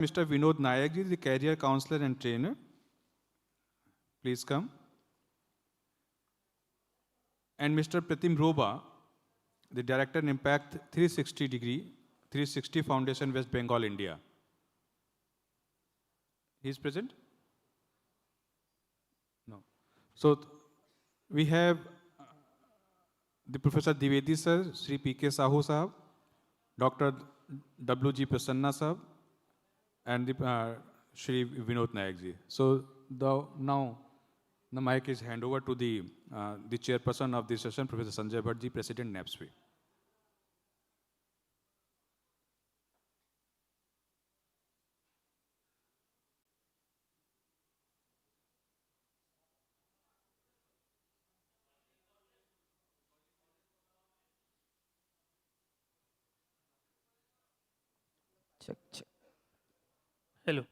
Mr. Vinod Nayak ji, the career counselor and trainer. Please come. And Mr. Pratim Roba, the Director in Impact 360 Foundation, West Bengal, India. He is present? No. So we have the Professor Dwivedi sir, Sri P.K. Sahu sahab, Dr. W.G. Prasanna sahab, and the, Shri Vinod Nayak ji. So now the mic is hand over to the chairperson of this session, Professor Sanjay Bhatt ji, President NAPSWI. Check, check. Hello.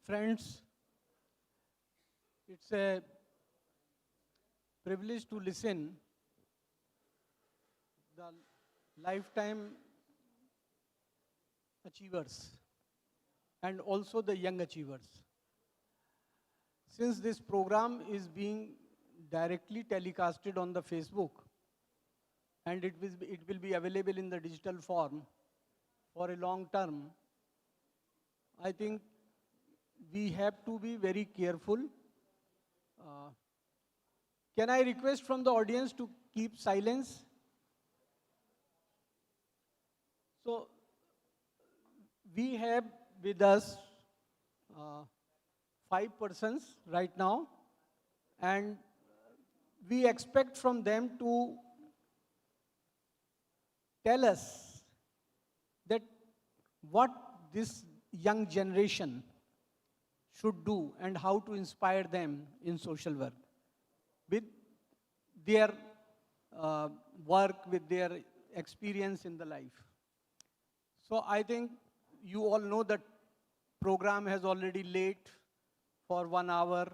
Friends, it's a privilege to listen the lifetime achievers and also the young achievers. Since this program is being directly telecasted on the Facebook and it will be available in the digital form for a long term, I think we have to be very careful. Can I request from the audience to keep silence? So we have with us 5 persons right now, and we expect from them to tell us that what this young generation should do and how to inspire them in social work with their work, with their experience in the life. So I think you all know that program has already late for 1 hour,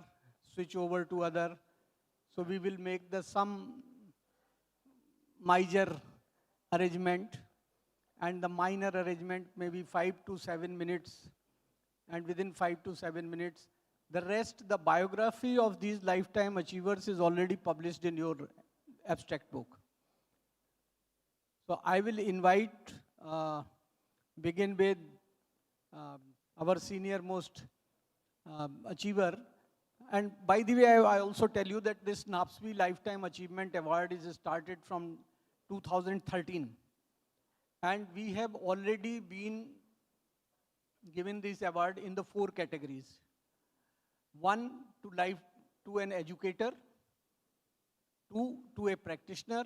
switch over to other. So we will make some major arrangement, and the minor arrangement maybe 5 to 7 minutes, and within 5 to 7 minutes, the rest, the biography of these lifetime achievers is already published in your abstract book. So I will invite, begin with our senior most achiever. And by the way, I also tell you that this NAPSWI Lifetime Achievement Award is started from 2013. And we have already been given this award in the 4 categories. 1, to an educator. 2, to a practitioner.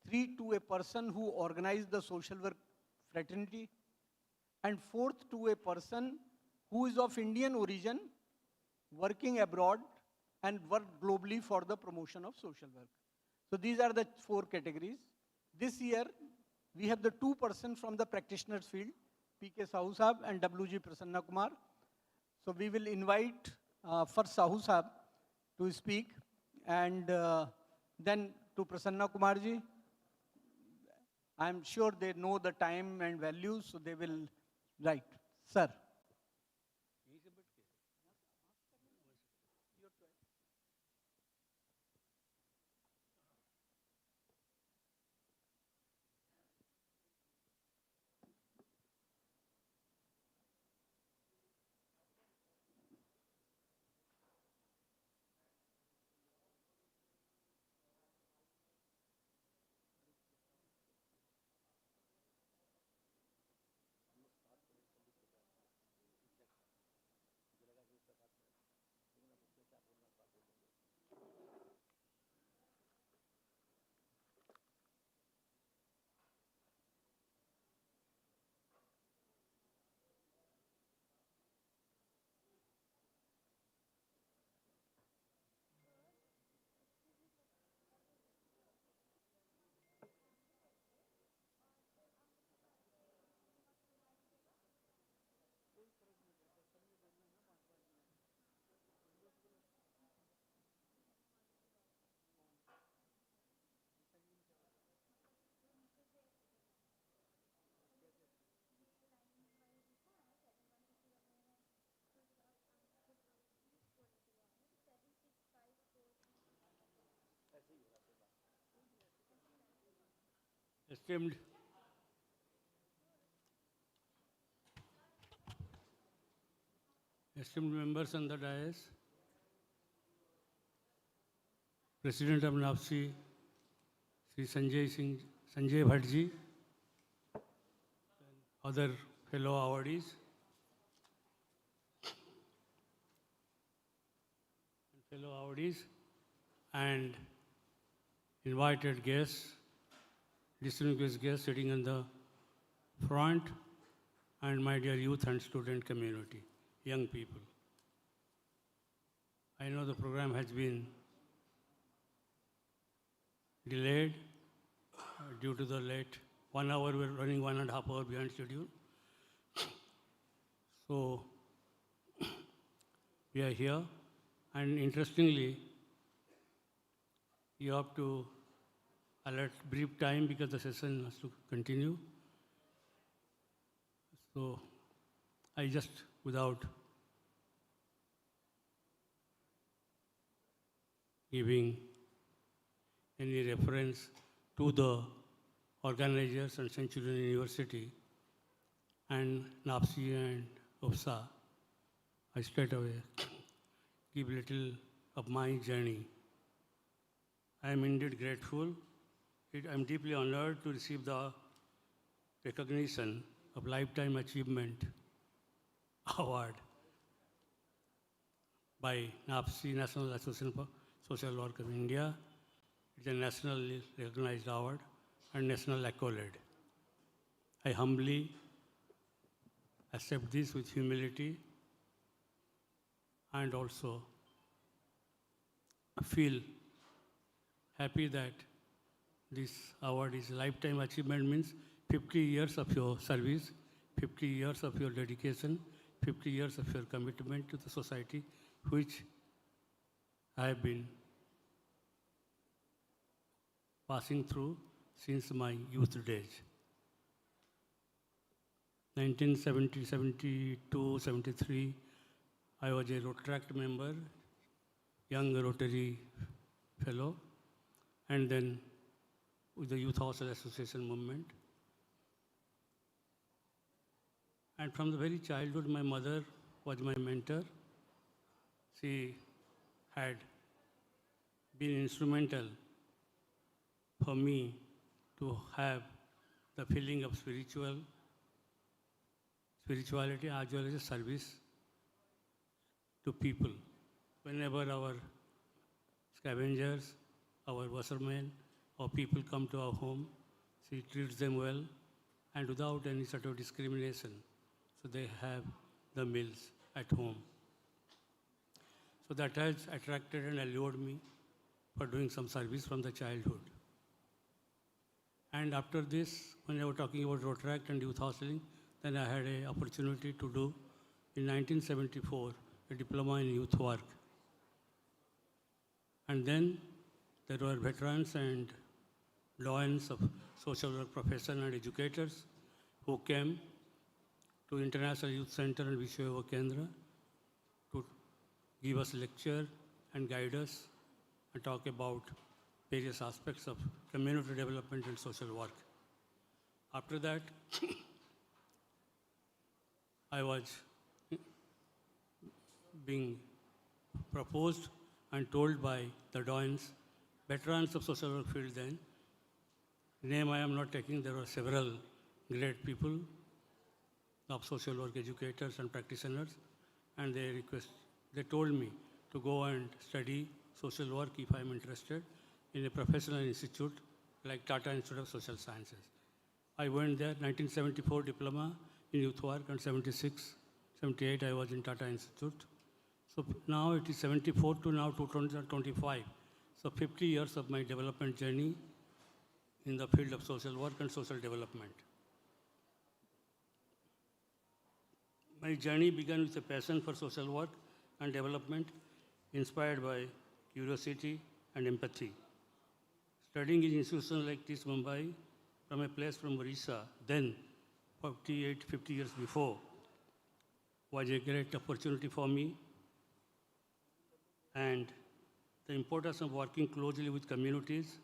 3, to a person who organized the social work fraternity. And 4th, to a person who is of Indian origin, working abroad and work globally for the promotion of social work. So these are the 4 categories. This year, we have the 2 persons from the practitioners field, P.K. Sahu Sahab and W.G. Prasanna Kumar. So we will invite first Sahu Sahab to speak, and then to Prasanna Kumar ji. I am sure they know the time and values, so they will write. Sir. esteemed members on the dais, President of NAPSI, Sri Sanjay Bhattji, other fellow awardees, and invited guests, distinguished guests sitting in the front, and my dear youth and student community, young people. I know the program has been delayed due to the late 1 hour. We're running 1.5 hours behind schedule. So we are here, and interestingly, you have to allot brief time because the session has to continue. So I just, without giving any reference to the organizers and Centurion University and NAPSI and UPSA, I straight away give little of my journey. I am indeed grateful. I am deeply honored to receive the recognition of Lifetime Achievement Award by NAPSI, National Association for Social Work of India. It's a nationally recognized award and national accolade. I humbly accept this with humility and also feel happy that this award is lifetime achievement, means 50 years of your service, 50 years of your dedication, 50 years of your commitment to the society, which I have been passing through since my youth days. 1970, 72, 73, I was a Rotaract member, young Rotary fellow, and then with the Youth Hostel Association movement. And from the very childhood, my mother was my mentor. She had been instrumental for me to have the feeling of spirituality as well as a service to people. Whenever our scavengers, our washermen, or people come to our home, she treats them well and without any sort of discrimination. So they have the meals at home. So that has attracted and allured me for doing some service from the childhood. And after this, when I was talking about Rotaract and youth hostling, then I had an opportunity to do, in 1974, a diploma in youth work. And then there were veterans and doyens of social work profession and educators who came to International Youth Center and Vishwa Yuva Kendra to give us lecture and guide us and talk about various aspects of community development and social work. After that, I was being proposed and told by the doyens, veterans of social work field then, name I am not taking, there were several great people of social work educators and practitioners, and they told me to go and study social work if I am interested in a professional institute like Tata Institute of Social Sciences. I went there, 1974 diploma in youth work, and 76, 78 I was in Tata Institute. So now it is 74 to now 2025. So 50 years of my development journey in the field of social work and social development. My journey began with a passion for social work and development, inspired by curiosity and empathy. Studying in institutions like TISS Mumbai, from a place from Orissa, then 48, 50 years before, was a great opportunity for me. And the importance of working closely with communities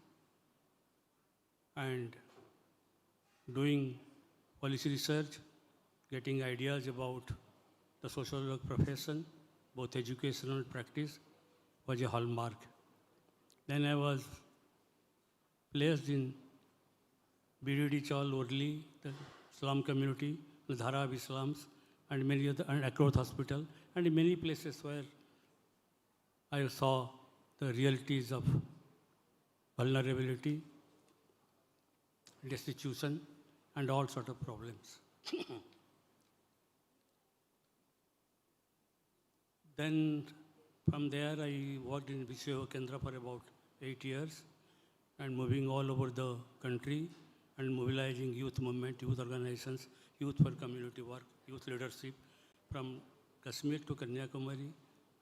and doing policy research, getting ideas about the social work profession, both education and practice, was a hallmark. Then I was placed in BDD Chawl, Worli, the slum community, the Dhara of Islams, and many other, and Akroth Hospital, and in many places where I saw the realities of vulnerability, destitution, and all sort of problems. Then from there, I worked in Vishwa Kendra for about 8 years and moving all over the country and mobilizing youth movement, youth organizations, youth for community work, youth leadership from Kashmir to Kanyakumari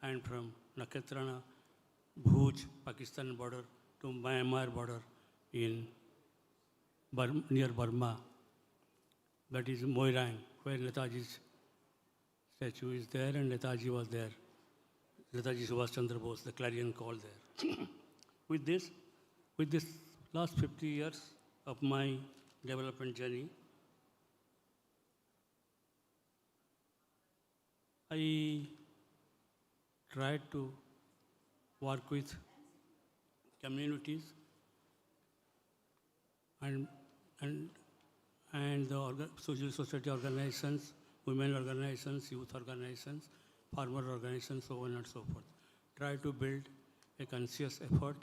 and from Nakhetrana, Bhuj, Pakistan border to Myanmar border in near Burma. That is Moirang, where Netaji's statue is there and Netaji was there. Netaji Subhash Chandra Bose, the clarion call there. with this last 50 years of my development journey, I tried to work with communities and the social society organizations, women organizations, youth organizations, farmer organizations, so on and so forth. Try to build a conscious effort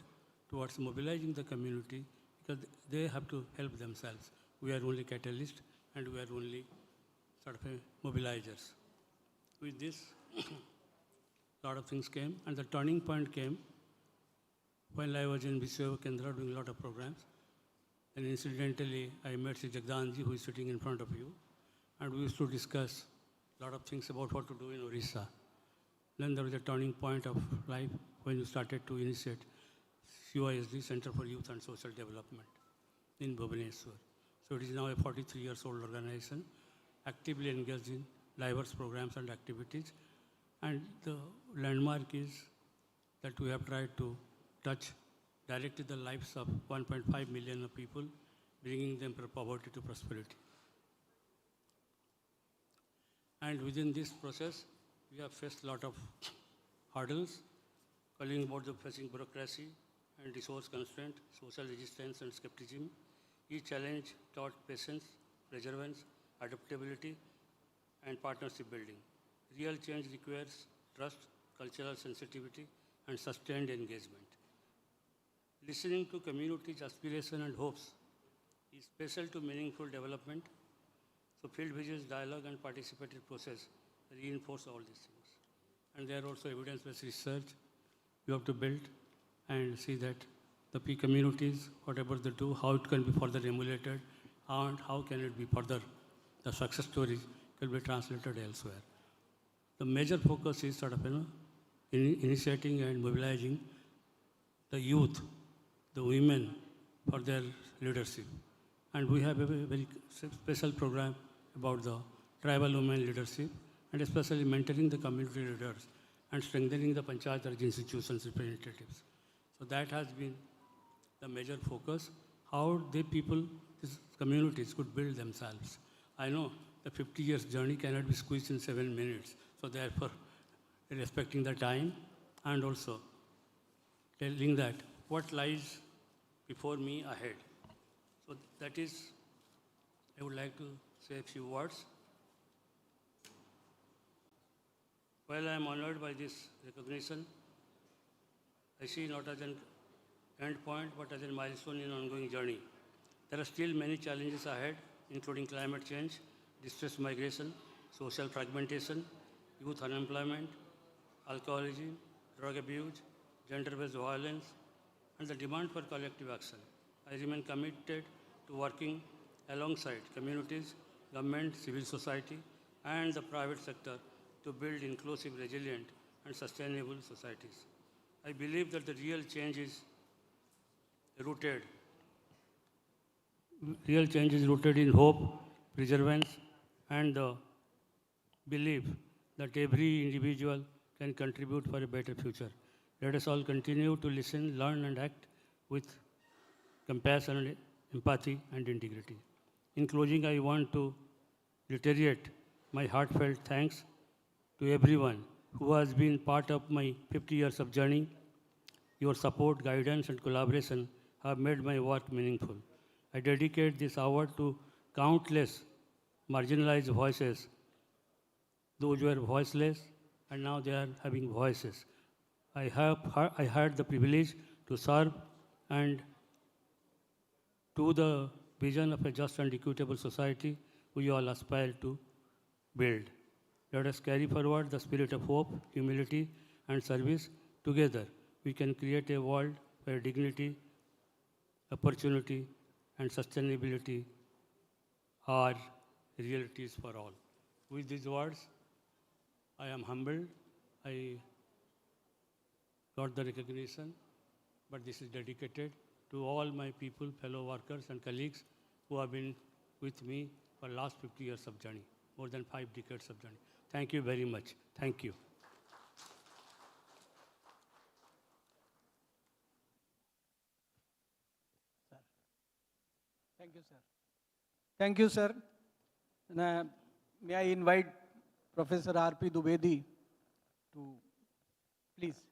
towards mobilizing the community because they have to help themselves. We are only catalysts and we are only sort of mobilizers. With this, a lot of things came, and the turning point came when I was in Vishwa Kendra doing a lot of programs. And incidentally, I met Sri Jagdanji, who is sitting in front of you, and we used to discuss a lot of things about what to do in Orissa. Then there was a turning point of life when you started to initiate CYSD, Center for Youth and Social Development, in Bhubaneswar. So it is now a 43 years old organization, actively engaged in diverse programs and activities. And the landmark is that we have tried to touch directly the lives of 1.5 million of people, bringing them from poverty to prosperity. And within this process, we have faced a lot of hurdles, calling about the facing bureaucracy and resource constraint, social resistance and skepticism. Each challenge taught patience, perseverance, adaptability, and partnership building. Real change requires trust, cultural sensitivity, and sustained engagement. Listening to communities' aspirations and hopes is special to meaningful development. So field visits, dialogue, and participative process reinforce all these things. And there are also evidence-based research you have to build and see that the P communities, whatever they do, how it can be further emulated, and how can it be further, the success stories can be translated elsewhere. The major focus is sort of, initiating and mobilizing the youth, the women for their leadership. And we have a very special program about the tribal women leadership and especially mentoring the community leaders and strengthening the Panchayat Raj institutions representatives. So that has been the major focus, how these communities could build themselves. I know the 50 years journey cannot be squeezed in 7 minutes. So therefore, respecting the time and also telling that what lies before me ahead. So that is, I would like to say a few words. While I am honored by this recognition, I see not as an end point, but as a milestone in an ongoing journey. There are still many challenges ahead, including climate change, distress migration, social fragmentation, youth unemployment, alcoholism, drug abuse, gender-based violence, and the demand for collective action. I remain committed to working alongside communities, government, civil society, and the private sector to build inclusive, resilient, and sustainable societies. I believe that the real change is rooted in hope, perseverance, and the belief that every individual can contribute for a better future. Let us all continue to listen, learn, and act with compassion, and empathy, and integrity. In closing, I want to reiterate my heartfelt thanks to everyone who has been part of my 50 years of journey. Your support, guidance, and collaboration have made my work meaningful. I dedicate this hour to countless marginalized voices, those who were voiceless, and now they are having voices. I had the privilege to serve and to the vision of a just and equitable society we all aspire to build. Let us carry forward the spirit of hope, humility, and service. Together, we can create a world where dignity, opportunity, and sustainability are realities for all. With these words, I am humbled. I got the recognition, but this is dedicated to all my people, fellow workers, and colleagues who have been with me for the last 50 years of journey, more than 5 decades of journey. Thank you very much. Thank you. Thank you, sir. Thank you, sir. And, may I invite Professor R.P. Dwivedi to please.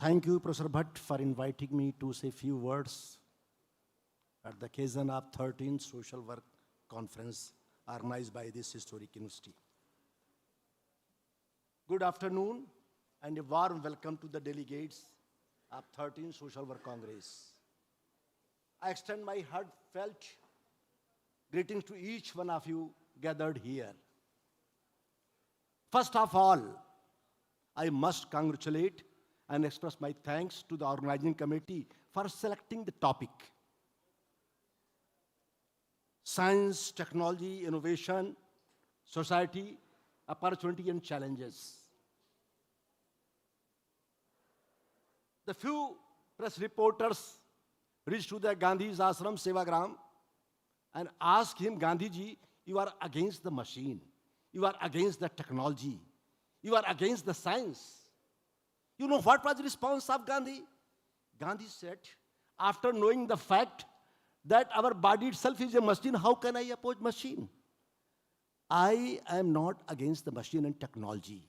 Thank you, Professor Bhatt, for inviting me to say few words at the occasion of 13th Social Work Conference organized by this historic university. Good afternoon and a warm welcome to the delegates of 13th Social Work Congress. I extend my heartfelt greetings to each one of you gathered here. First of all, I must congratulate and express my thanks to the organizing committee for selecting the topic. Science, technology, innovation, society, opportunity and challenges. The few press reporters reached to the Gandhi's ashram Sevagram and asked him, Gandhiji, you are against the machine. You are against the technology. You are against the science. You know what was the response of Gandhi? Gandhi said, after knowing the fact that our body itself is a machine, how can I oppose machine? I am not against the machine and technology.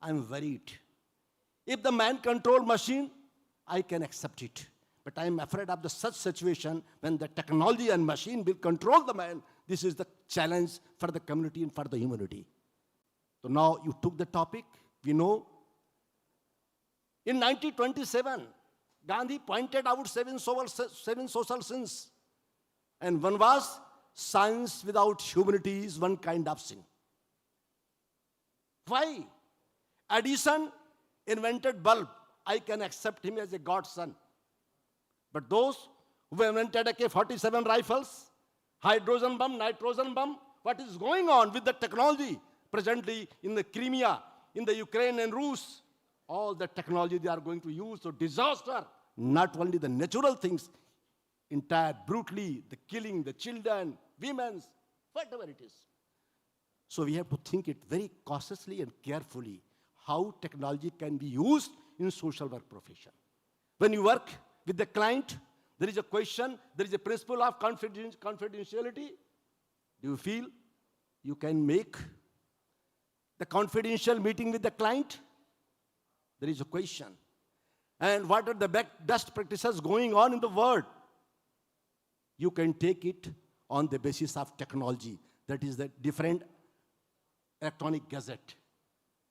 I am worried. If the man control machine, I can accept it. But I am afraid of the such situation when the technology and machine will control the man. This is the challenge for the community and for the humanity. So now you took the topic. We know in 1927, Gandhi pointed out seven social sins. And one was science without humanity is one kind of sin. Why? Edison invented bulb. I can accept him as a godson. But those who invented AK-47 rifles, hydrogen bomb, nitrogen bomb, what is going on with the technology presently in the Crimea, in the Ukraine and Rus? All the technology they are going to use, so disaster, not only the natural things, entire brutally, the killing, the children, women, whatever it is. So we have to think it very cautiously and carefully how technology can be used in social work profession. When you work with the client, there is a question, there is a principle of confidentiality. Do you feel you can make the confidential meeting with the client? There is a question. And what are the best practices going on in the world? You can take it on the basis of technology. That is the different electronic gadget.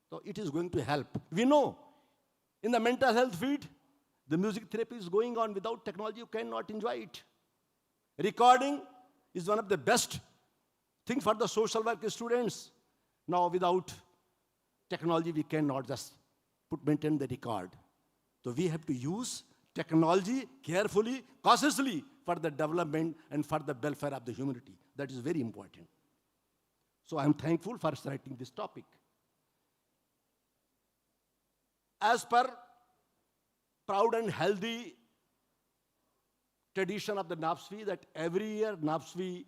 So it is going to help. We know in the mental health field, the music therapy is going on. Without technology, you cannot enjoy it. Recording is one of the best things for the social work students. Now, without technology, we cannot just maintain the record. So we have to use technology carefully, cautiously for the development and for the welfare of the humanity. That is very important. So I'm thankful for selecting this topic. As per Proud and Healthy tradition of the NAPSWI that every year NAPSWI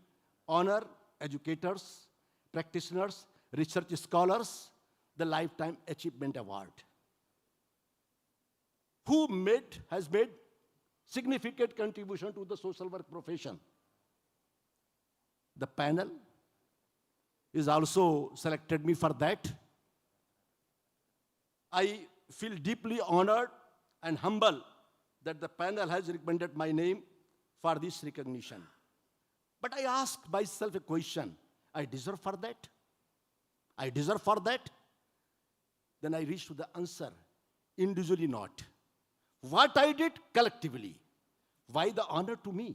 honor educators, practitioners, research scholars, the Lifetime Achievement Award. Who has made significant contribution to the social work profession? The panel is also selected me for that. I feel deeply honored and humble that the panel has recommended my name for this recognition. But I asked myself a question, I deserve for that? I deserve for that? Then I reached to the answer, individually not. What I did collectively. Why the honor to me?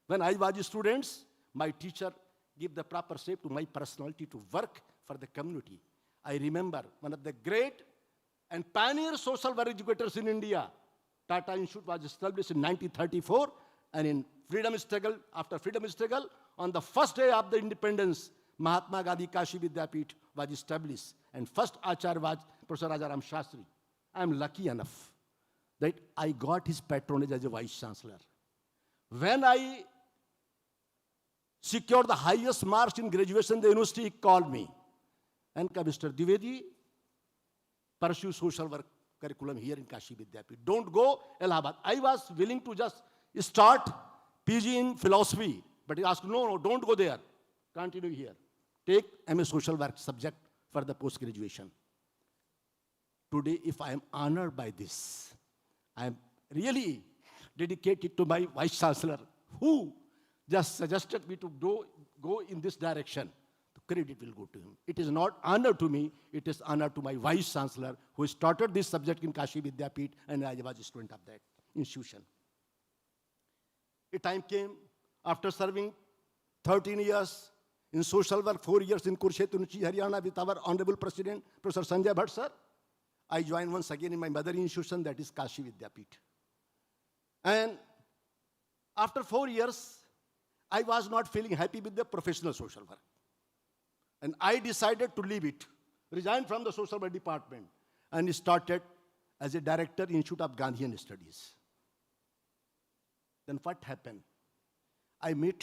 When I was a student, my teacher gave the proper shape to my personality to work for the community. I remember one of the great and pioneer social work educators in India, Tata Institute was established in 1934, and in freedom struggle, after freedom struggle, on the first day of the independence, Mahatma Gandhi Kashi Vidyapeeth was established, and first Acharya was Professor Rajaram Shastri. I am lucky enough that I got his patronage as a Vice Chancellor. When I secured the highest marks in graduation, the university called me and said, Mr. Dwivedi, pursue social work curriculum here in Kashi Vidyapeeth. Don't go Allahabad. I was willing to just start PG in philosophy, but he asked, no, don't go there. Continue here. Take MA social work subject for the post-graduation. Today, if I am honored by this, I am really dedicated to my Vice Chancellor, who just suggested me to go in this direction. The credit will go to him. It is not honor to me, it is honor to my Vice Chancellor, who started this subject in Kashi Vidyapeeth, and I was a student of that institution. A time came, after serving 13 years in social work, 4 years in Kurukshetra University, Haryana, with our Honorable President, Professor Sanjay Bhatt, sir, I joined once again in my mother institution, that is Kashi Vidyapeeth. And after 4 years, I was not feeling happy with the professional social work. And I decided to leave it, resign from the social work department, and started as a director in Institute of Gandhian Studies. Then what happened? I met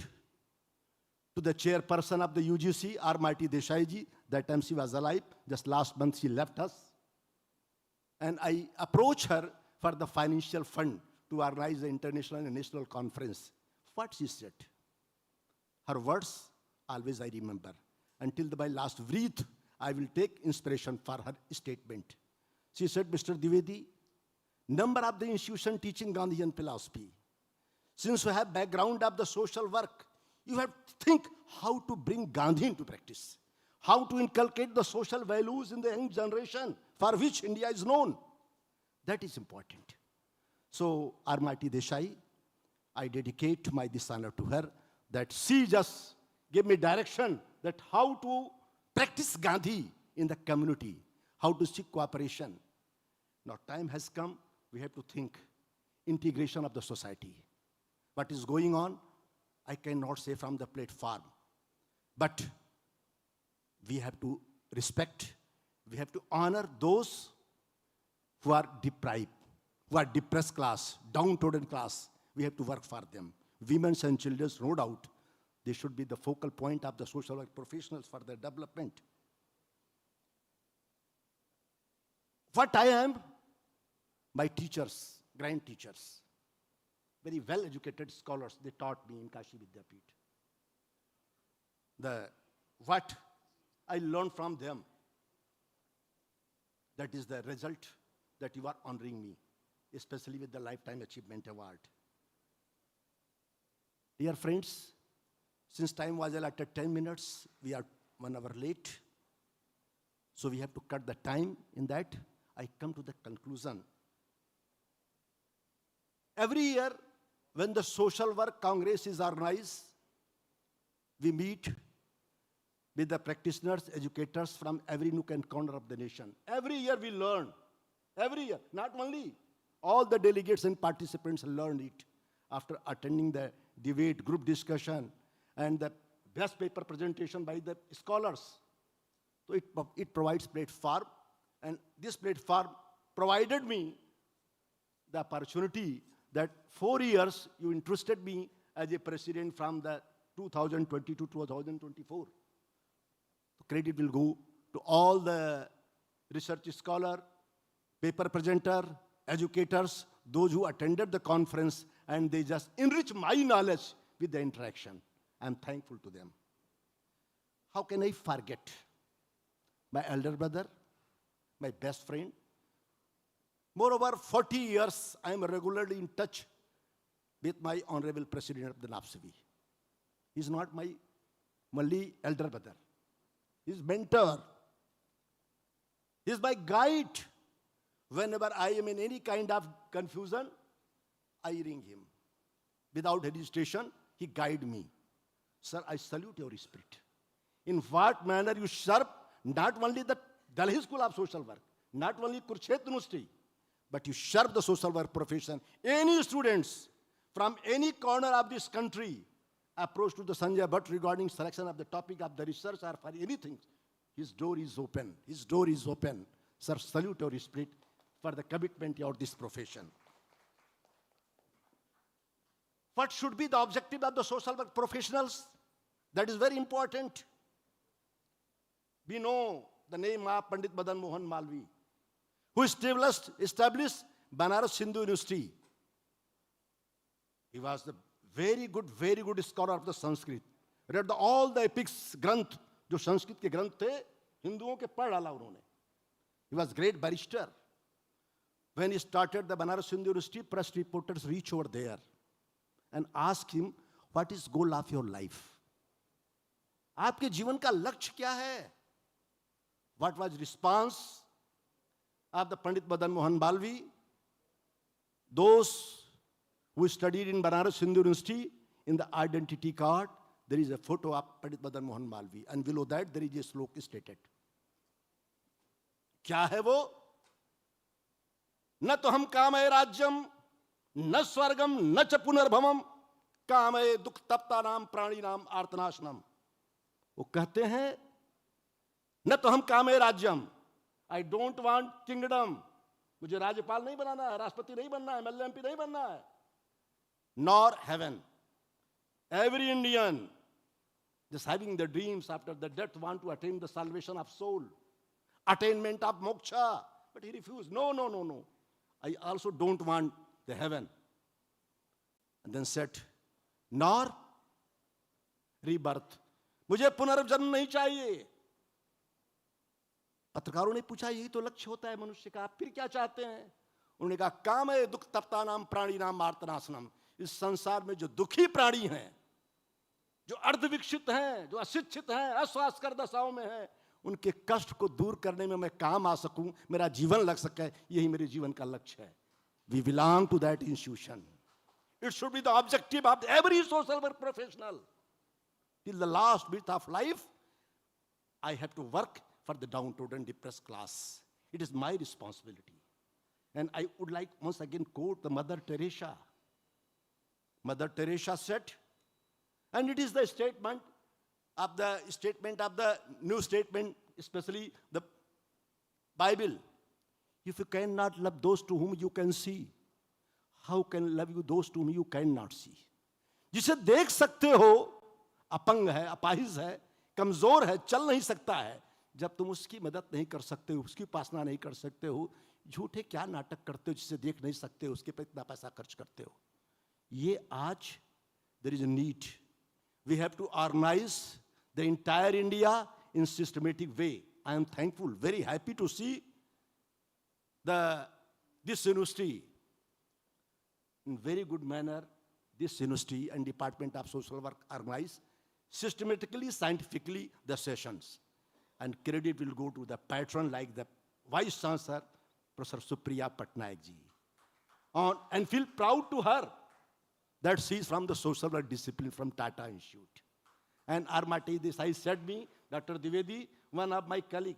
to the chairperson of the UGC, R. Marty Desai ji. That time she was alive. Just last month she left us. And I approached her for the financial fund to organize the international and national conference. What she said? Her words, always I remember. Until my last breath, I will take inspiration for her statement. She said, Mr. Dwivedi, number of the institution teaching Gandhian philosophy. Since you have background of the social work, you have to think how to bring Gandhi into practice, how to inculcate the social values in the young generation for which India is known. That is important. So, R. Marty Desai, I dedicate my this honor to her, that she just gave me direction that how to practice Gandhi in the community, how to seek cooperation. Now time has come, we have to think integration of the society. What is going on, I cannot say from the platform. But we have to respect, we have to honor those who are deprived, who are depressed class, downtrodden class. We have to work for them. Women and children, no doubt, they should be the focal point of the social work professionals for their development. What I am, my teachers, grand teachers, very well-educated scholars, they taught me in Kashi Vidyapeeth. What I learned from them, that is the result that you are honoring me, especially with the Lifetime Achievement Award. Dear friends, since time was allotted 10 minutes, we are 1 hour late. So we have to cut the time in that. I come to the conclusion. Every year, when the Social Work Congress is organized, we meet with the practitioners, educators from every nook and corner of the nation. Every year we learn. Every year, not only. All the delegates and participants learned it after attending the debate, group discussion, and the best paper presentation by the scholars. So it provides platform, and this platform provided me the opportunity that 4 years you interested me as a president from the 2020 to 2024. The credit will go to all the research scholar, paper presenter, educators, those who attended the conference, and they just enrich my knowledge with the interaction. I'm thankful to them. How can I forget my elder brother, my best friend? Moreover, 40 years, I am regularly in touch with my honorable president of the NAPSV. He's not my only elder brother. He's mentor. He's my guide. Whenever I am in any kind of confusion, I ring him. Without hesitation, he guide me. Sir, I salute your spirit. In what manner you serve not only the Delhi School of Social Work, not only Kurukshetra University, but you serve the social work profession. Any students from any corner of this country approach to the Sanjay Bhatt regarding selection of the topic of the research or for anything, his door is open. His door is open. Sir, salute your spirit for the commitment of this profession. What should be the objective of the social work professionals? That is very important. We know the name of Pandit Madan Mohan Malvi, who established Banaras Hindu University. He was the very good scholar of the Sanskrit. Read all the epics Granth, जो संस्कृत के ग्रंथ थे, हिंदुओं के पढ़ डाला उन्होंने. He was great barrister. When he started the Banaras Hindu University, press reporters reach over there and ask him, what is goal of your life? आपके जीवन का लक्ष्य क्या है? What was response of the Pandit Madan Mohan Malvi? Those who studied in Banaras Hindu University, in the identity card, there is a photo of Pandit Madan Mohan Malvi, and below that there is a sloka stated. क्या है वो? न तो हम कामये राज्यम, न स्वर्गम, न च पुनर्भवम, कामये दुख तप्ता नाम प्राणी नाम आर्तनाशनम. वो कहते हैं न तो हम कामये राज्यम, आई डोंट वांट किंगडम, मुझे राज्यपाल नहीं बनाना है, राष्ट्रपति नहीं बनना है, एमएलए एमपी नहीं बनना है. Nor heaven. Every Indian just having the dreams after the death want to attain the salvation of soul, attainment of moksha, but he refused. No. I also don't want the heaven. And then said, nor rebirth. मुझे पुनर्जन्म नहीं चाहिए. पत्रकारों ने पूछा, यही तो लक्ष्य होता है मनुष्य का, आप फिर क्या चाहते हैं? उन्होंने कहा, कामये दुख तप्ता नाम प्राणी नाम आर्तनाशनम. इस संसार में जो दुखी प्राणी हैं, जो अर्धविकसित हैं, जो अशिक्षित हैं, अस्वास्थ्यकर दशाओं में हैं, उनके कष्ट को दूर करने में मैं काम आ सकूं, मेरा जीवन लग सके, यही मेरे जीवन का लक्ष्य है. We belong to that institution. It should be the objective of every social work professional. Till the last breath of life, I have to work for the downtrodden, depressed class. It is my responsibility. And I would like once again quote the Mother Teresa. Mother Teresa said, and it is the statement of the New Statement, especially the Bible. If you cannot love those to whom you can see, how can love you those to whom you cannot see? जिसे देख सकते हो, अपंग है, अपाहिज है, कमजोर है, चल नहीं सकता है, जब तुम उसकी मदद नहीं कर सकते हो, उसकी उपासना नहीं कर सकते हो, झूठे क्या नाटक करते हो जिसे देख नहीं सकते हो, उसके पर इतना पैसा खर्च करते हो. ये आज there is a need. We have to organize the entire India in systematic way. I am thankful, very happy to see this university in very good manner. This university and Department of Social Work organize systematically, scientifically the sessions, and credit will go to the patron like the Vice Chancellor, Professor Supriya Patnaik ji, and feel proud to her that she is from the social work discipline from Tata Institute. And Armati Desai said me, Dr. Dwivedi, one of my colleague,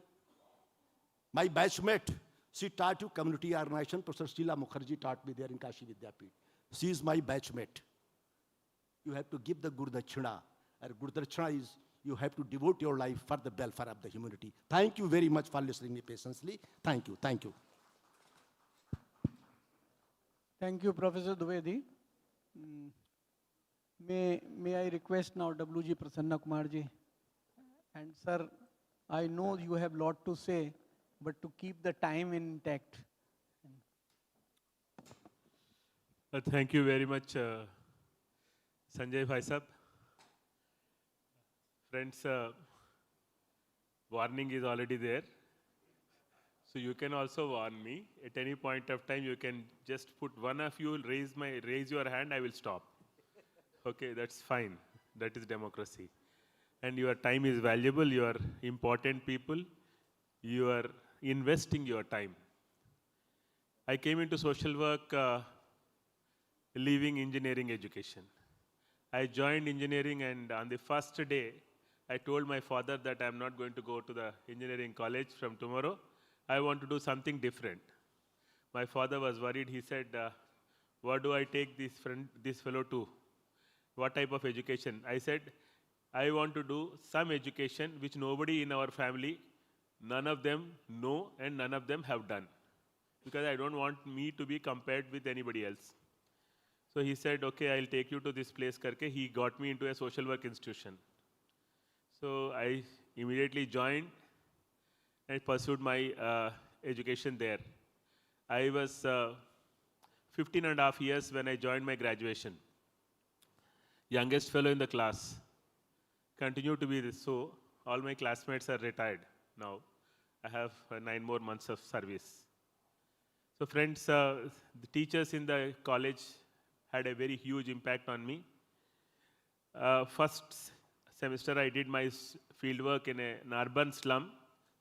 my batchmate, she taught you community organization. Professor Sheila Mukherjee taught me there in Kashi Vidyapit. She is my batchmate. You have to give the Gurdakshina. And Gurdakshina is, you have to devote your life for the welfare of the humanity. Thank you very much for listening me patiently. Thank you. Thank you, Professor Dwivedi. Mm, May I request now WG Prasanna Kumar ji? And sir, I know you have lot to say, but to keep the time intact. Thank you very much, Sanjay Bhai Sahab. Friends, warning is already there. So you can also warn me. At any point of time, you can just put one of you raise your hand, I will stop. Okay, that's fine. That is democracy. And your time is valuable, you are important people, you are investing your time. I came into social work leaving engineering education. I joined engineering, and on the first day, I told my father that I'm not going to go to the engineering college from tomorrow. I want to do something different. My father was worried. He said, what do I take this fellow to? What type of education? I said, I want to do some education which nobody in our family, none of them know and none of them have done. Because I don't want me to be compared with anybody else. So he said, okay, I'll take you to this place karke. He got me into a social work institution. So I immediately joined and pursued my education there. I was 15 and a half years when I joined my graduation. Youngest fellow in the class. Continue to be this. So all my classmates are retired now. I have 9 more months of service. So friends, the teachers in the college had a very huge impact on me. First semester I did my field work in an urban slum.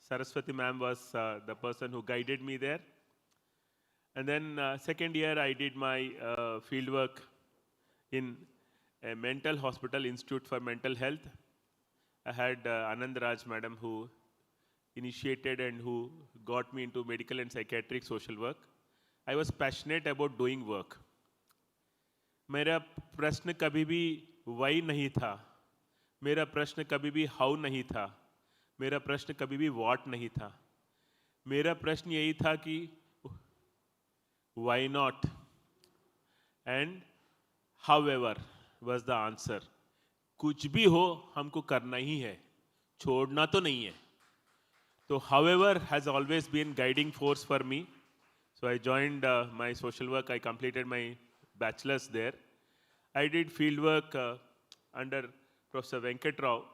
Saraswati ma'am was the person who guided me there. And then second year I did my field work in a mental hospital, Institute for Mental Health. I had Anand Raj madam who initiated and who got me into medical and psychiatric social work. I was passionate about doing work. मेरा प्रश्न कभी भी why नहीं था, मेरा प्रश्न कभी भी how नहीं था, मेरा प्रश्न कभी भी what नहीं था, मेरा प्रश्न यही था कि why not and however was the answer. कुछ भी हो हमको करना ही है, छोड़ना तो नहीं है. So however has always been guiding force for me. So I joined my social work. I completed my bachelor's there. I did field work under Professor Venkat Rao,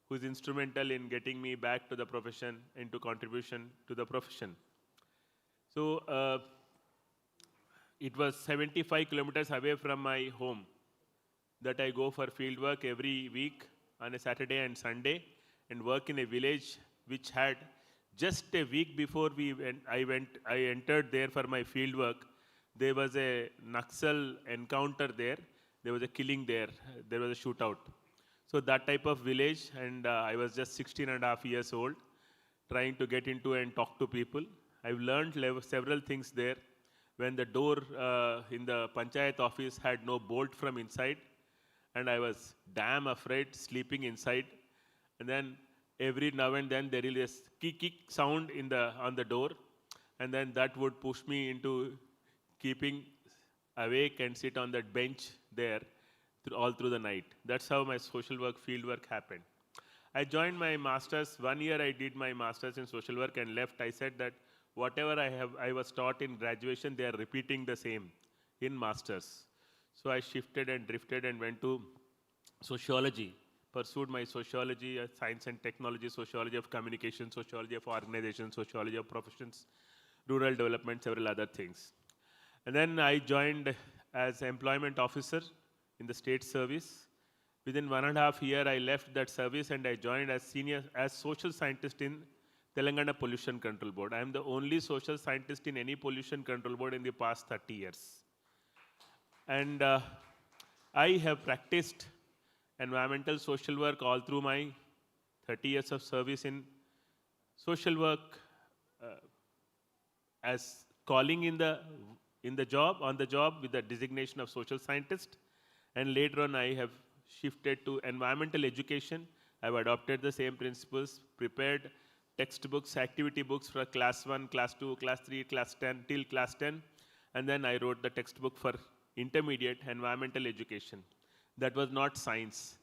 who is instrumental in getting me back to the profession, into contribution to the profession. So it was 75 kilometers away from my home that I go for field work every week on a Saturday and Sunday, and work in a village which had just a week before I entered there for my field work. There was a Naxal encounter there. There was a killing there. There was a shootout. So that type of village, and I was just 16 and a half years old, trying to get into and talk to people. I've learned several things there. When the door in the Panchayat office had no bolt from inside, and I was damn afraid sleeping inside. And then every now and then there is a kick sound on the door, and then that would push me into keeping awake and sit on that bench there all through the night. That's how my social work field work happened. I joined my master's. 1 year I did my master's in social work and left. I said that whatever I was taught in graduation, they are repeating the same in master's. So I shifted and drifted and went to sociology, pursued my sociology, science and technology, sociology of communication, sociology of organization, sociology of professions, rural development, several other things. And then I joined as employment officer in the state service. Within 1.5 years, I left that service and I joined as social scientist in Telangana Pollution Control Board. I am the only social scientist in any pollution control board in the past 30 years. And I have practiced environmental social work all through my 30 years of service in social work as calling on the job with the designation of social scientist. And later on, I have shifted to environmental education. I've adopted the same principles, prepared textbooks, activity books for class 1, class 2, class 3, class 10, till class 10. and then I wrote the textbook for intermediate environmental education. That was not science.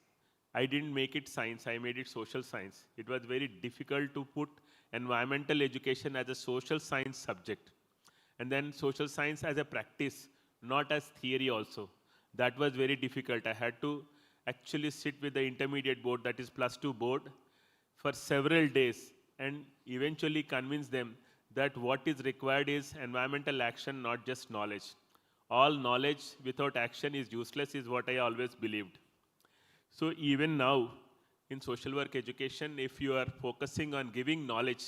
I didn't make it science, I made it social science. It was very difficult to put environmental education as a social science subject. And then social science as a practice, not as theory also. That was very difficult. I had to actually sit with the intermediate board, that is +2 board, for several days and eventually convince them that what is required is environmental action, not just knowledge. All knowledge without action is useless, is what I always believed. So even now, in social work education, if you are focusing on giving knowledge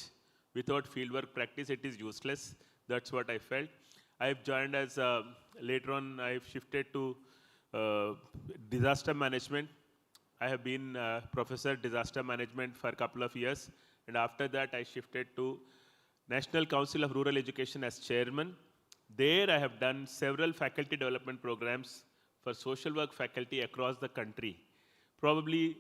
without fieldwork practice, it is useless. That's what I felt. I've joined as, later on, I've shifted to disaster management. I have been professor disaster management for a couple of years. And after that, I shifted to National Council of Rural Education as chairman. There I have done several faculty development programs for social work faculty across the country. Probably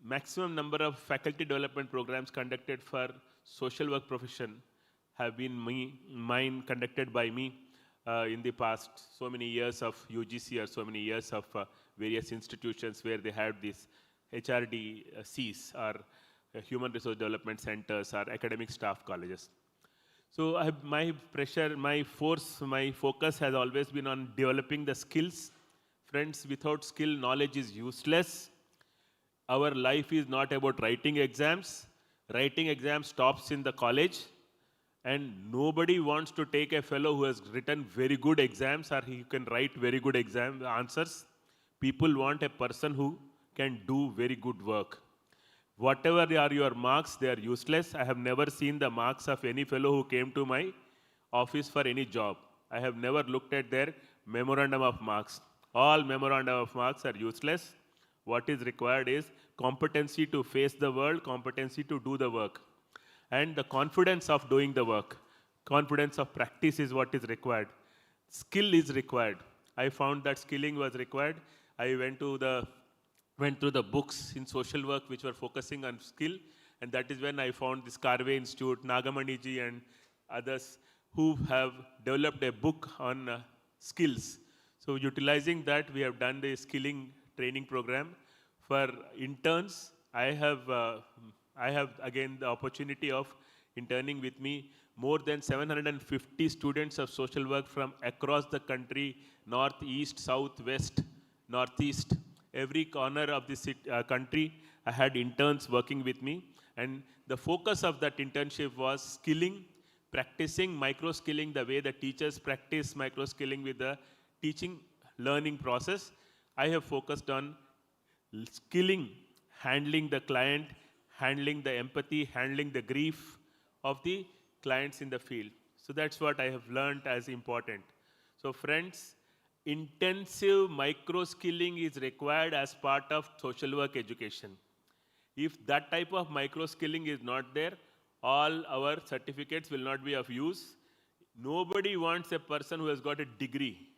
maximum number of faculty development programs conducted for social work profession have been mine conducted by me in the past so many years of UGC or so many years of various institutions where they had these HRDCs or human resource development centers or academic staff colleges. So my focus has always been on developing the skills. Friends, without skill, knowledge is useless. Our life is not about writing exams. Writing exams stops in the college. And nobody wants to take a fellow who has written very good exams or he can write very good exam answers. People want a person who can do very good work. Whatever are your marks, they are useless. I have never seen the marks of any fellow who came to my office for any job. I have never looked at their memorandum of marks. All memorandum of marks are useless. What is required is competency to face the world, competency to do the work, and the confidence of doing the work. Confidence of practice is what is required. Skill is required. I found that skilling was required. I went through the books in social work which were focusing on skill, and that is when I found this Karve Institute, Nagamani ji and others who have developed a book on skills. So utilizing that, we have done the skilling training program. For interns, I have again the opportunity of interning with me more than 750 students of social work from across the country, north, east, south, west, northeast. Every corner of the country, I had interns working with me. And the focus of that internship was skilling, practicing micro-skilling the way the teachers practice micro-skilling with the teaching learning process. I have focused on skilling, handling the client, handling the empathy, handling the grief of the clients in the field. So that's what I have learned as important. So friends, intensive micro-skilling is required as part of social work education. If that type of micro-skilling is not there, all our certificates will not be of use. Nobody wants a person who has got a degree.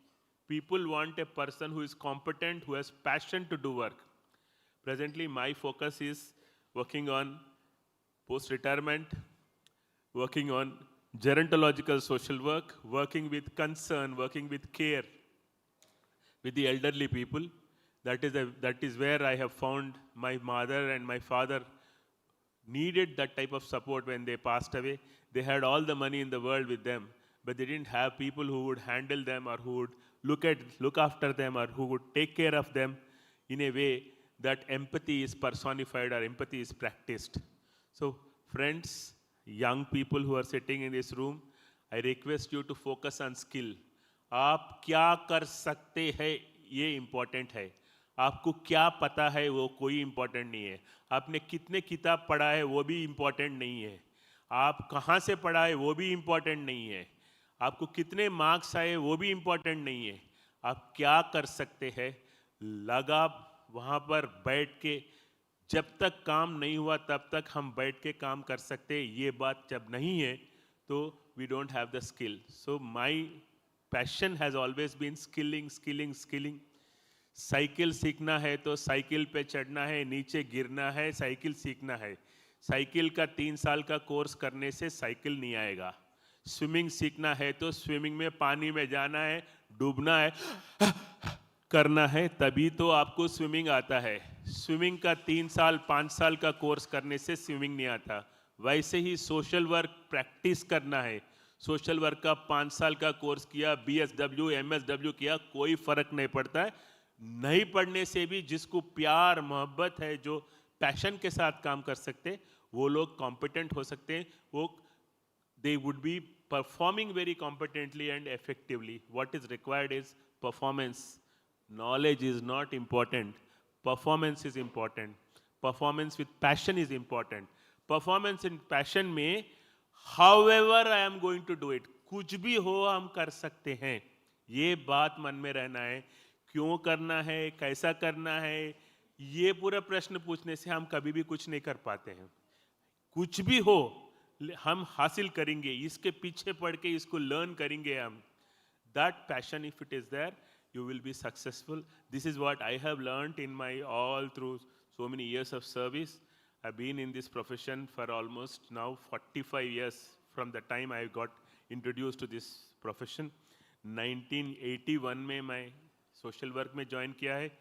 People want a person who is competent, who has passion to do work. Presently, my focus is working on post-retirement, working on gerontological social work, working with concern, working with care with the elderly people. That is where I have found my mother and my father needed that type of support when they passed away. They had all the money in the world with them, but they didn't have people who would handle them or who would look after them or who would take care of them in a way that empathy is personified or empathy is practiced. So friends, young people who are sitting in this room, I request you to focus on skill. आप क्या कर सकते हैं ये important है. आपको क्या पता है वो कोई इम्पोर्टेंट नहीं है. आपने कितने किताब पढ़ा है वो भी इम्पोर्टेंट नहीं है. आप कहाँ से पढ़ा है वो भी इम्पोर्टेंट नहीं है. आपको कितने मार्क्स आए वो भी इम्पोर्टेंट नहीं है. आप क्या कर सकते हैं, लगा वहाँ पर बैठ के, जब तक काम नहीं हुआ तब तक हम बैठ के काम कर सकते हैं. ये बात जब नहीं है तो we don't have the skill. So my passion has always been skilling. Cycle सीखना है तो साइकिल पे चढ़ना है, नीचे गिरना है, साइकिल सीखना है. साइकिल का 3 साल का कोर्स करने से साइकिल नहीं आएगा. स्विमिंग सीखना है तो स्विमिंग में पानी में जाना है, डूबना है, करना है, तभी तो आपको स्विमिंग आता है। स्विमिंग का 3 साल 5 साल का कोर्स करने से स्विमिंग नहीं आता। वैसे ही सोशल वर्क प्रैक्टिस करना है। सोशल वर्क का 5 साल का कोर्स किया, BSW MSW किया, कोई फर्क नहीं पड़ता है। नहीं पढ़ने से भी जिसको प्यार मोहब्बत है, जो पैशन के साथ काम कर सकते, वो लोग कॉम्पिटेंट हो सकते हैं। वो they would be performing very competently and effectively. What is required is performance. Knowledge is not important. Performance is important. Performance with passion is important. Performance and passion में however I am going to do it, कुछ भी हो हम कर सकते हैं। ये बात मन में रहना है। क्यों करना है, कैसा करना है, ये पूरा प्रश्न पूछने से हम कभी भी कुछ नहीं कर पाते हैं। कुछ भी हो हम हासिल करेंगे, इसके पीछे पड़ के इसको लर्न करेंगे हम। That passion, if it is there, you will be successful. This is what I have learned in my all through so many years of service. I've been in this profession for almost now 45 years from the time I got introduced to this profession. 1981 में मैं social work में join किया है,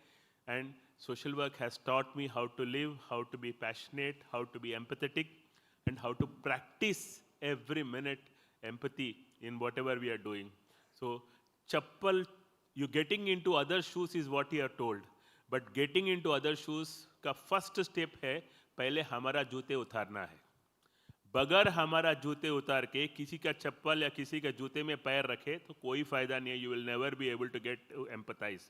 and social work has taught me how to live, how to be passionate, how to be empathetic, and how to practice every minute empathy in whatever we are doing. So, chappal, you getting into other shoes is what you are told. But getting into other shoes का first step है, पहले हमारा जूते उतारना है। बगैर हमारा जूते उतार के किसी का चप्पल या किसी का जूते में पैर रखे तो कोई फायदा नहीं है। You will never be able to get to empathize.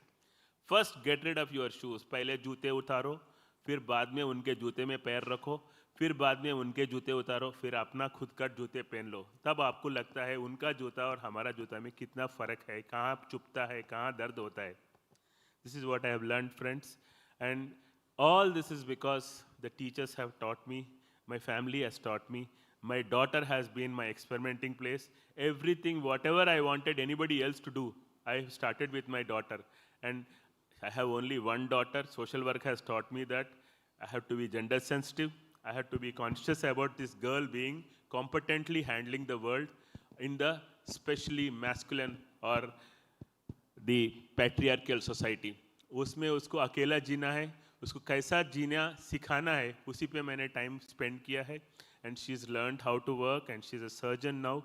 First, get rid of your shoes. पहले जूते उतारो, फिर बाद में उनके जूते में पैर रखो, फिर बाद में उनके जूते उतारो, फिर अपना खुद का जूते पहन लो। तब आपको लगता है उनका जूता और हमारा जूता में कितना फ़र्क है, कहाँ चुभता है, कहाँ दर्द होता है। This is what I have learned, friends. And all this is because the teachers have taught me, my family has taught me, my daughter has been my experimenting place. Everything, whatever I wanted anybody else to do, I started with my daughter. And I have only one daughter. Social work has taught me that I have to be gender sensitive. I have to be conscious about this girl being competently handling the world in the especially masculine or the patriarchal society. उसमें उसको अकेला जीना है, उसको कैसा जीना सिखाना है, उसी पे मैंने टाइम स्पेंड किया है। And she's learned how to work and she's a surgeon now.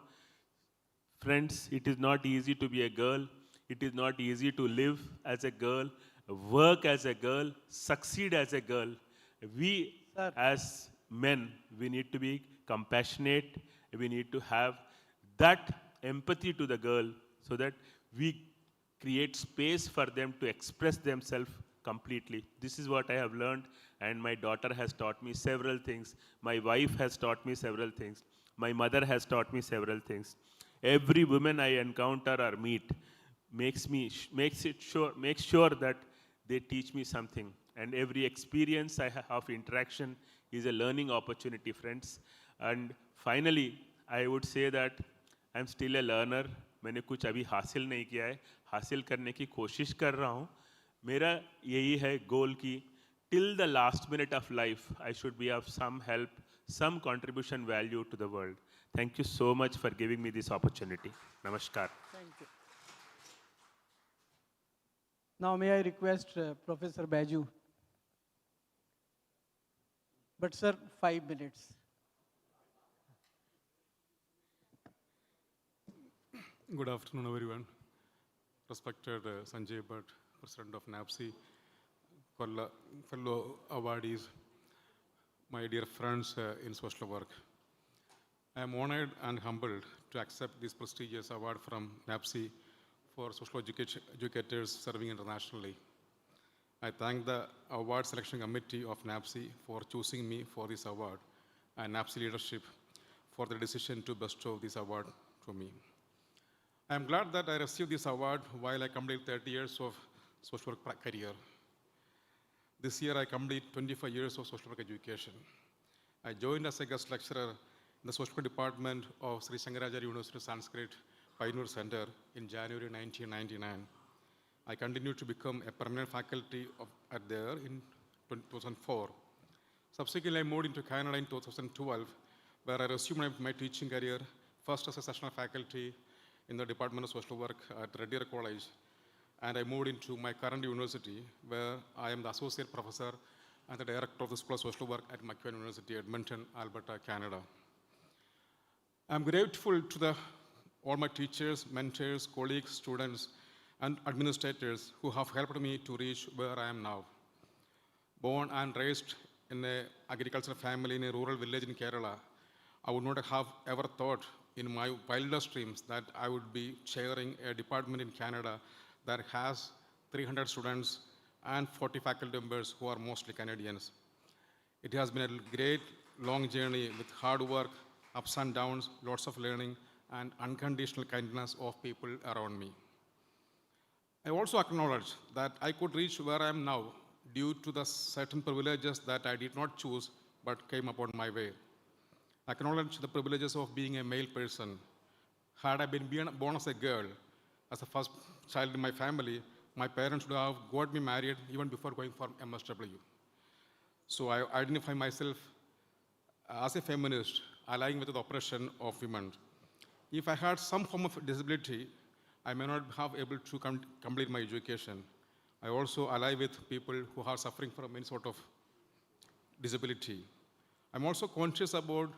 Friends, it is not easy to be a girl. It is not easy to live as a girl, work as a girl, succeed as a girl. We Sir. as men, we need to be compassionate. We need to have that empathy to the girl so that we create space for them to express themselves completely. This is what I have learned, and my daughter has taught me several things. My wife has taught me several things. My mother has taught me several things. Every woman I encounter or meet makes sure that they teach me something. And every experience I have of interaction is a learning opportunity, friends. And finally, I would say that I'm still a learner. मैंने कुछ अभी हासिल नहीं किया है, हासिल करने की कोशिश कर रहा हूँ। मेरा यही है गोल कि till the last minute of life, I should be of some help, some contribution value to the world. Thank you so much for giving me this opportunity. Namaskar. Thank you. Now may I request Professor Baju. But sir, 5 minutes. Good afternoon, everyone. Respected Sanjay Bhatt, President of NAPSI, fellow awardees, my dear friends in social work. I am honored and humbled to accept this prestigious award from NAPSI for social educators serving internationally. I thank the award selection committee of NAPSI for choosing me for this award and NAPSI leadership for the decision to bestow this award to me. I am glad that I received this award while I completed 30 years of social work career. This year I complete 25 years of social work education. I joined as a guest lecturer in the social work department of Sri Shankaracharya University Sanskrit Pioneer Center in January 1999. I continued to become a permanent faculty at there in 2004. Subsequently, I moved into Canada in 2012, where I resumed my teaching career, first as a sessional faculty in the Department of Social Work at Red Deer College, and I moved into my current university, where I am the associate professor and the director of the School of Social Work at McEwen University, Edmonton, Alberta, Canada. I'm grateful to all my teachers, mentors, colleagues, students, and administrators who have helped me to reach where I am now. Born and raised in an agricultural family in a rural village in Kerala, I would not have ever thought in my wildest dreams that I would be chairing a department in Canada that has 300 students and 40 faculty members who are mostly Canadians. It has been a great, long journey with hard work, ups and downs, lots of learning, and unconditional kindness of people around me. I also acknowledge that I could reach where I am now due to the certain privileges that I did not choose but came upon my way. I acknowledge the privileges of being a male person. Had I been born as a girl, as the first child in my family, my parents would have got me married even before going for MSW. So I identify myself as a feminist, aligning with the oppression of women. If I had some form of disability, I may not have able to complete my education. I also ally with people who are suffering from any sort of disability. I'm also conscious about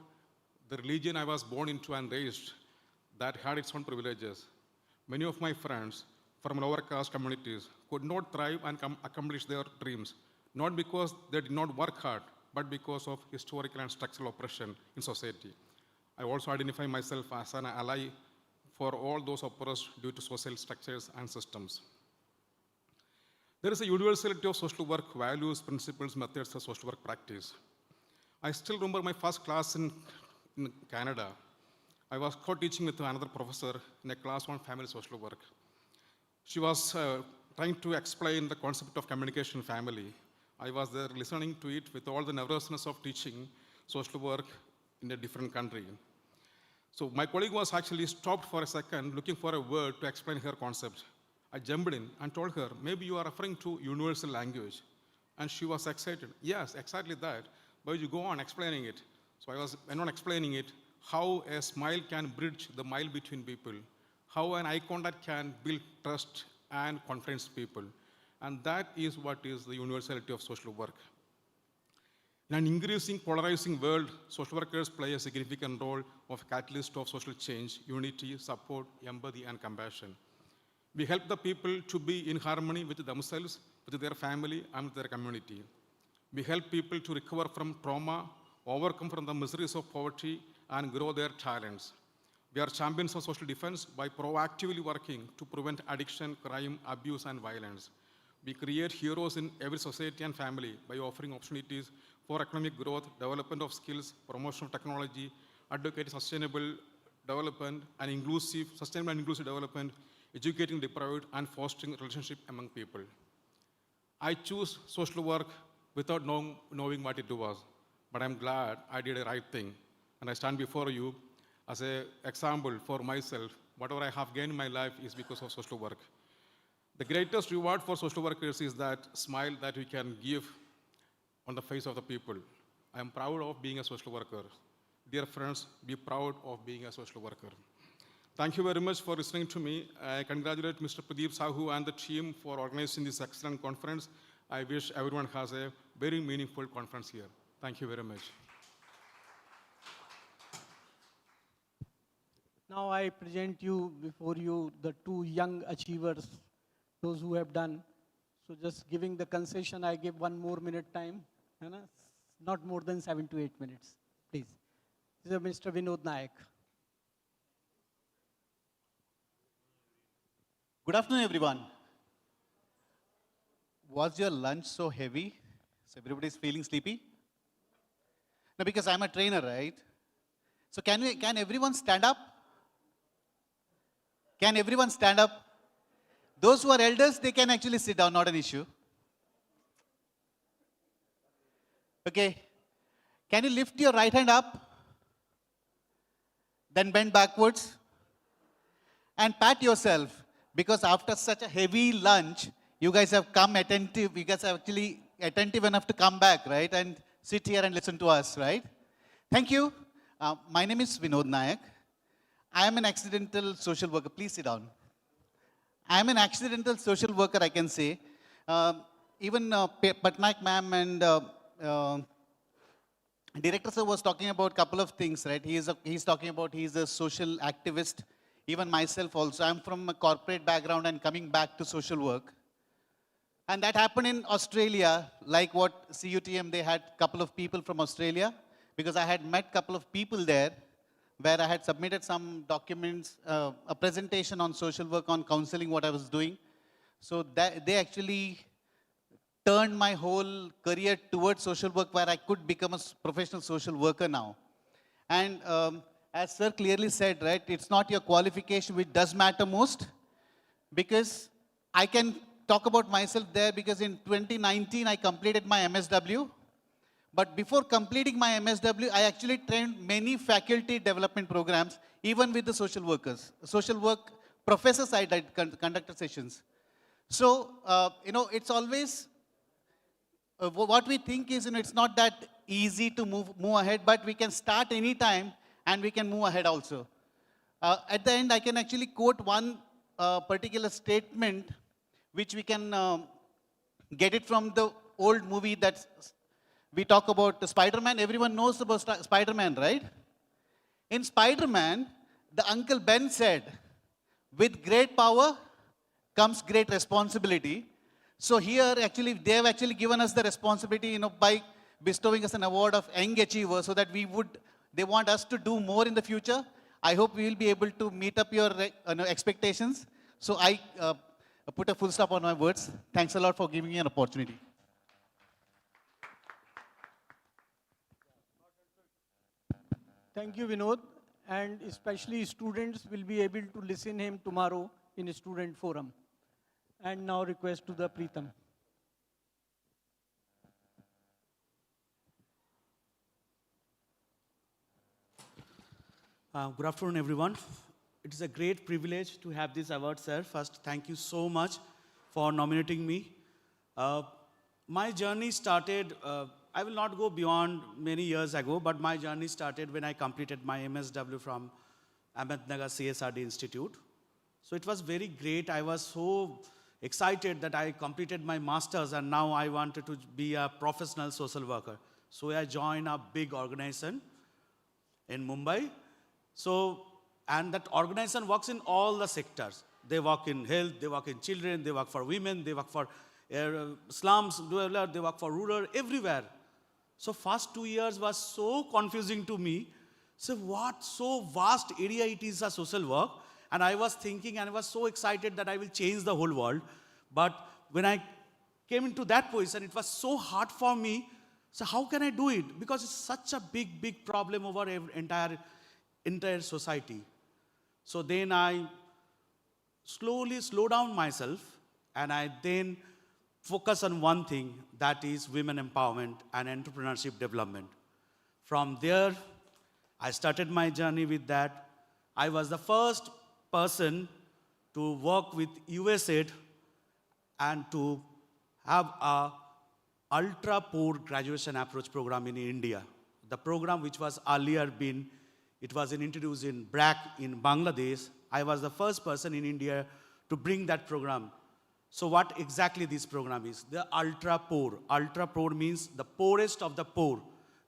the religion I was born into and raised that had its own privileges. Many of my friends from lower caste communities could not thrive and accomplish their dreams, not because they did not work hard, but because of historical and structural oppression in society. I also identify myself as an ally for all those oppressed due to social structures and systems. There is a universality of social work values, principles, methods of social work practice. I still remember my first class in Canada. I was co-teaching with another professor in a class on family social work. She was trying to explain the concept of communication in family. I was there listening to it with all the nervousness of teaching social work in a different country. So my colleague was actually stopped for a second looking for a word to explain her concept. I jumped in and told her, maybe you are referring to universal language. And she was excited. Yes, exactly that. But you go on explaining it. So I went on explaining it, how a smile can bridge the mile between people, how an eye contact can build trust and confidence in people. And that is what is the universality of social work. In an increasing polarizing world, social workers play a significant role of a catalyst of social change, unity, support, empathy, and compassion. We help the people to be in harmony with themselves, with their family, and with their community. We help people to recover from trauma, overcome from the miseries of poverty, and grow their talents. We are champions of social defense by proactively working to prevent addiction, crime, abuse, and violence. We create heroes in every society and family by offering opportunities for economic growth, development of skills, promotion of technology, advocating sustainable development and sustainable and inclusive development, educating the deprived, and fostering relationship among people. I choose social work without knowing what it was, but I'm glad I did the right thing. And I stand before you as an example for myself. Whatever I have gained in my life is because of social work. The greatest reward for social workers is that smile that we can give on the face of the people. I am proud of being a social worker. Dear friends, be proud of being a social worker. Thank you very much for listening to me. I congratulate Mr. Pradeep Sahu and the team for organizing this excellent conference. I wish everyone has a very meaningful conference here. Thank you very much. Now I present you before you the two young achievers, those who have done. So just giving the concession, I give 1 more minute time, not more than 7 to 8 minutes, please. This is Mr. Vinod Nayak. Good afternoon, everyone. Was your lunch so heavy? So everybody's feeling sleepy? No, because I'm a trainer, right? So can everyone stand up? Can everyone stand up? Those who are elders, they can actually sit down, not an issue. Okay. Can you lift your right hand up? Then bend backwards. And pat yourself, because after such a heavy lunch, you guys have come attentive. You guys are actually attentive enough to come back, right? And sit here and listen to us, right? Thank you. My name is Vinod Nayak. I am an accidental social worker. Please sit down. I am an accidental social worker, I can say. Even Patnaik ma'am and Director sir was talking about a couple of things, right? He's talking about he's a social activist. Even myself also. I'm from a corporate background and coming back to social work. And that happened in Australia, like what CUTM, they had a couple of people from Australia, because I had met a couple of people there where I had submitted some documents, a presentation on social work, on counseling, what I was doing. So that, they actually turned my whole career towards social work, where I could become a professional social worker now. And as sir clearly said, right, it's not your qualification which does matter most, because I can talk about myself there, because in 2019 I completed my MSW. But before completing my MSW, I actually trained many faculty development programs, even with the social workers. Social work professors I did conducted sessions. So, it's always, what we think is, it's not that easy to move ahead, but we can start anytime and we can move ahead also. At the end, I can actually quote one particular statement, which we can get it from the old movie that we talk about, Spider-Man. Everyone knows about Spider-Man, right? In Spider-Man, the Uncle Ben said, with great power comes great responsibility. So here, actually, they have actually given us the responsibility, by bestowing us an award of Young Achiever, so that they want us to do more in the future. I hope we will be able to meet up your expectations. So I put a full stop on my words. Thanks a lot for giving me an opportunity. Thank you, Vinod. And especially students will be able to listen him tomorrow in a student forum. And now request to the Preetham. Good afternoon, everyone. It is a great privilege to have this award, sir. First, thank you so much for nominating me. My journey started, I will not go beyond many years ago, but my journey started when I completed my MSW from Ahmednagar CSRD Institute. So it was very great. I was so excited that I completed my master's, and now I wanted to be a professional social worker. So I joined a big organization in Mumbai. So, and that organization works in all the sectors. They work in health, they work in children, they work for women, they work for slums, they work for rural, everywhere. So first 2 years was so confusing to me. So what so vast area it is a social work. And I was thinking, and I was so excited that I will change the whole world. But when I came into that position, it was so hard for me. So how can I do it? Because it's such a big problem over entire society. So then I slowly slow down myself, and I then focus on one thing, that is women empowerment and entrepreneurship development. From there, I started my journey with that. I was the first person to work with USAID and to have a ultra poor graduation approach program in India. The program which was earlier it was introduced in BRAC in Bangladesh. I was the first person in India to bring that program. So what exactly this program is? The ultra poor. Ultra poor means the poorest of the poor,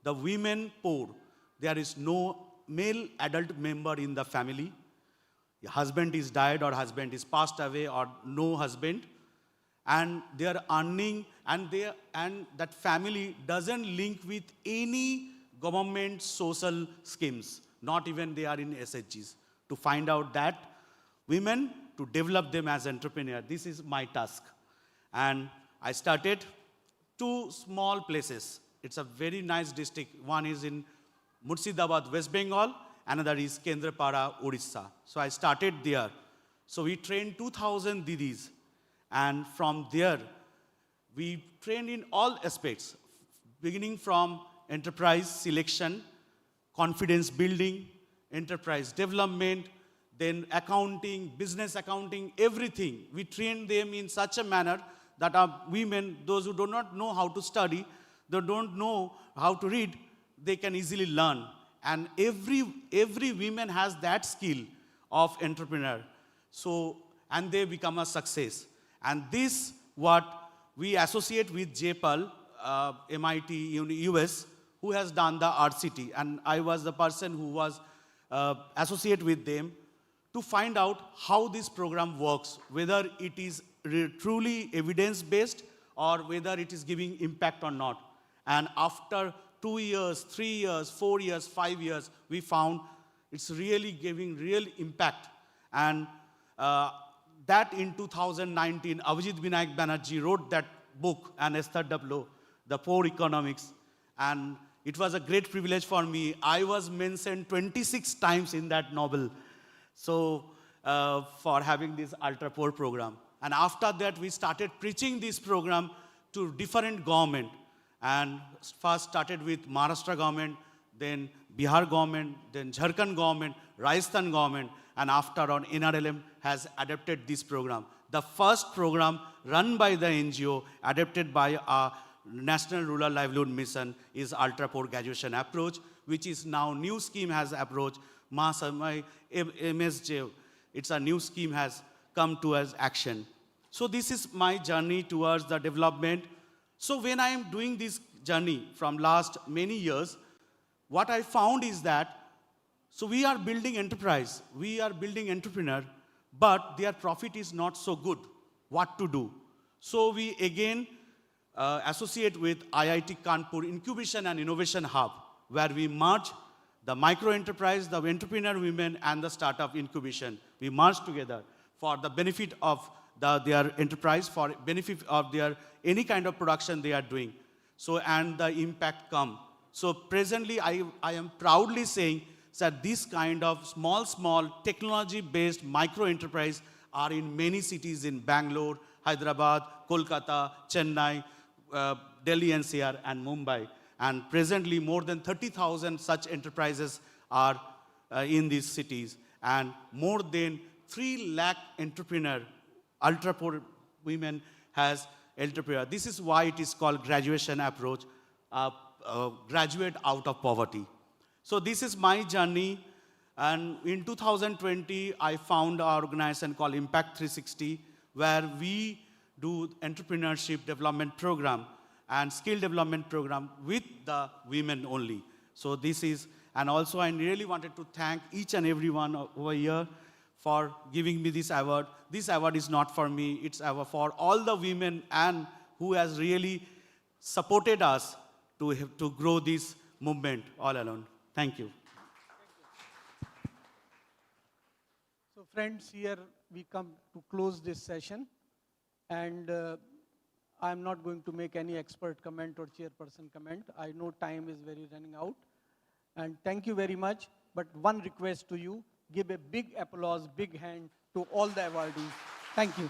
the women poor. There is no male adult member in the family. Your husband is died or husband is passed away or no husband. And they are earning, and that family doesn't link with any government social schemes, not even they are in SHGs. To find out that women, to develop them as entrepreneurs. This is my task. And I started 2 small places. It's a very nice district. One is in Murshidabad, West Bengal. Another is Kendrapara, Odisha. So I started there. So we trained 2,000 Didis. And from there, we trained in all aspects, beginning from enterprise selection, confidence building, enterprise development, then accounting, business accounting, everything. We train them in such a manner that our women, those who do not know how to study, they don't know how to read, they can easily learn. And every woman has that skill of entrepreneur. So, and they become a success. And this what we associate with JPAL, MIT, US, who has done the RCT. And I was the person who was associated with them to find out how this program works, whether it is truly evidence-based or whether it is giving impact or not. And after 2 years, 3 years, 4 years, 5 years, we found it's really giving real impact. And that in 2019, Avijit Vinayak Banerjee wrote that book, and Esther Dublo, The Poor Economics. And it was a great privilege for me. I was mentioned 26 times in that novel. So for having this ultra poor program. And after that, we started preaching this program to different government. And first started with Maharashtra government, then Bihar government, then Jharkhand government, Rajasthan government, and after on NRLM has adopted this program. The first program run by the NGO, adopted by our National Rural Livelihood Mission, is Ultra Poor Graduation Approach, which is now new scheme has approach. MSJ, it's a new scheme has come to us action. So this is my journey towards the development. So when I am doing this journey from last many years, what I found is that, so we are building enterprise, we are building entrepreneur, but their profit is not so good. What to do? So we again associate with IIT Kanpur Incubation and Innovation Hub, where we merge the micro enterprise, the entrepreneur women, and the startup incubation. We merge together for the benefit of their enterprise, for benefit of their any kind of production they are doing. So, and the impact come. So presently, I am proudly saying that this kind of small technology-based micro enterprise are in many cities in Bangalore, Hyderabad, Kolkata, Chennai, Delhi NCR, and Mumbai. And presently, more than 30,000 such enterprises are in these cities. And more than 3 lakh entrepreneur, ultra poor women has entrepreneur. This is why it is called graduation approach, graduate out of poverty. So this is my journey. And in 2020, I found our organization called Impact 360, where we do entrepreneurship development program and skill development program with the women only. So this is, and also I really wanted to thank each and everyone over here for giving me this award. This award is not for me, it's for all the women and who has really supported us to grow this movement all alone. Thank you. So friends, here we come to close this session. And I'm not going to make any expert comment or chairperson comment. I know time is very running out. And thank you very much. But one request to you, give a big applause, big hand to all the awardees. Thank you.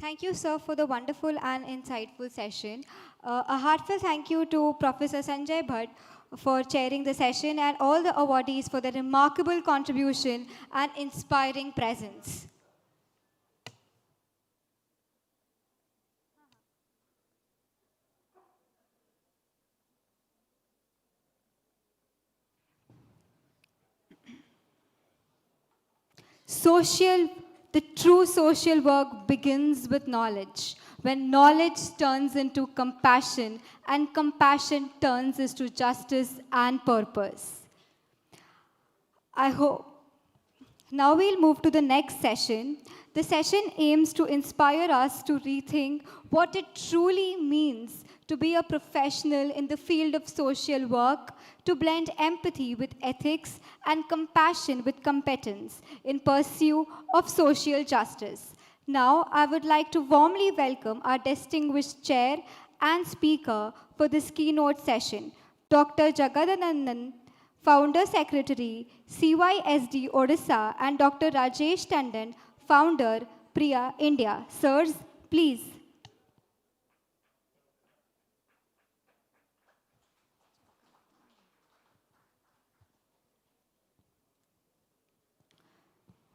Thank you, sir, for the wonderful and insightful session. A heartfelt thank you to Professor Sanjay Bhatt for chairing the session and all the awardees for their remarkable contribution and inspiring presence. The true social work begins with knowledge. When knowledge turns into compassion and compassion turns into justice and purpose. I hope. Now we'll move to the next session. The session aims to inspire us to rethink what it truly means to be a professional in the field of social work, to blend empathy with ethics and compassion with competence in pursuit of social justice. Now, I would like to warmly welcome our distinguished chair and speaker for this keynote session, Dr. Jagadanandan, Founder Secretary, CYSD Odisha, and Dr. Rajesh Tandon, Founder, Priya India. Sirs, please.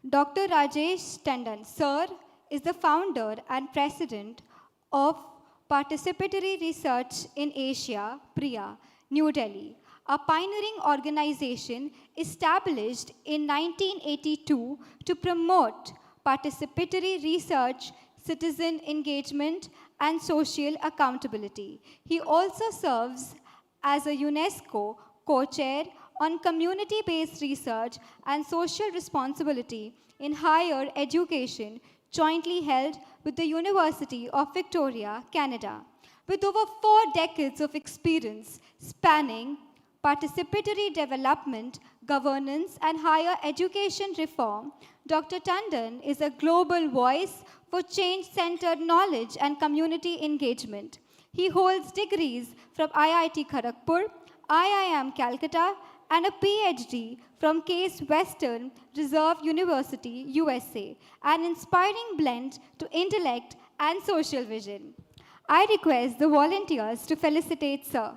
Dr. Rajesh Tandon, sir, is the founder and president of Participatory Research in Asia, PRIA, New Delhi, a pioneering organization established in 1982 to promote participatory research, citizen engagement, and social accountability. He also serves as a UNESCO co-chair on community-based research and social responsibility in higher education, jointly held with the University of Victoria, Canada. With over 4 decades of experience spanning participatory development, governance, and higher education reform, Dr. Tandon is a global voice for change-centered knowledge and community engagement. He holds degrees from IIT Kharagpur, IIM Calcutta, and a PhD from Case Western Reserve University, USA, an inspiring blend to intellect and social vision. I request the volunteers to felicitate Sir.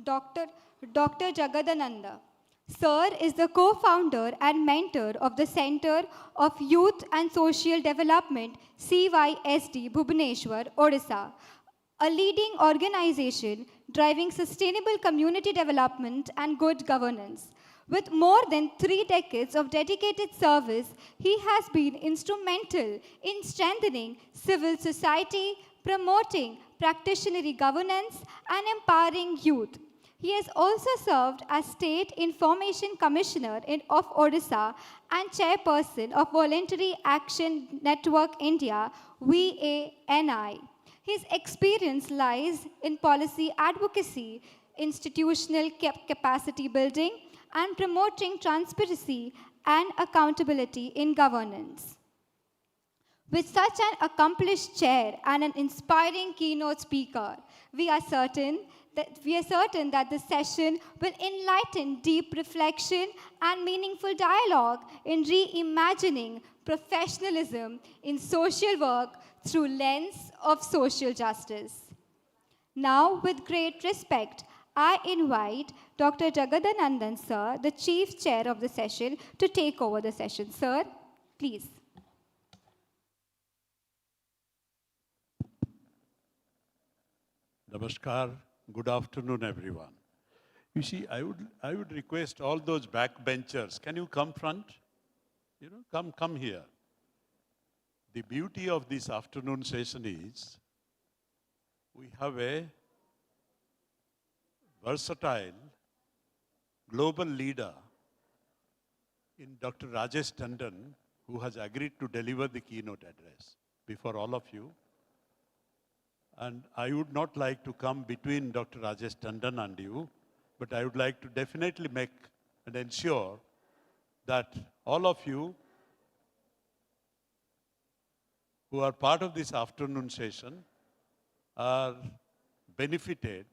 Dr. Jagadananda. Sir is the co-founder and mentor of the Center of Youth and Social Development, CYSD, Bhubaneswar, Odisha, a leading organization driving sustainable community development and good governance. With more than 3 decades of dedicated service, he has been instrumental in strengthening civil society, promoting practitioner governance, and empowering youth. He has also served as State Information Commissioner of Odisha and Chairperson of Voluntary Action Network India, VANI. His experience lies in policy advocacy, institutional capacity building, and promoting transparency and accountability in governance. With such an accomplished chair and an inspiring keynote speaker, we are certain that the session will enlighten deep reflection and meaningful dialogue in reimagining professionalism in social work through lens of social justice. Now, with great respect, I invite Dr. Jagadanandan Sir, the Chief Chair of the session, to take over the session. Sir, please. Namaskar. Good afternoon, everyone. You see, I would request all those backbenchers, can you come front? You know, come here. The beauty of this afternoon session is we have a versatile global leader in Dr. Rajesh Tandon, who has agreed to deliver the keynote address before all of you. And I would not like to come between Dr. Rajesh Tandon and you, but I would like to definitely make and ensure that all of you who are part of this afternoon session are benefited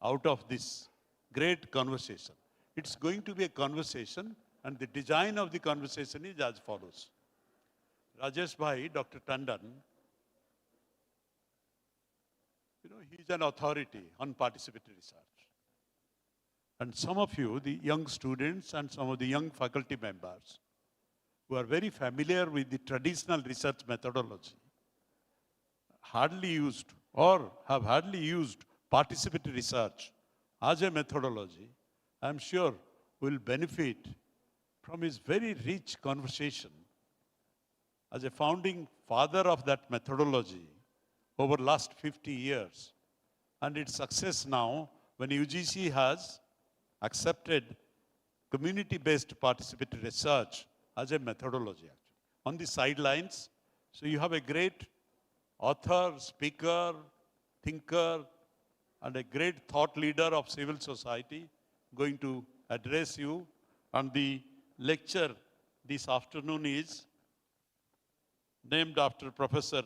out of this great conversation. It's going to be a conversation, and the design of the conversation is as follows. Rajesh Bhai, Dr. Tandon, you know, he's an authority on participatory research. And some of you, the young students and some of the young faculty members who are very familiar with the traditional research methodology, hardly used or have hardly used participatory research as a methodology, I'm sure will benefit from his very rich conversation as a founding father of that methodology over last 50 years, and its success now when UGC has accepted community-based participatory research as a methodology. On the sidelines, so you have a great author, speaker, thinker, and a great thought leader of civil society going to address you. And the lecture this afternoon is named after Professor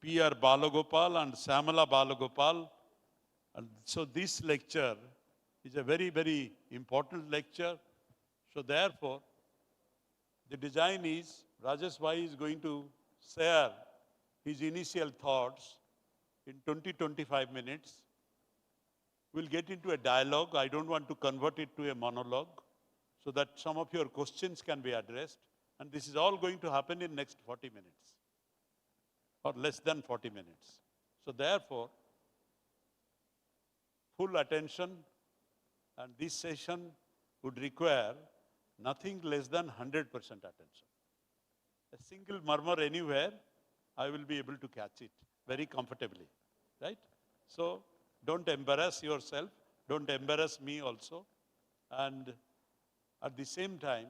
P.R. Balagopal and Samala Balagopal. And so this lecture is a very, very important lecture. So therefore, the design is Rajesh Bhai is going to share his initial thoughts in 20-25 minutes, we'll get into a dialogue. I don't want to convert it to a monologue so that some of your questions can be addressed. And this is all going to happen in next 40 minutes or less than 40 minutes. So therefore, full attention, and this session would require nothing less than 100% attention. A single murmur anywhere, I will be able to catch it very comfortably, right? So don't embarrass yourself, don't embarrass me also. And at the same time,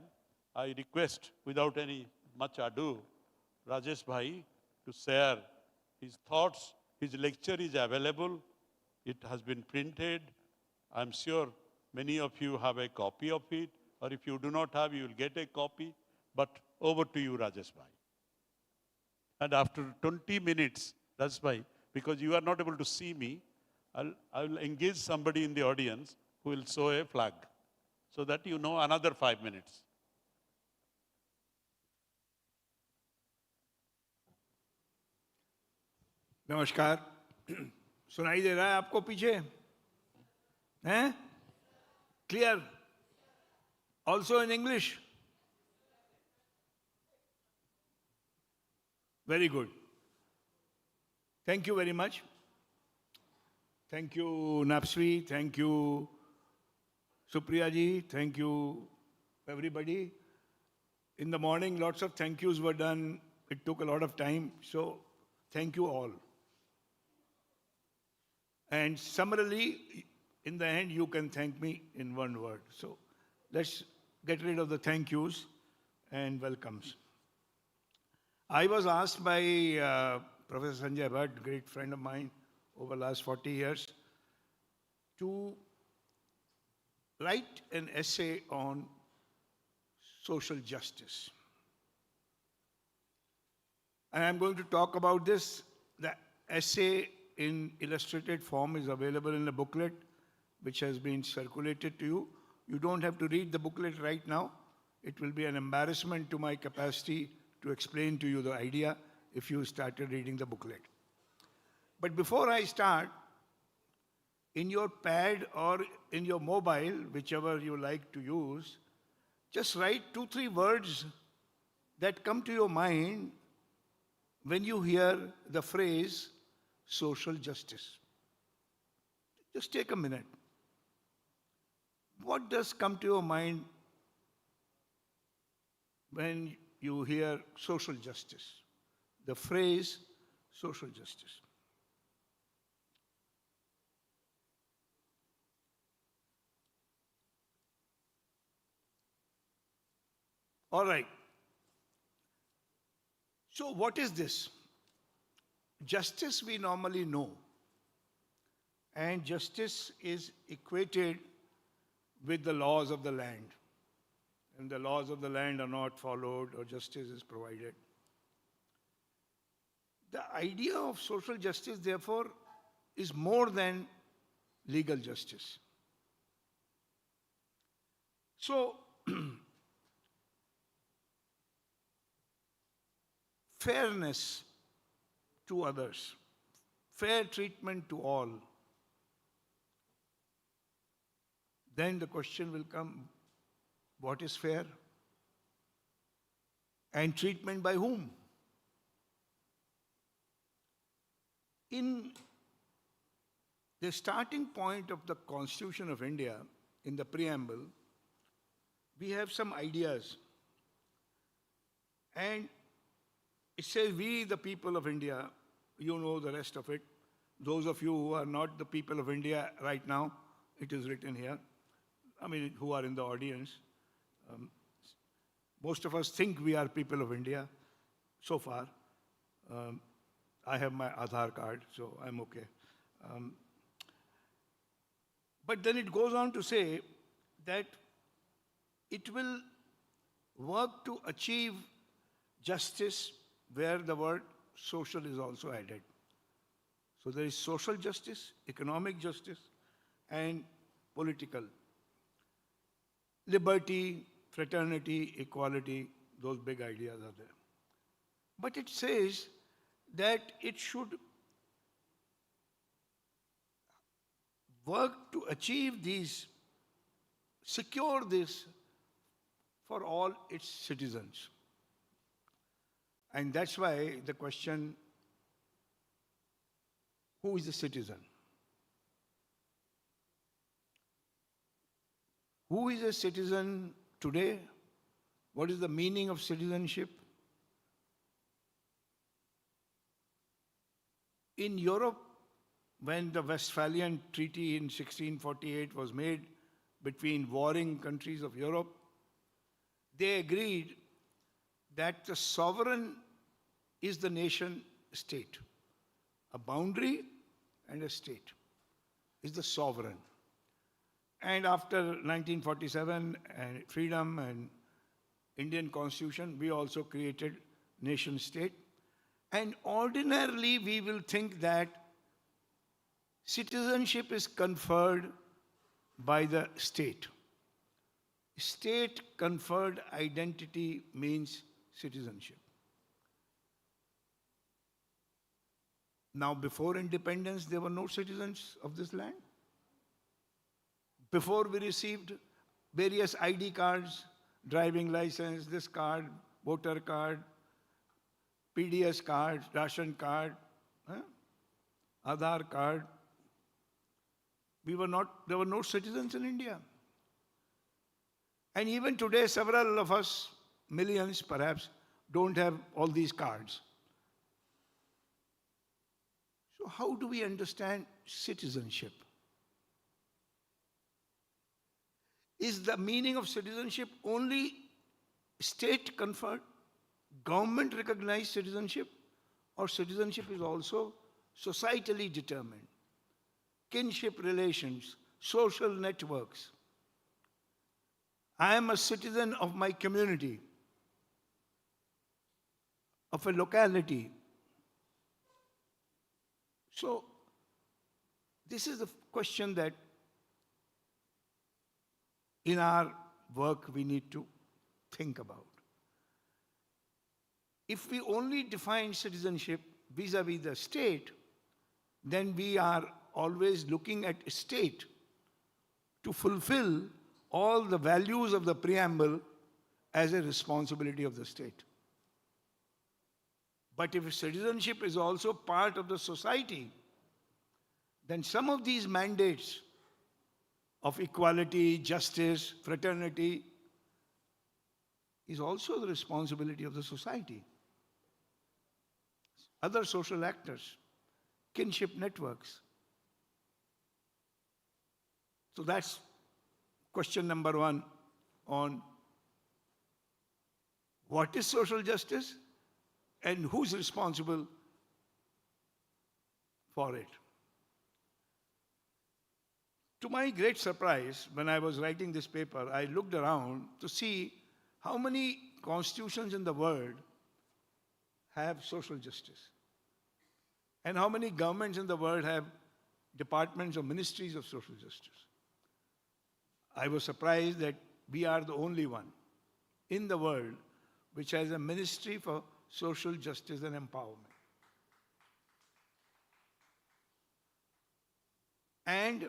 I request, without any much ado, Rajesh Bhai to share his thoughts. His lecture is available. It has been printed. I'm sure many of you have a copy of it, or if you do not have, you will get a copy. But over to you, Rajesh Bhai. And after 20 minutes, Rajesh Bhai, because you are not able to see me, I will engage somebody in the audience who will show a flag so that you know another 5 minutes. नमस्कार सुनाई दे रहा है आपको पीछे हैं clear also in English very good thank you very much thank you नापस्वी thank you Supriya ji thank you everybody in the morning lots of thank yous were done it took a lot of time so thank you all. And summarily, in the end, you can thank me in one word. So let's get rid of the thank yous and welcomes. I was asked by Professor Sanjay Bhatt, great friend of mine over the last 40 years, to write an essay on social justice. And I'm going to talk about this. The essay in illustrated form is available in a booklet which has been circulated to you. You don't have to read the booklet right now. It will be an embarrassment to my capacity to explain to you the idea if you started reading the booklet. But before I start, in your pad or in your mobile, whichever you like to use, just write 2-3 words that come to your mind when you hear the phrase social justice. Just take a minute. What does come to your mind when you hear social justice? The phrase social justice. All right. So what is this? Justice we normally know. And justice is equated with the laws of the land. And the laws of the land are not followed or justice is provided. The idea of social justice, therefore, is more than legal justice. So, fairness to others, fair treatment to all. Then the question will come, what is fair? And treatment by whom? In the starting point of the Constitution of India, in the preamble, we have some ideas. And it says, we, the people of India, you know the rest of it. Those of you who are not the people of India right now, it is written here. I mean, who are in the audience. Most of us think we are people of India so far. I have my Aadhaar card, so I'm okay. But then it goes on to say that it will work to achieve justice where the word social is also added. So there is social justice, economic justice, and political. Liberty, fraternity, equality, those big ideas are there. But it says that it should work to achieve these, secure this for all its citizens. And that's why the question, who is a citizen? Who is a citizen today? What is the meaning of citizenship? In Europe, when the Westphalian Treaty in 1648 was made between warring countries of Europe, they agreed that the sovereign is the nation state. A boundary and a state is the sovereign. And after 1947 and freedom and Indian Constitution, we also created nation state. And ordinarily we will think that citizenship is conferred by the state. State conferred identity means citizenship. Now, before independence, there were no citizens of this land. Before we received various ID cards, driving license, this card, voter card, PDS card, ration card, Aadhaar card, there were no citizens in India. And even today, several of us, millions perhaps, don't have all these cards. So how do we understand citizenship? Is the meaning of citizenship only state conferred, government recognized citizenship, or citizenship is also societally determined? Kinship relations, social networks. I am a citizen of my community, of a locality. So, this is the question that in our work we need to think about. If we only define citizenship vis-à-vis the state, then we are always looking at a state to fulfill all the values of the preamble as a responsibility of the state. But if citizenship is also part of the society, then some of these mandates of equality, justice, fraternity is also the responsibility of the society. Other social actors, kinship networks. So that's question number one on what is social justice and who's responsible for it. To my great surprise, when I was writing this paper, I looked around to see how many constitutions in the world have social justice, and how many governments in the world have departments or ministries of social justice. I was surprised that we are the only one in the world which has a ministry for social justice and empowerment. And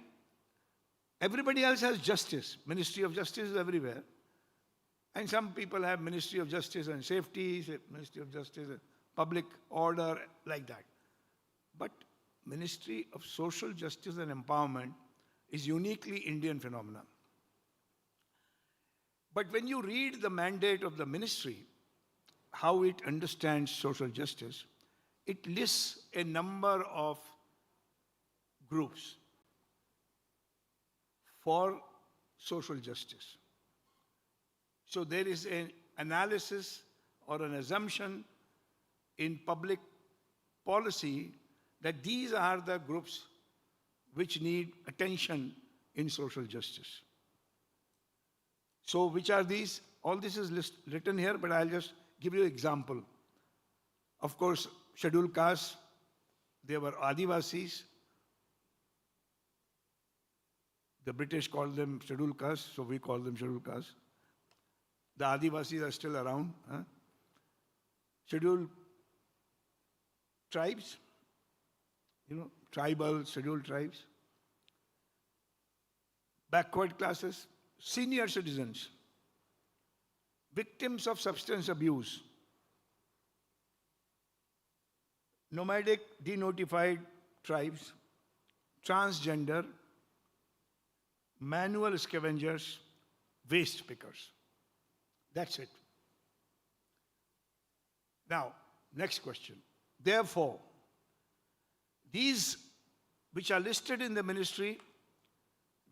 everybody else has justice. Ministry of Justice is everywhere. And some people have Ministry of Justice and Safety, Ministry of Justice and Public Order, like that. But Ministry of Social Justice and Empowerment is uniquely Indian phenomenon. But when you read the mandate of the ministry, how it understands social justice, it lists a number of groups for social justice. So there is an analysis or an assumption in public policy that these are the groups which need attention in social justice. So which are these? All this is written here, but I'll just give you an example. Of course, scheduled castes, they were Adivasis. The British called them scheduled castes, so we call them scheduled castes. The Adivasis are still around. Scheduled tribes, tribal, scheduled tribes. backward classes, senior citizens, victims of substance abuse, nomadic denotified tribes, transgender, manual scavengers, waste pickers. That's it. Now, next question. Therefore, these which are listed in the ministry,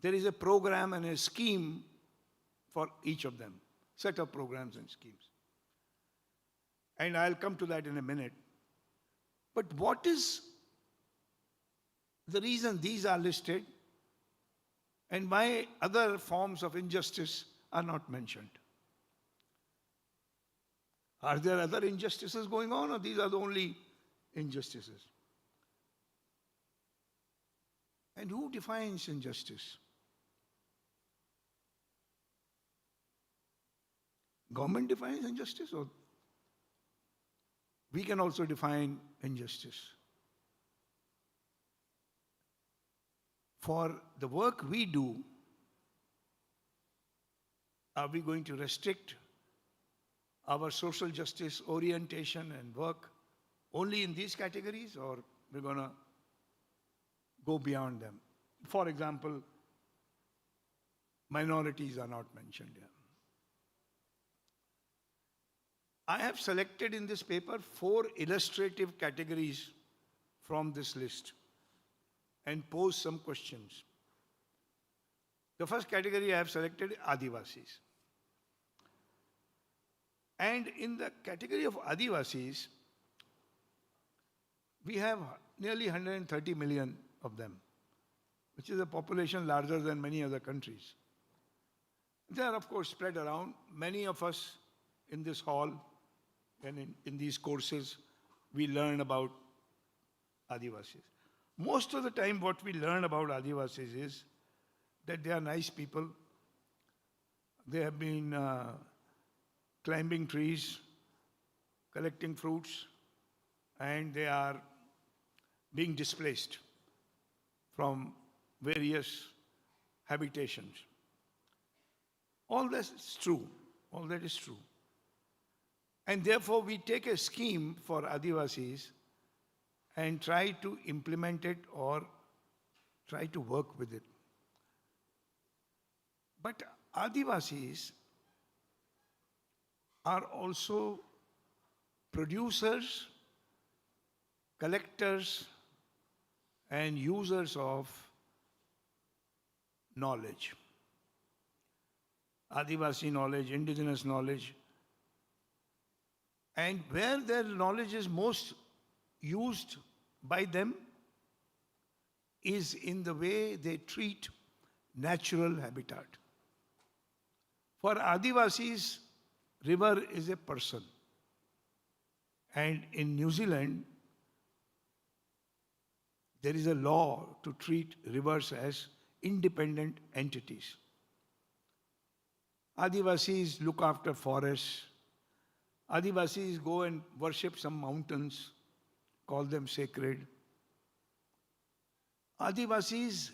there is a program and a scheme for each of them, set of programs and schemes. And I'll come to that in a minute. But what is the reason these are listed and why other forms of injustice are not mentioned? Are there other injustices going on, or these are the only injustices? And who defines injustice? Government defines injustice, or we can also define injustice? For the work we do, are we going to restrict our social justice orientation and work only in these categories, or we're going to go beyond them? For example, minorities are not mentioned here. I have selected in this paper 4 illustrative categories from this list and posed some questions. The first category I have selected, Adivasis. And in the category of Adivasis, we have nearly 130 million of them, which is a population larger than many other countries. They are, of course, spread around. Many of us in this hall and in these courses, we learn about Adivasis. Most of the time, what we learn about Adivasis is that they are nice people. They have been climbing trees, collecting fruits, and they are being displaced from various habitations. All that is true. All that is true. And therefore, we take a scheme for Adivasis and try to implement it or try to work with it. But Adivasis are also producers, collectors, and users of knowledge. Adivasi knowledge, indigenous knowledge. And where their knowledge is most used by them is in the way they treat natural habitat. For Adivasis, river is a person. And in New Zealand, there is a law to treat rivers as independent entities. Adivasis look after forests. Adivasis go and worship some mountains, call them sacred. Adivasis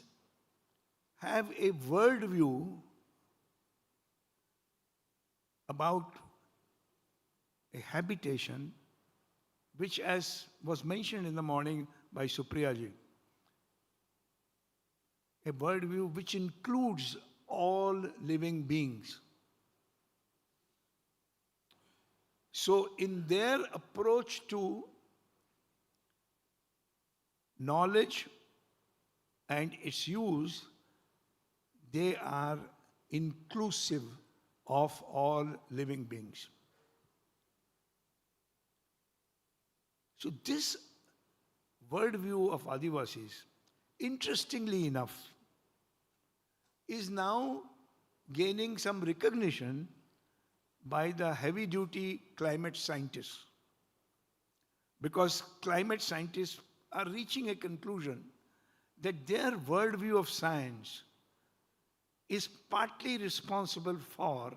have a worldview about a habitation which, as was mentioned in the morning by Supriya ji, a worldview which includes all living beings. So in their approach to knowledge and its use, they are inclusive of all living beings. So this worldview of Adivasis, interestingly enough, is now gaining some recognition by the heavy-duty climate scientists. Because climate scientists are reaching a conclusion that their worldview of science is partly responsible for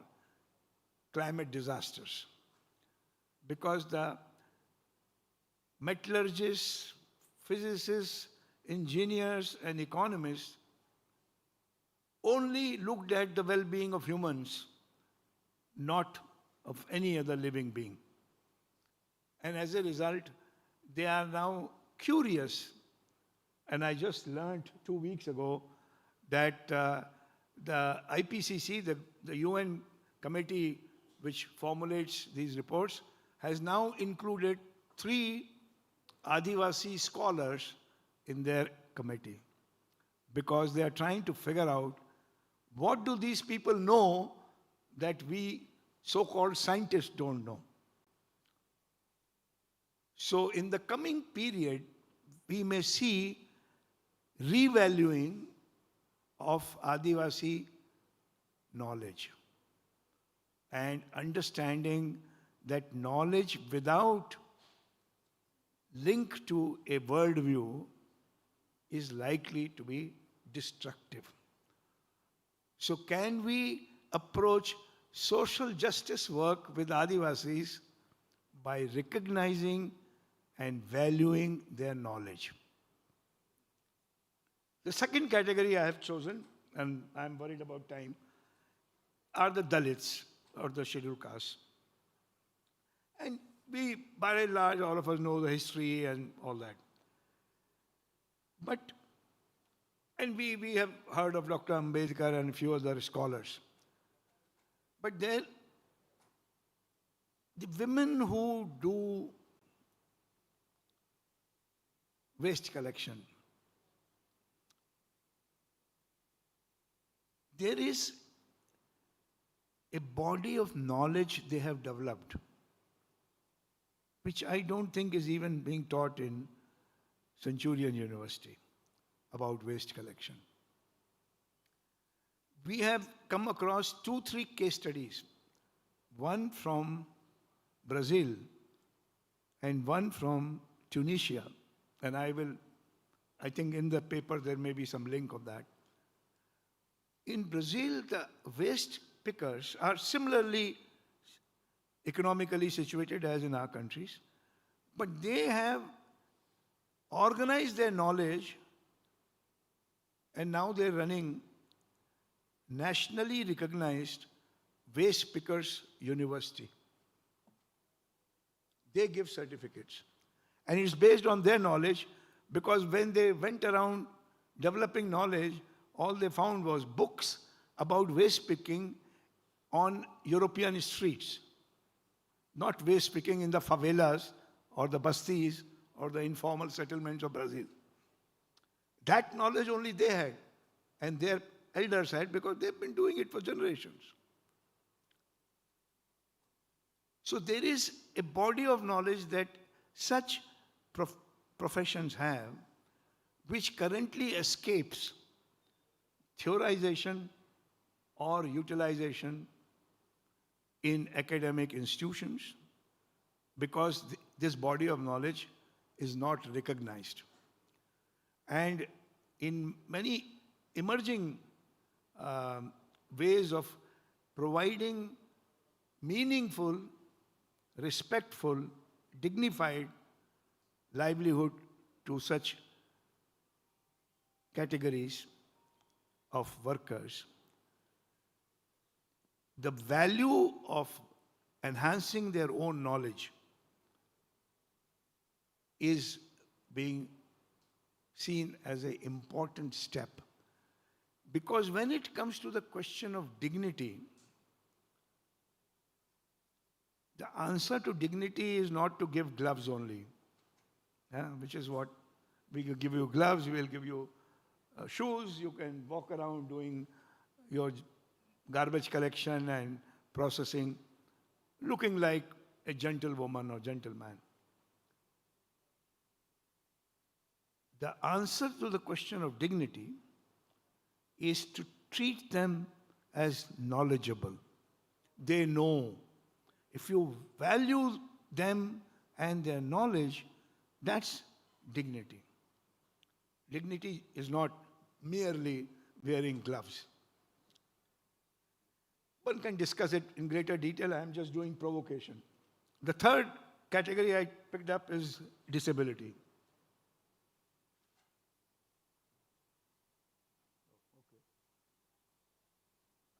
climate disasters. Because the metallurgists, physicists, engineers, and economists only looked at the well-being of humans, not of any other living being. And as a result, they are now curious. And I just learned 2 weeks ago that the IPCC, the UN committee which formulates these reports, has now included 3 Adivasi scholars in their committee, because they are trying to figure out what do these people know that we so-called scientists don't know. So in the coming period, we may see revaluing of Adivasi knowledge and understanding that knowledge without link to a worldview is likely to be destructive. So can we approach social justice work with Adivasis by recognizing and valuing their knowledge? The second category I have chosen, and I'm worried about time, are the Dalits, or the scheduled castes. And we, by and large, all of us know the history and all that. But, and we have heard of Dr. Ambedkar and a few other scholars. But there, the women who do waste collection, there is a body of knowledge they have developed, which I don't think is even being taught in Centurion University about waste collection. We have come across 2-3 case studies, one from Brazil and one from Tunisia. And I think in the paper there may be some link of that. In Brazil, the waste pickers are similarly economically situated as in our countries, but they have organized their knowledge, and now they're running nationally recognized waste pickers university. They give certificates. And it's based on their knowledge, because when they went around developing knowledge, all they found was books about waste picking on European streets, not waste picking in the favelas or the bastis or the informal settlements of Brazil. That knowledge only they had, and their elders had, because they've been doing it for generations. So there is a body of knowledge that such professions have, which currently escapes theorization or utilization in academic institutions, because this body of knowledge is not recognized. And in many emerging ways of providing meaningful, respectful, dignified livelihood to such categories of workers, the value of enhancing their own knowledge is being seen as an important step. Because when it comes to the question of dignity, the answer to dignity is not to give gloves only, which is what we will give you gloves, we will give you shoes, you can walk around doing your garbage collection and processing, looking like a gentlewoman or gentleman. The answer to the question of dignity is to treat them as knowledgeable. They know. If you value them and their knowledge, that's dignity. Dignity is not merely wearing gloves. One can discuss it in greater detail. I am just doing provocation. The third category I picked up is disability.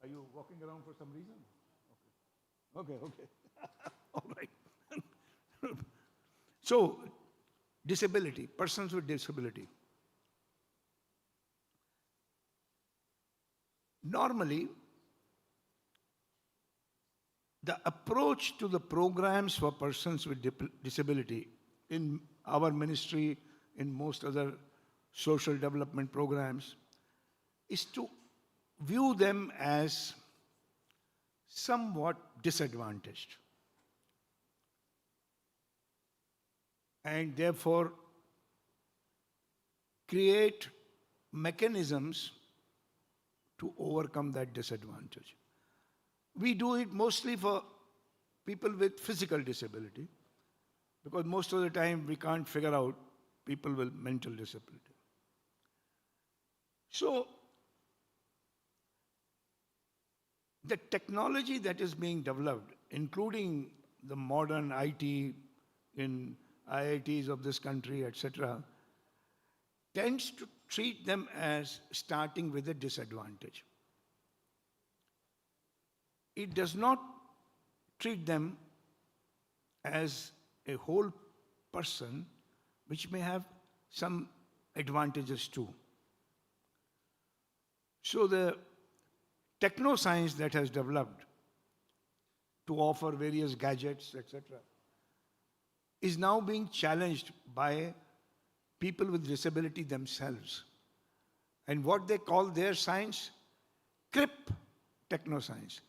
Are you walking around for some reason? Okay, okay. All right. So, disability, persons with disability. Normally, the approach to the programs for persons with disability in our ministry, in most other social development programs, is to view them as somewhat disadvantaged. And therefore, create mechanisms to overcome that disadvantage. We do it mostly for people with physical disability, because most of the time we can't figure out people with mental disability. So, the technology that is being developed, including the modern IT in IITs of this country, etc., tends to treat them as starting with a disadvantage. It does not treat them as a whole person, which may have some advantages too. So the techno-science that has developed to offer various gadgets, etc., is now being challenged by people with disability themselves. And what they call their science, CRIP techno-science.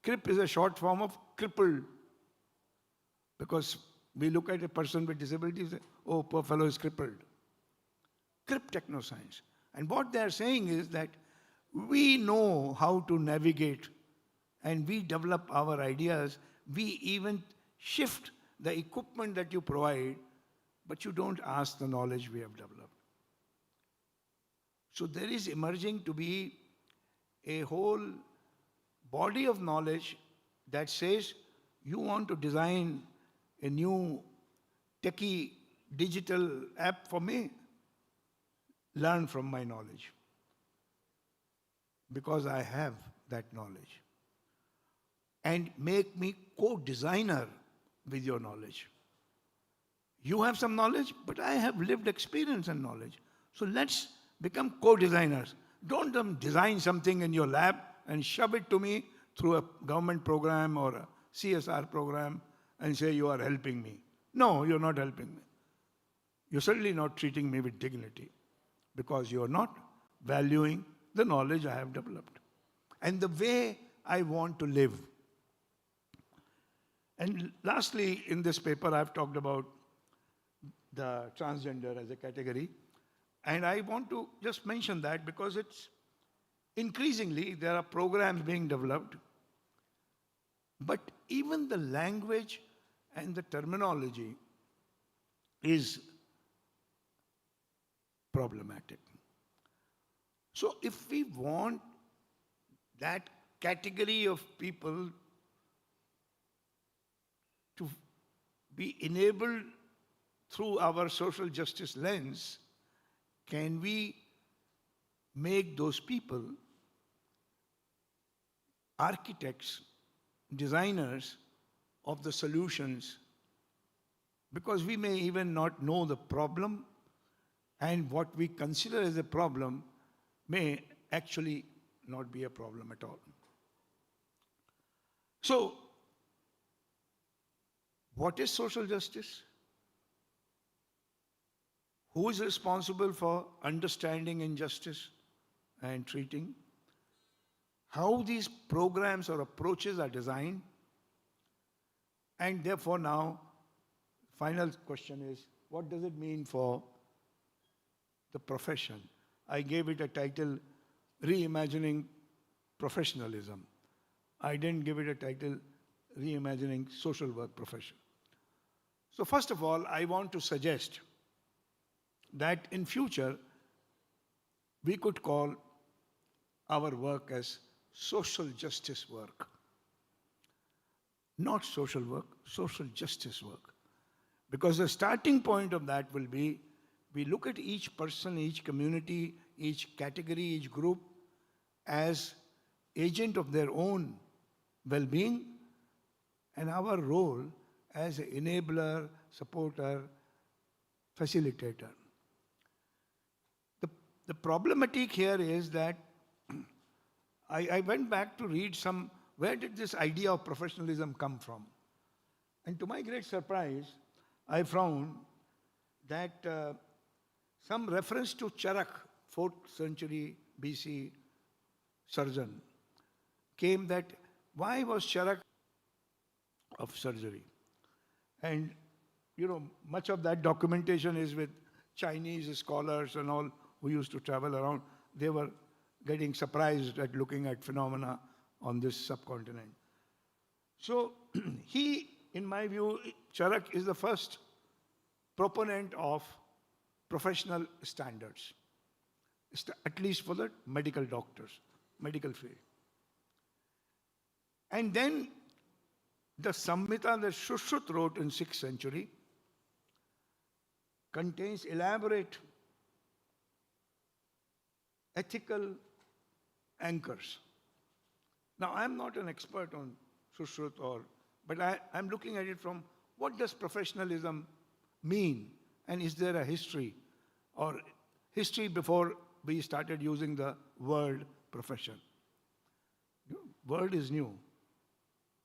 CRIP is a short form of crippled, because we look at a person with disability and say, oh, poor fellow is crippled. CRIP techno-science. And what they are saying is that we know how to navigate and we develop our ideas. We even shift the equipment that you provide, but you don't ask the knowledge we have developed. So there is emerging to be a whole body of knowledge that says you want to design a new techie digital app for me, learn from my knowledge, because I have that knowledge, and make me co-designer with your knowledge. You have some knowledge, but I have lived experience and knowledge. So let's become co-designers. Don't design something in your lab and shove it to me through a government program or a CSR program and say you are helping me. No, you're not helping me. You're certainly not treating me with dignity, because you're not valuing the knowledge I have developed and the way I want to live. And lastly, in this paper, I've talked about the transgender as a category. And I want to just mention that because it's increasingly there are programs being developed, but even the language and the terminology is problematic. So if we want that category of people to be enabled through our social justice lens, can we make those people architects, designers of the solutions? Because we may even not know the problem, and what we consider as a problem may actually not be a problem at all. So, what is social justice? Who is responsible for understanding injustice and treating? How these programs or approaches are designed? And therefore now, final question is, what does it mean for the profession? I gave it a title, Reimagining Professionalism. I didn't give it a title, Reimagining Social Work Profession. So first of all, I want to suggest that in future, we could call our work as social justice work. Not social work, social justice work. Because the starting point of that will be, we look at each person, each community, each category, each group as agent of their own well-being, and our role as an enabler, supporter, facilitator. The problematic here is that I went back to read where did this idea of professionalism come from? And to my great surprise, I found that some reference to Charak, 4th century BC surgeon, came that why was Charak of surgery? And, much of that documentation is with Chinese scholars and all who used to travel around. They were getting surprised at looking at phenomena on this subcontinent. So he, in my view, Charak is the first proponent of professional standards, at least for the medical doctors, medical field. And then the Samhita that Shushruta wrote in 6th century contains elaborate ethical anchors. Now, I'm not an expert on Shushruta, but I'm looking at it from what does professionalism mean, and is there a history or history before we started using the word profession? Word is new,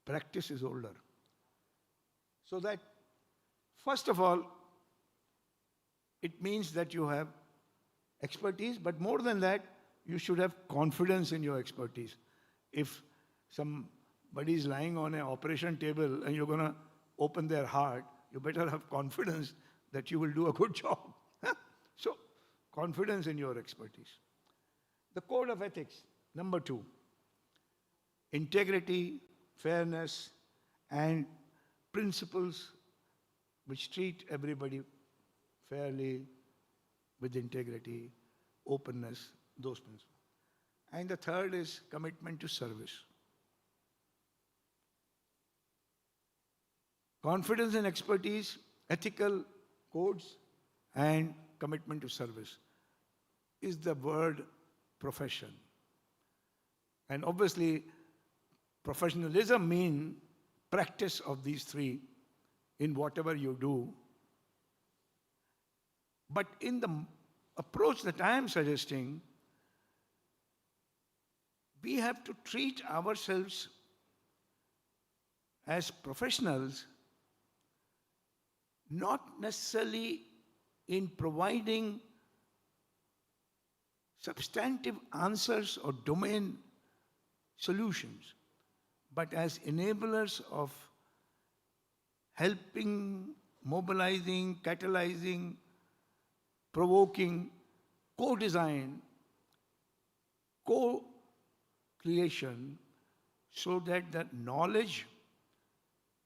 practice is older. So that, first of all, it means that you have expertise, but more than that, you should have confidence in your expertise. If somebody is lying on an operation table and you're going to open their heart, you better have confidence that you will do a good job. So, confidence in your expertise. The code of ethics, number 2. Integrity, fairness, and principles which treat everybody fairly, with integrity, openness, those principles. And the third is commitment to service. Confidence and expertise, ethical codes, and commitment to service is the word profession. And obviously, professionalism means practice of these three in whatever you do. But in the approach that I am suggesting, we have to treat ourselves as professionals, not necessarily in providing substantive answers or domain solutions, but as enablers of helping, mobilizing, catalyzing, provoking, co-design, co-creation, so that the knowledge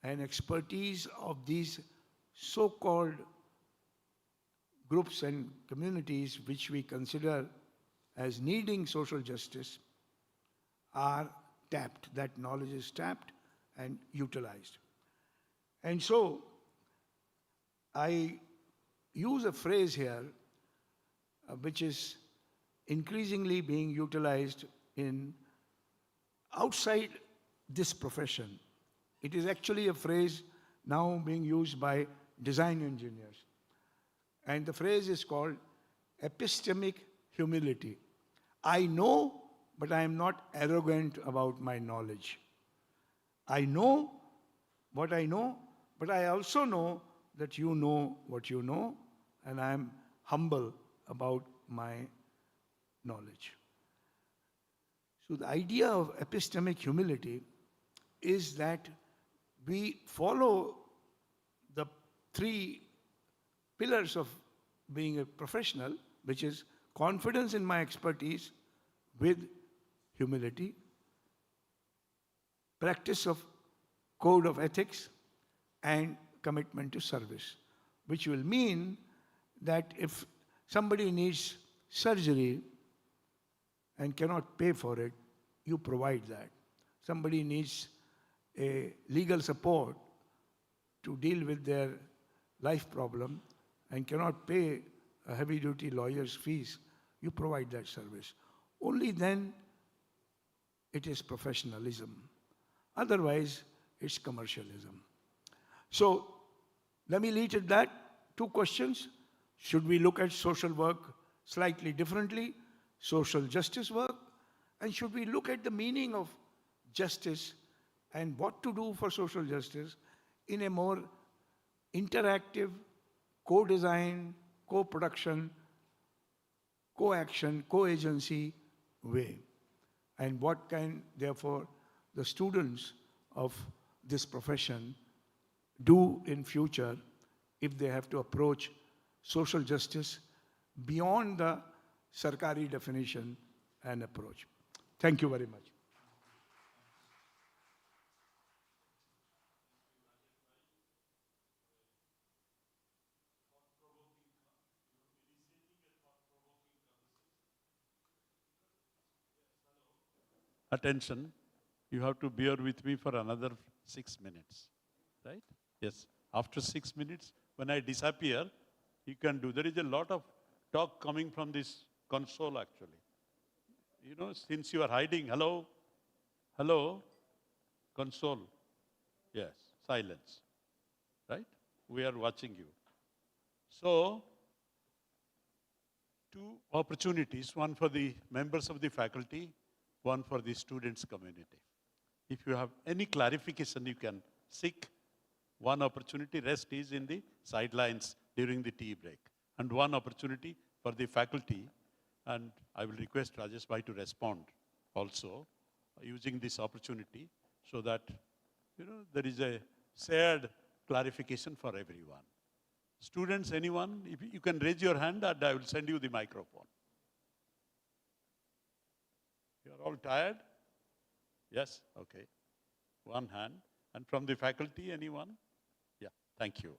and expertise of these so-called groups and communities which we consider as needing social justice are tapped, that knowledge is tapped and utilized. And so, I use a phrase here which is increasingly being utilized in outside this profession. It is actually a phrase now being used by design engineers. And the phrase is called epistemic humility. I know, but I am not arrogant about my knowledge. I know what I know, but I also know that you know what you know, and I am humble about my knowledge. So the idea of epistemic humility is that we follow the three pillars of being a professional, which is confidence in my expertise with humility, practice of code of ethics, and commitment to service, which will mean that if somebody needs surgery and cannot pay for it, you provide that. Somebody needs a legal support to deal with their life problem and cannot pay a heavy-duty lawyer's fees, you provide that service. Only then it is professionalism. Otherwise, it's commercialism. So let me lead at that. 2 questions. Should we look at social work slightly differently? Social justice work? And should we look at the meaning of justice and what to do for social justice in a more interactive, co-design, co-production, co-action, co-agency way? And what can, therefore, the students of this profession do in future if they have to approach social justice beyond the Sarkari definition and approach? Thank you very much. Attention, you have to bear with me for another 6 minutes, right? Yes, after 6 minutes, when I disappear, you can do. There is a lot of talk coming from this console actually. You know, since you are hiding, hello, hello, console, yes, silence, right? We are watching you. So, 2 opportunities, one for the members of the faculty, one for the students community. If you have any clarification, you can seek one opportunity. Rest is in the sidelines during the tea break. And one opportunity for the faculty, and I will request Rajesh Bhai to respond also, using this opportunity so that, you know, there is a shared clarification for everyone. Students, anyone, if you can raise your hand and I will send you the microphone. You are all tired? Yes? Okay. One hand. And from the faculty, anyone? Yeah, thank you.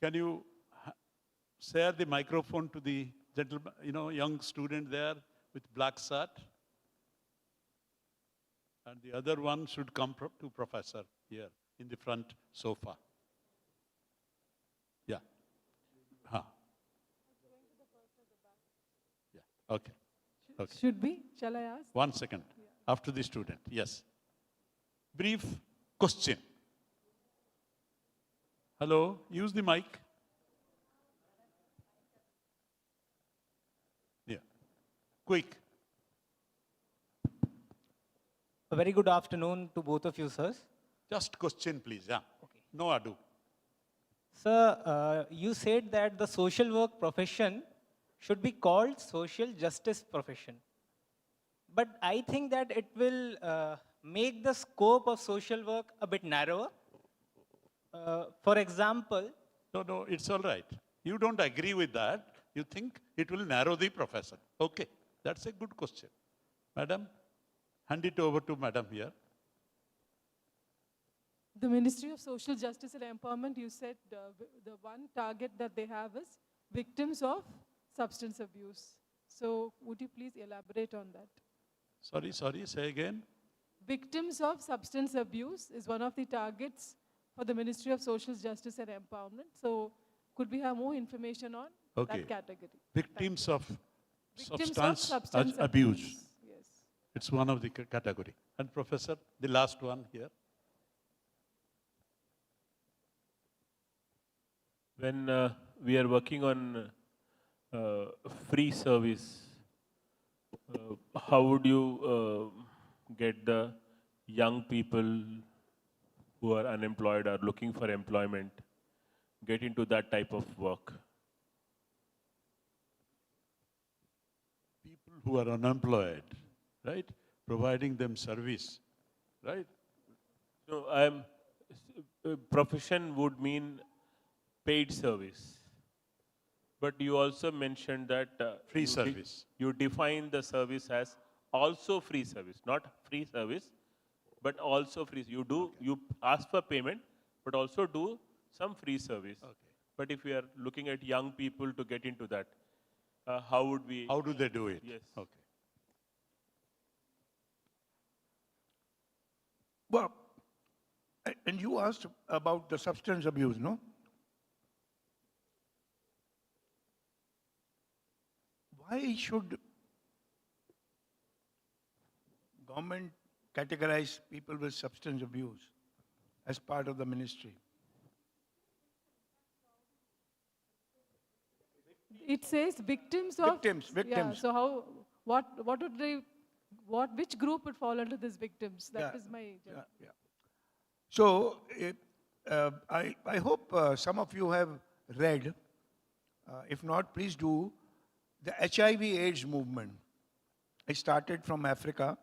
Can you share the microphone to the gentleman, you know, young student there with black shirt? And the other one should come to professor here in the front sofa. Yeah. Huh. Yeah, okay. Okay. Should be? Shall I ask? 1 second. After the student, yes. Brief question. Hello, use the mic. Yeah. Quick. A very good afternoon to both of you, sirs. Just question, please. Yeah. Okay. No ado. Sir, you said that the social work profession should be called social justice profession. But I think that it will make the scope of social work a bit narrower. For example, No, it's all right. You don't agree with that. You think it will narrow the profession. Okay, that's a good question. Madam, hand it over to madam here. The Ministry of Social Justice and Empowerment, you said the one target that they have is victims of substance abuse. So would you please elaborate on that? Sorry, say again. Victims of substance abuse is one of the targets for the Ministry of Social Justice and Empowerment. So could we have more information on Okay. that category? Victims of Victims of substance substance abuse. Yes. It's one of the category. And professor, the last one here. When we are working on free service, how would you get the young people who are unemployed or looking for employment get into that type of work? People who are unemployed, right? Providing them service, right? So profession would mean paid service. But you also mentioned that Free service. You define the service as also free service, not free service, but also free. You ask for payment, but also do some free service. Okay. But if we are looking at young people to get into that, how would we? How do they do it? Yes. Okay. Well, and you asked about the substance abuse, no? government categorize people with substance abuse as part of the ministry? It says victims of. Victims, Yeah, victims. so how, what would they, which group would fall under these victims? That Yeah, is my. Yeah, yeah. So I hope some of you have read, if not, please do, the HIV/AIDS movement. It started from Africa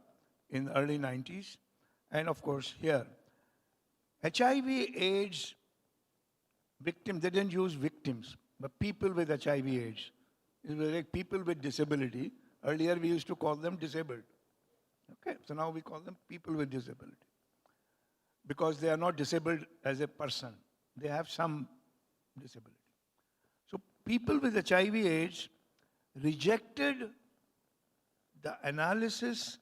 in the early 90s, and of course here. HIV/AIDS victims, they didn't use victims, but people with HIV/AIDS. It was like people with disability. Earlier we used to call them disabled. Okay, so now we call them people with disability. Because they are not disabled as a person. They have some disability. So people with HIV/AIDS rejected the analysis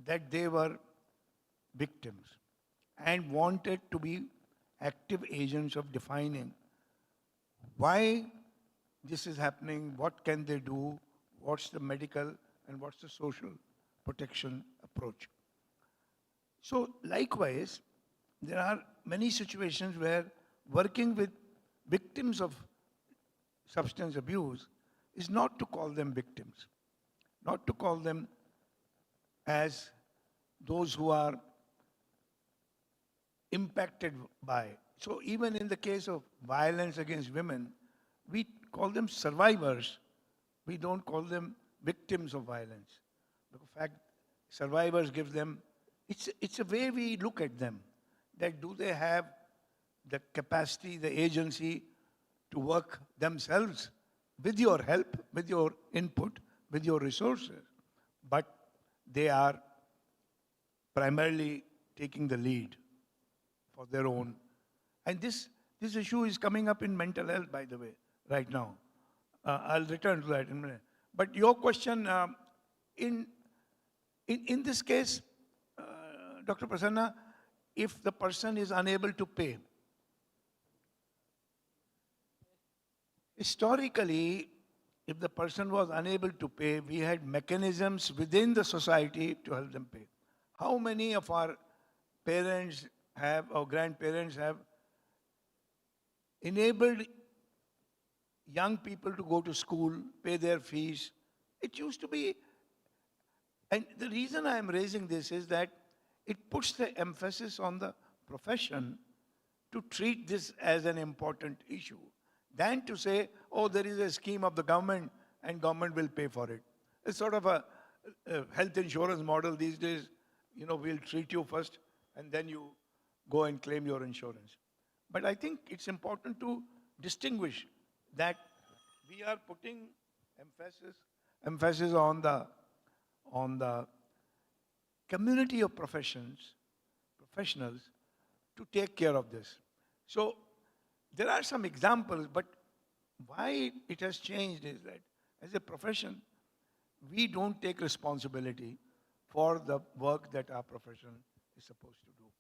that they were victims and wanted to be active agents of defining why this is happening, what can they do, what's the medical and what's the social protection approach. So likewise, there are many situations where working with victims of substance abuse is not to call them victims, not to call them as those who are impacted by. So even in the case of violence against women, we call them survivors. We don't call them victims of violence. In fact, survivors give them, it's a way we look at them, that do they have the capacity, the agency to work themselves with your help, with your input, with your resources, but they are primarily taking the lead for their own. And this issue is coming up in mental health, by the way, right now. I'll return to that in a minute. But your question, in this case, Dr. Prasanna, if the person is unable to pay, historically, if the person was unable to pay, we had mechanisms within the society to help them pay. How many of our parents have, or grandparents have, enabled young people to go to school, pay their fees? It used to be, and the reason I am raising this is that it puts the emphasis on the profession to treat this as an important issue, than to say, oh, there is a scheme of the government and government will pay for it. It's sort of a health insurance model these days. You know, we'll treat you first and then you go and claim your insurance. But I think it's important to distinguish that we are putting emphasis on the community of professionals to take care of this. So there are some examples, but why it has changed is that as a profession, we don't take responsibility for the work that our profession is supposed to do.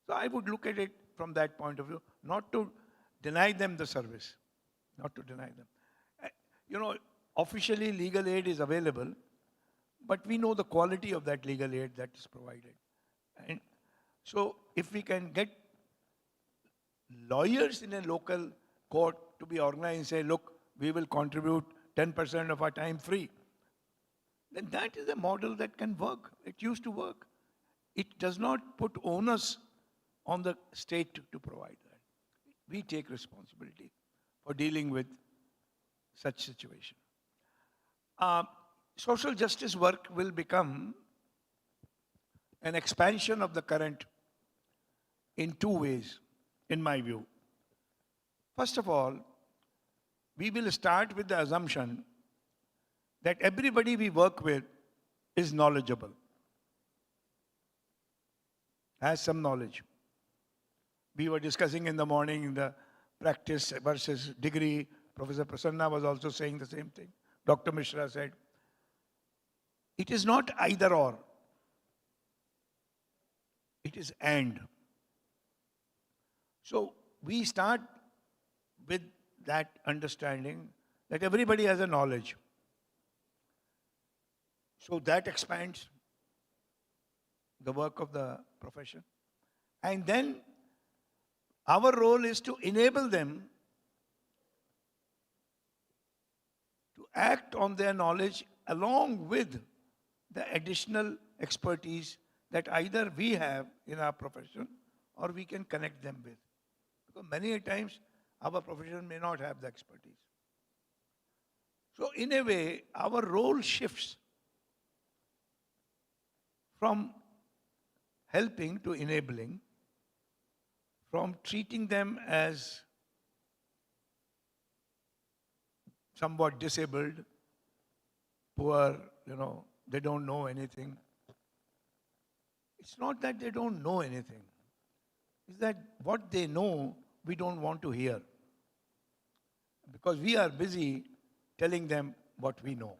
So I would look at it from that point of view, not to deny them the service, not to deny them. You know, officially legal aid is available, but we know the quality of that legal aid that is provided. And so if we can get lawyers in a local court to be organized and say, look, we will contribute 10% of our time free, then that is a model that can work. It used to work. It does not put onus on the state to provide that. We take responsibility for dealing with such situation. Social justice work will become an expansion of the current in two ways, in my view. First of all, we will start with the assumption that everybody we work with is knowledgeable, has some knowledge. We were discussing in the morning the practice versus degree. Professor Prasanna was also saying the same thing. Dr. Mishra said, it is not either or. It is and. So we start with that understanding that everybody has a knowledge. So that expands. the work of the profession. And then our role is to enable them to act on their knowledge along with the additional expertise that either we have in our profession or we can connect them with. Because many a times our profession may not have the expertise. So in a way, our role shifts from helping to enabling, from treating them as somewhat disabled, poor, they don't know anything. It's not that they don't know anything. It's that what they know, we don't want to hear. Because we are busy telling them what we know.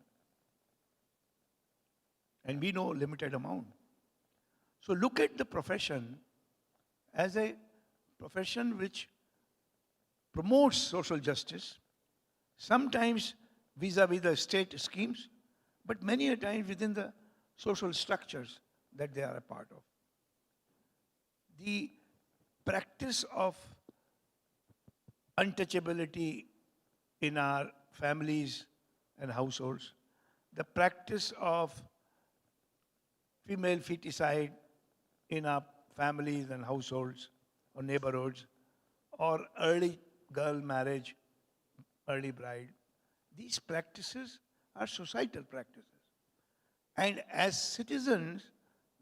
And we know limited amount. So look at the profession as a profession which promotes social justice, sometimes vis-a-vis the state schemes, but many a times within the social structures that they are a part of. The practice of untouchability in our families and households, the practice of female feticide in our families and households or neighborhoods, or early girl marriage, early bride, these practices are societal practices. And as citizens,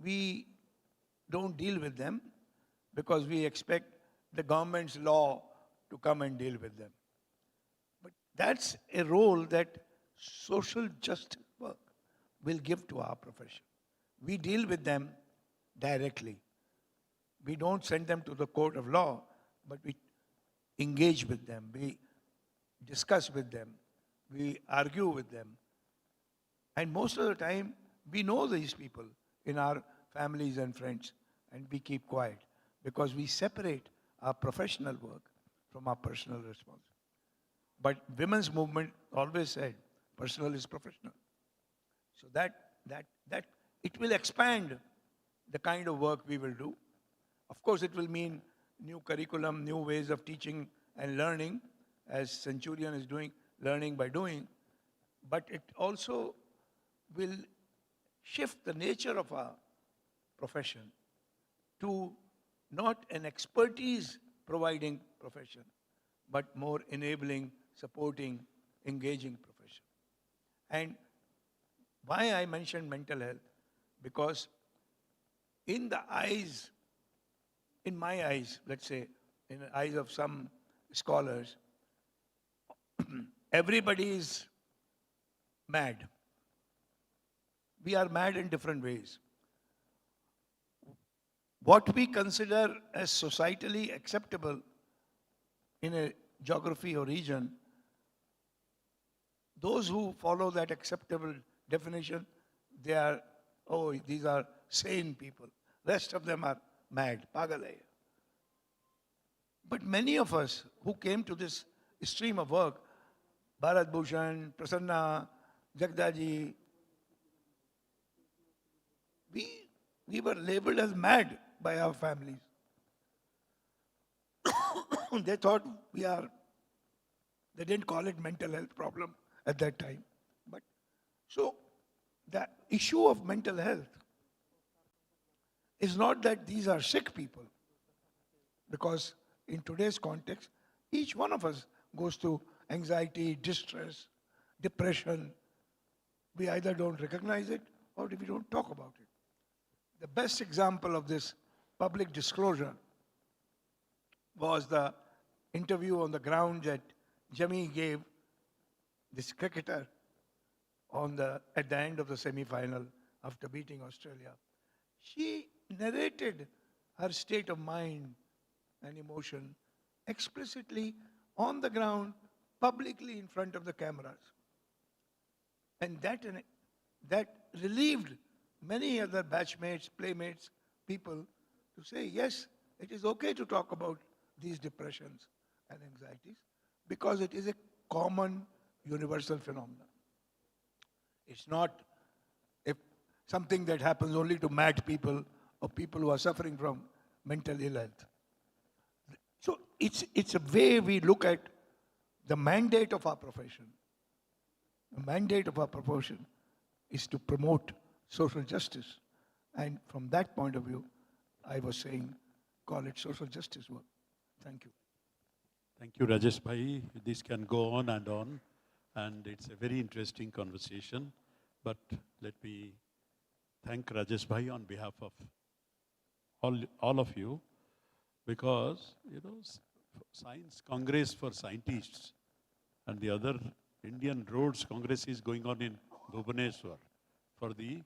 we don't deal with them because we expect the government's law to come and deal with them. But that's a role that social justice work will give to our profession. We deal with them directly. We don't send them to the court of law, but we engage with them, we discuss with them, we argue with them. And most of the time, we know these people in our families and friends, and we keep quiet because we separate our professional work from our personal responsibility. But women's movement always said, personal is professional. So that it will expand the kind of work we will do. Of course, it will mean new curriculum, new ways of teaching and learning, as Centurion is doing, learning by doing. But it also will shift the nature of our profession to not an expertise providing profession, but more enabling, supporting, engaging profession. And why I mentioned mental health? Because in the eyes, in my eyes, let's say, in the eyes of some scholars, everybody is mad. We are mad in different ways. What we consider as societally acceptable in a geography or region, those who follow that acceptable definition, they are, oh, these are sane people. Rest of them are mad, pagal hai. But many of us who came to this stream of work, Bharat Bhushan, Prasanna, Jagdaji, we were labeled as mad by our families. They thought they didn't call it mental health problem at that time. But so the issue of mental health is not that these are sick people, because in today's context, each one of us goes through anxiety, distress, depression. We either don't recognize it or we don't talk about it. The best example of this public disclosure was the interview on the ground that Jimmy gave this cricketer at the end of the semi-final after beating Australia. She narrated her state of mind and emotion explicitly on the ground, publicly in front of the cameras. And that relieved many other batchmates, playmates, people to say, yes, it is okay to talk about these depressions and anxieties because it is a common universal phenomenon. It's not something that happens only to mad people of people who are suffering from mental ill health. So it's a way we look at the mandate of our profession. The mandate of our profession is to promote social justice. And from that point of view, I was saying, call it social justice work. Thank you. Thank you, Rajesh Bhai. This can go on, and it's a very interesting conversation. But let me thank Rajesh Bhai on behalf of all of you, because, you know, Science Congress for Scientists and the other Indian Roads Congress is going on in Bhubaneswar for the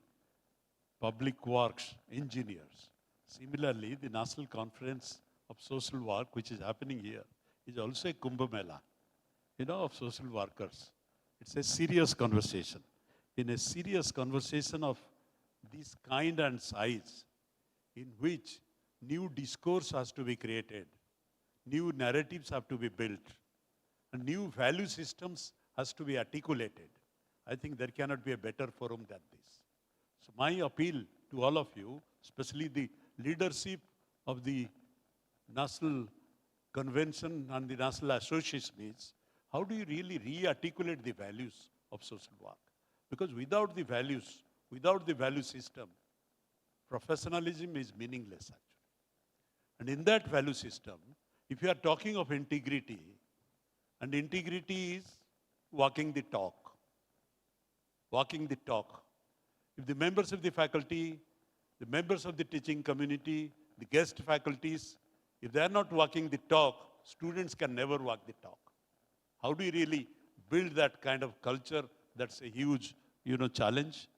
public works engineers. Similarly, the National Conference of Social Work, which is happening here, is also a Kumbh Mela, you know, of social workers. It's a serious conversation. In a serious conversation of this kind and size, in which new discourse has to be created, new narratives have to be built, and new value systems has to be articulated, I think there cannot be a better forum than this. So my appeal to all of you, especially the leadership of the National Convention and the National Association, is how do you really re-articulate the values of social work? Because without the values, without the value system, professionalism is meaningless actually. And in that value system, if you are talking of integrity, and integrity is walking the talk. Walking the talk. If the members of the faculty, the members of the teaching community, the guest faculties, if they are not walking the talk, students can never walk the talk. How do you really build that kind of culture? That's a huge, you know, challenge.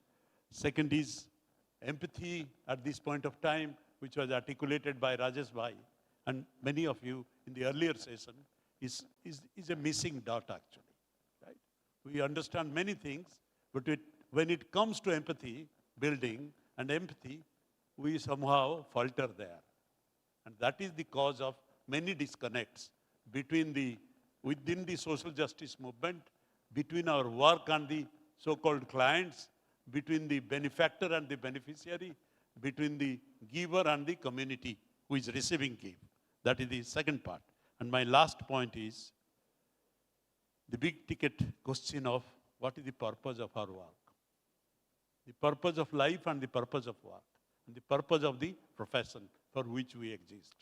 Second is empathy at this point of time, which was articulated by Rajesh Bhai and many of you in the earlier session, is a missing dot actually. Right? We understand many things, but when it comes to empathy building and empathy, we somehow falter there. And that is the cause of many disconnects within the social justice movement, between our work and the so-called clients, between the benefactor and the beneficiary, between the giver and the community who is receiving give. That is the second part. And my last point is the big ticket question of what is the purpose of our work? The purpose of life and the purpose of work, and the purpose of the profession for which we exist.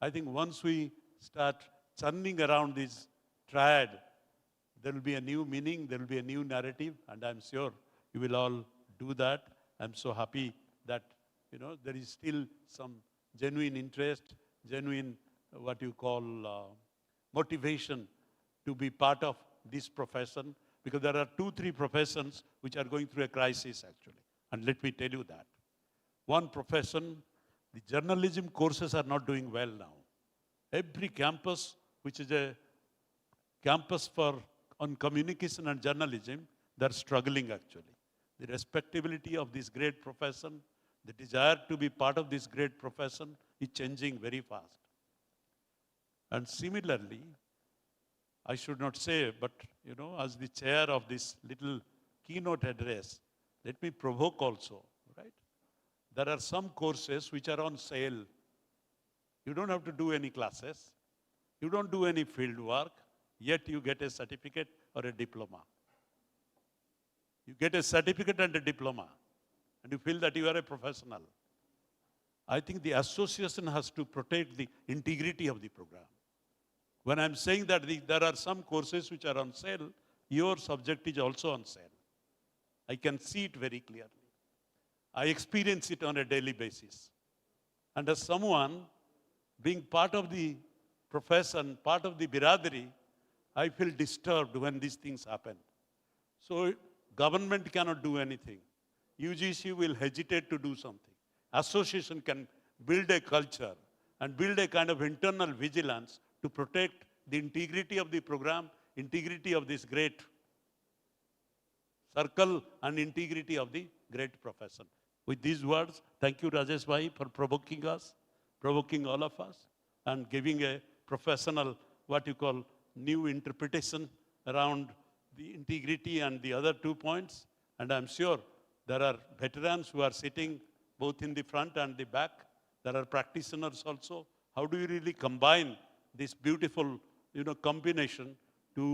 I think once we start churning around this triad, there will be a new meaning, there will be a new narrative, and I'm sure you will all do that. I'm so happy that, you know, there is still some genuine interest, genuine what you call motivation to be part of this profession, because there are 2-3 professions which are going through a crisis actually. And let me tell you that. One profession, the journalism courses are not doing well now. Every campus, which is a campus on communication and journalism, they're struggling actually. The respectability of this great profession, the desire to be part of this great profession is changing very fast. And similarly, I should not say, but you know, as the chair of this little keynote address, let me provoke also, right? There are some courses which are on sale. You don't have to do any classes. You don't do any field work, yet you get a certificate or a diploma. You get a certificate and a diploma, and you feel that you are a professional. I think the association has to protect the integrity of the program. When I'm saying that there are some courses which are on sale, your subject is also on sale. I can see it very clearly. I experience it on a daily basis. And as someone being part of the profession, part of the biradari, I feel disturbed when these things happen. So government cannot do anything. UGC will hesitate to do something. Association can build a culture and build a kind of internal vigilance to protect the integrity of the program, integrity of this great circle, and integrity of the great profession. With these words, thank you, Rajesh Bhai, for provoking us, provoking all of us, and giving a professional, what you call, new interpretation around the integrity and the other 2 points. And I'm sure there are veterans who are sitting both in the front and the back. There are practitioners also. How do you really combine this beautiful, combination to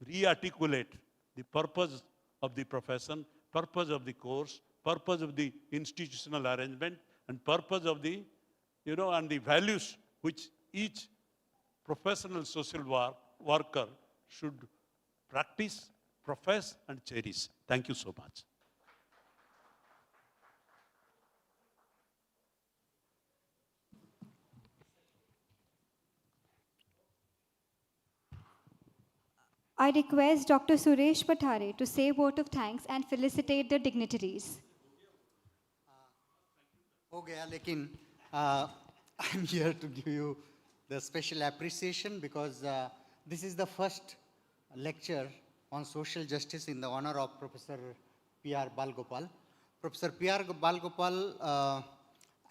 re-articulate the purpose of the profession, purpose of the course, purpose of the institutional arrangement, and purpose of the, and the values which each professional social worker should practice, profess, and cherish. Thank you so much. I request Dr. Suresh Pathare to say a vote of thanks and felicitate the dignitaries. हो गया लेकिन I'm here to give you the special appreciation because this is the first lecture on social justice in the honor of Professor P.R. Balgopal. Professor P.R. Balgopal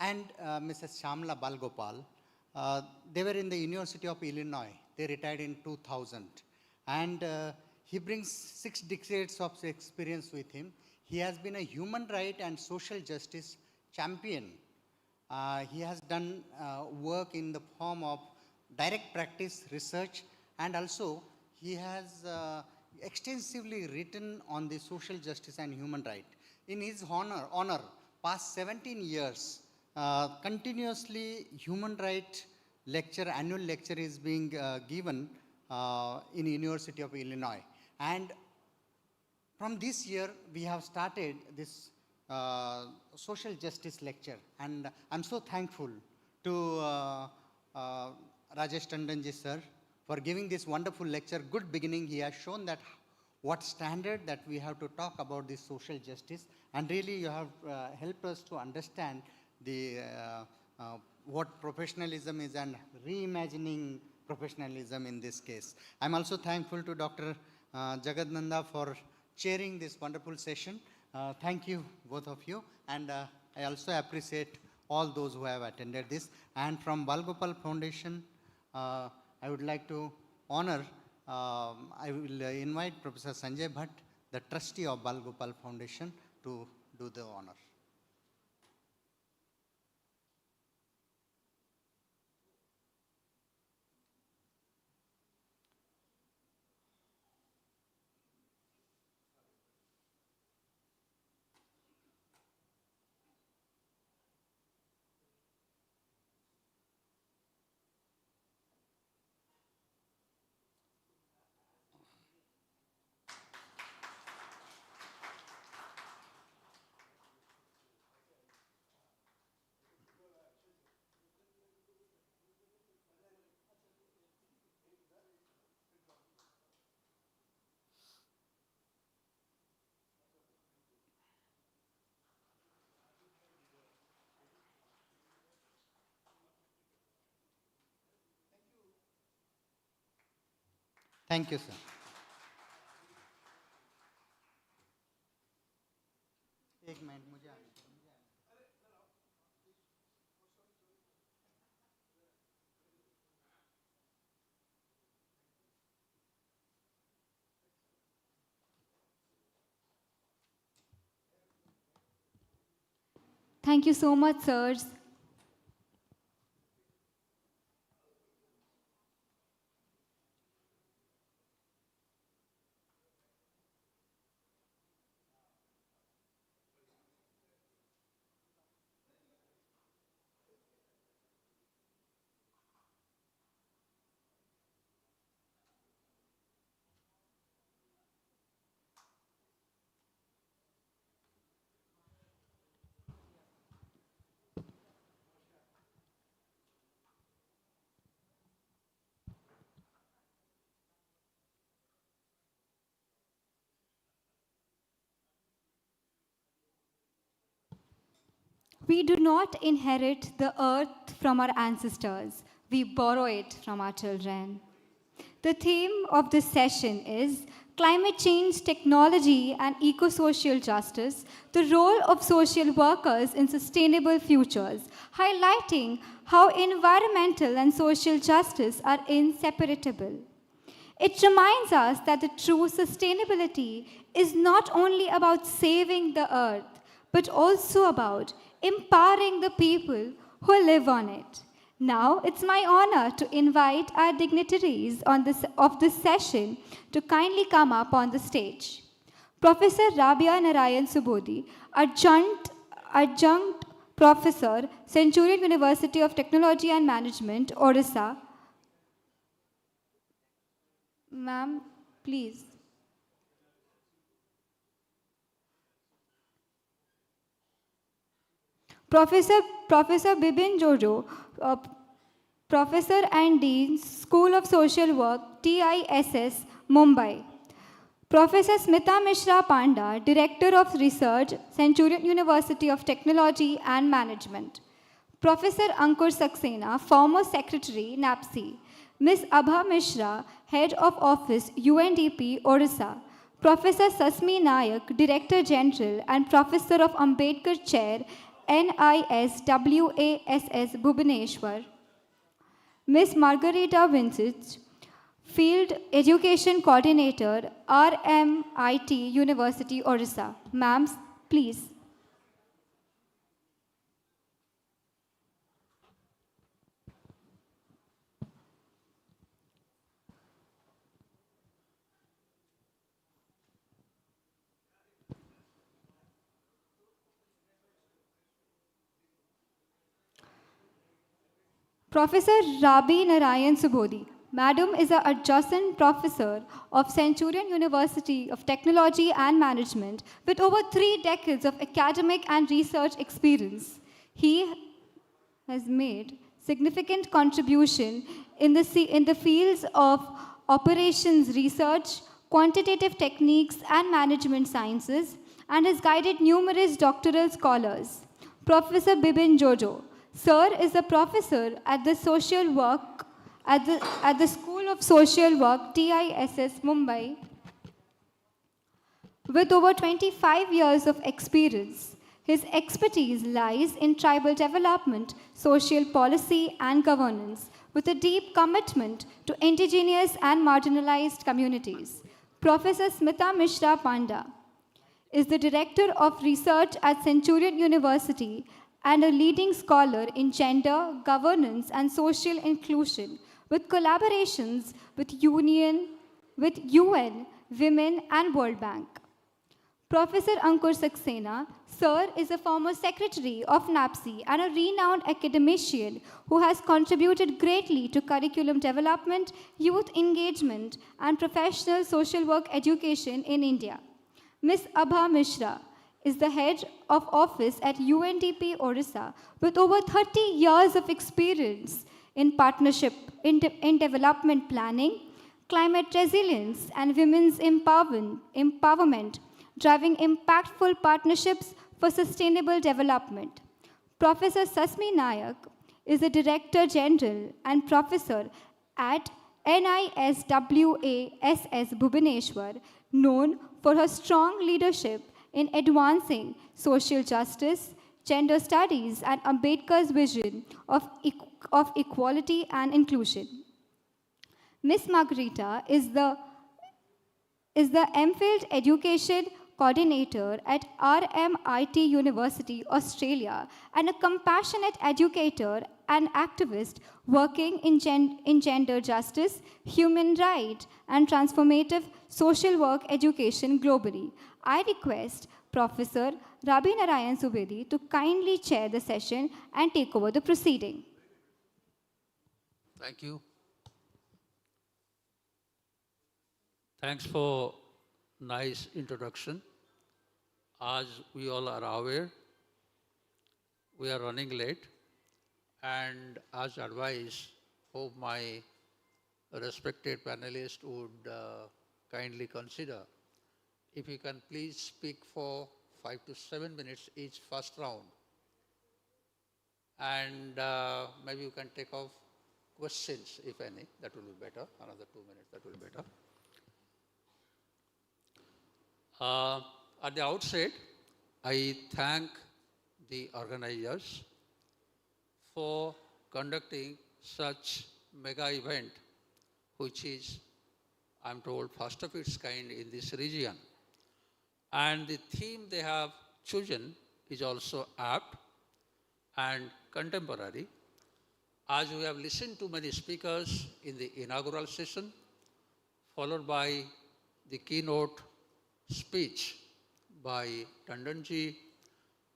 and Mrs. Shamla Balgopal, they were in the University of Illinois. They retired in 2000. And he brings 6 decades of experience with him. He has been a human right and social justice champion. He has done work in the form of direct practice research, and also he has extensively written on the social justice and human right. In his honor, past 17 years, continuously human right lecture, annual lecture is being given in University of Illinois. And from this year, we have started this social justice lecture. And I'm so thankful to Rajesh Tandonji sir for giving this wonderful lecture. Good beginning. He has shown that what standard that we have to talk about this social justice. And really you have helped us to understand the what professionalism is and reimagining professionalism in this case. I'm also thankful to Dr. Jagadnanda for chairing this wonderful session. Thank you, both of you. And I also appreciate all those who have attended this. And from Balgopal Foundation, I would like to honor, I will invite Professor Sanjay Bhatt, the trustee of Balgopal Foundation, to do the honor. Thank you, sir. एक minute मुझे आने दो। Thank you so much, sirs. We do not inherit the earth from our ancestors. We borrow it from our children. The theme of this session is Climate Change, Technology and Eco-Social Justice, the role of social workers in sustainable futures, highlighting how environmental and social justice are inseparable. It reminds us that the true sustainability is not only about saving the earth, but also about empowering the people who live on it. Now, it's my honor to invite our dignitaries of this session to kindly come up on the stage. Professor Rabia Narayan Subodhi, Adjunct Professor, Centurion University of Technology and Management, Odisha. Ma'am, please. Professor Bibin Jojo, Professor and Dean, School of Social Work, TISS, Mumbai. Professor Smita Mishra Panda, Director of Research, Centurion University of Technology and Management. Professor Ankur Saxena, former Secretary, NAPSI. Ms. Abha Mishra, Head of Office, UNDP, Odisha. Professor Sasmi Nayak, Director General and Professor of Ambedkar Chair, NISWASS, Bhubaneswar. Ms. Margarita Vincent, Field Education Coordinator, RMIT University, Odisha. Ma'am, please. Professor Rabi Narayan Subodhi. Madam is an adjunct professor of Centurion University of Technology and Management with over 3 decades of academic and research experience. He has made significant contribution in the fields of operations research, quantitative techniques, and management sciences, and has guided numerous doctoral scholars. Professor Bibin Jojo. Sir is a professor at the Social Work at the School of Social Work, TISS, Mumbai, with over 25 years of experience. His expertise lies in tribal development, social policy, and governance, with a deep commitment to indigenous and marginalized communities. Professor Smita Mishra Panda is the Director of Research at Centurion University and a leading scholar in gender, governance, and social inclusion, with collaborations with UN, Women, and World Bank. Professor Ankur Saxena, Sir is a former secretary of NAPSI and a renowned academician who has contributed greatly to curriculum development, youth engagement, and professional social work education in India. Ms. Abha Mishra is the head of office at UNDP Odisha with over 30 years of experience in partnership in development planning, climate resilience, and women's empowerment, driving impactful partnerships for sustainable development. Professor Sasmi Nayak is the Director General and Professor at NISWASS Bhubaneswar, known for her strong leadership in advancing social justice, gender studies, and Ambedkar's vision of equality and inclusion. Ms. Margarita is the MPhil Education Coordinator at RMIT University, Australia, and a compassionate educator and activist working in gender justice, human rights, and transformative social work education globally. I request Professor Rabi Narayan Subodhi to kindly chair the session and take over the proceeding. Thank you. Thanks for nice introduction. As we all are aware, we are running late, and as advised, hope my respected panelists would kindly consider. If you can please speak for 5 to 7 minutes each first round, and maybe you can take off questions, if any, that will be better. Another 2 minutes, that will be better. At the outset, I thank the organizers for conducting such mega event, which is, I'm told, first of its kind in this region. And the theme they have chosen is also apt, and contemporary. As we have listened to many speakers in the inaugural session, followed by the keynote speech by Tandonji,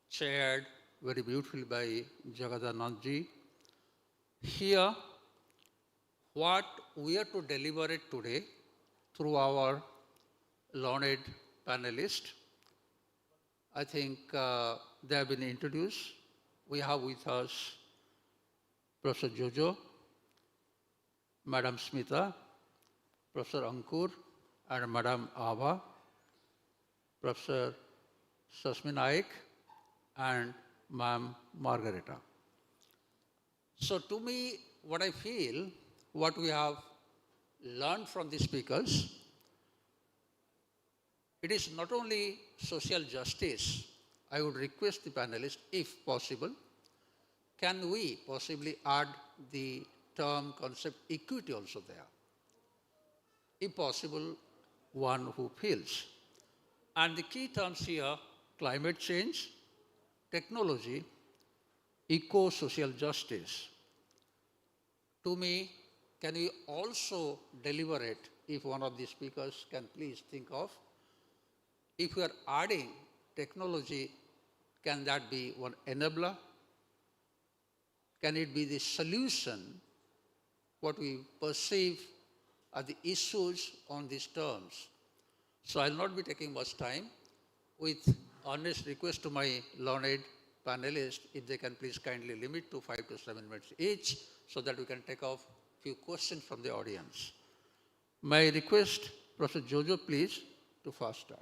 chaired very beautifully by Jagadanandji. Here, what we are to deliberate today through our learned panelists, I think they have been introduced. We have with us Professor Jojo, Madam Smita, Professor Ankur, and Madam Ava, Professor Sasmi Naik, and Ma'am Margareta. So to me, what I feel, what we have learned from the speakers, it is not only social justice. I would request the panelists, if possible, can we possibly add the term concept equity also there? If possible, one who feels. And the key terms here, climate change, technology, eco-social justice. To me, can we also deliberate, if one of the speakers can please think of, if we are adding technology, can that be one enabler? Can it be the solution, what we perceive are the issues on these terms? So I'll not be taking much time. With honest request to my learned panelists, if they can please kindly limit to 5 to 7 minutes each, so that we can take off few questions from the audience. May I request Professor Jojo, please, to first start.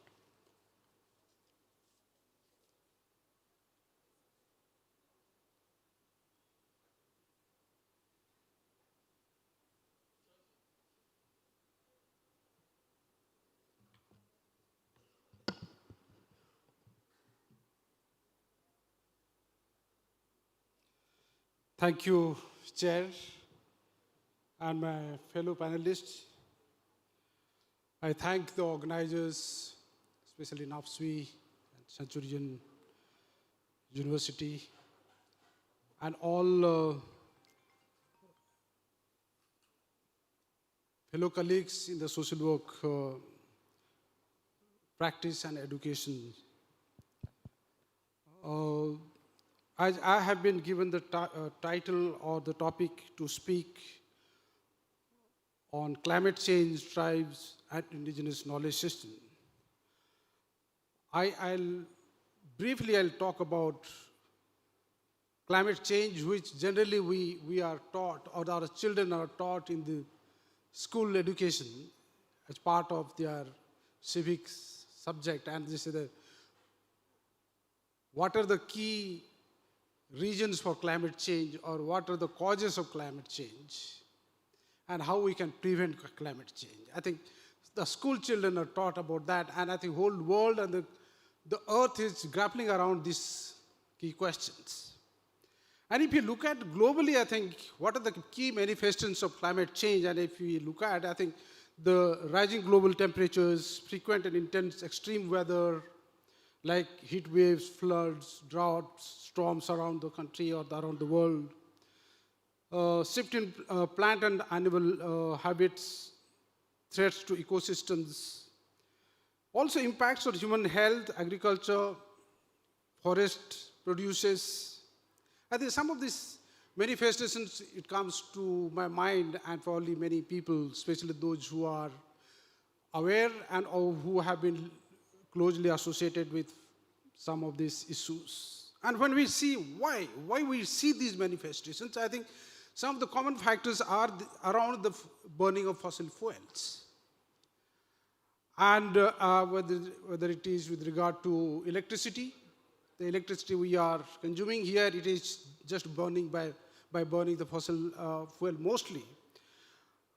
Thank you, Chair, and my fellow panelists. I thank the organizers, especially NAPSWI and Centurion University, and all fellow colleagues in the social work practice and education. I have been given the title or the topic to speak on climate change, tribes, and indigenous knowledge system. I'll briefly talk about climate change, which generally we are taught, or our children are taught in the school education as part of their civics subject, and this is what are the key reasons for climate change, or what are the causes of climate change, and how we can prevent climate change. I think the school children are taught about that, and I think whole world and the earth is grappling around these key questions. And if you look at globally, I think what are the key manifestations of climate change, and if we look at, I think the rising global temperatures, frequent and intense extreme weather, like heat waves, floods, droughts, storms around the country or around the world, shift in plant and animal habits, threats to ecosystems, also impacts on human health, agriculture, forest produces. I think some of these manifestations, it comes to my mind, and probably many people, especially those who are aware and or who have been closely associated with some of these issues. And when we see why we see these manifestations, I think some of the common factors are around the burning of fossil fuels. And whether it is with regard to electricity, the electricity we are consuming here, it is just burning by burning the fossil fuel mostly.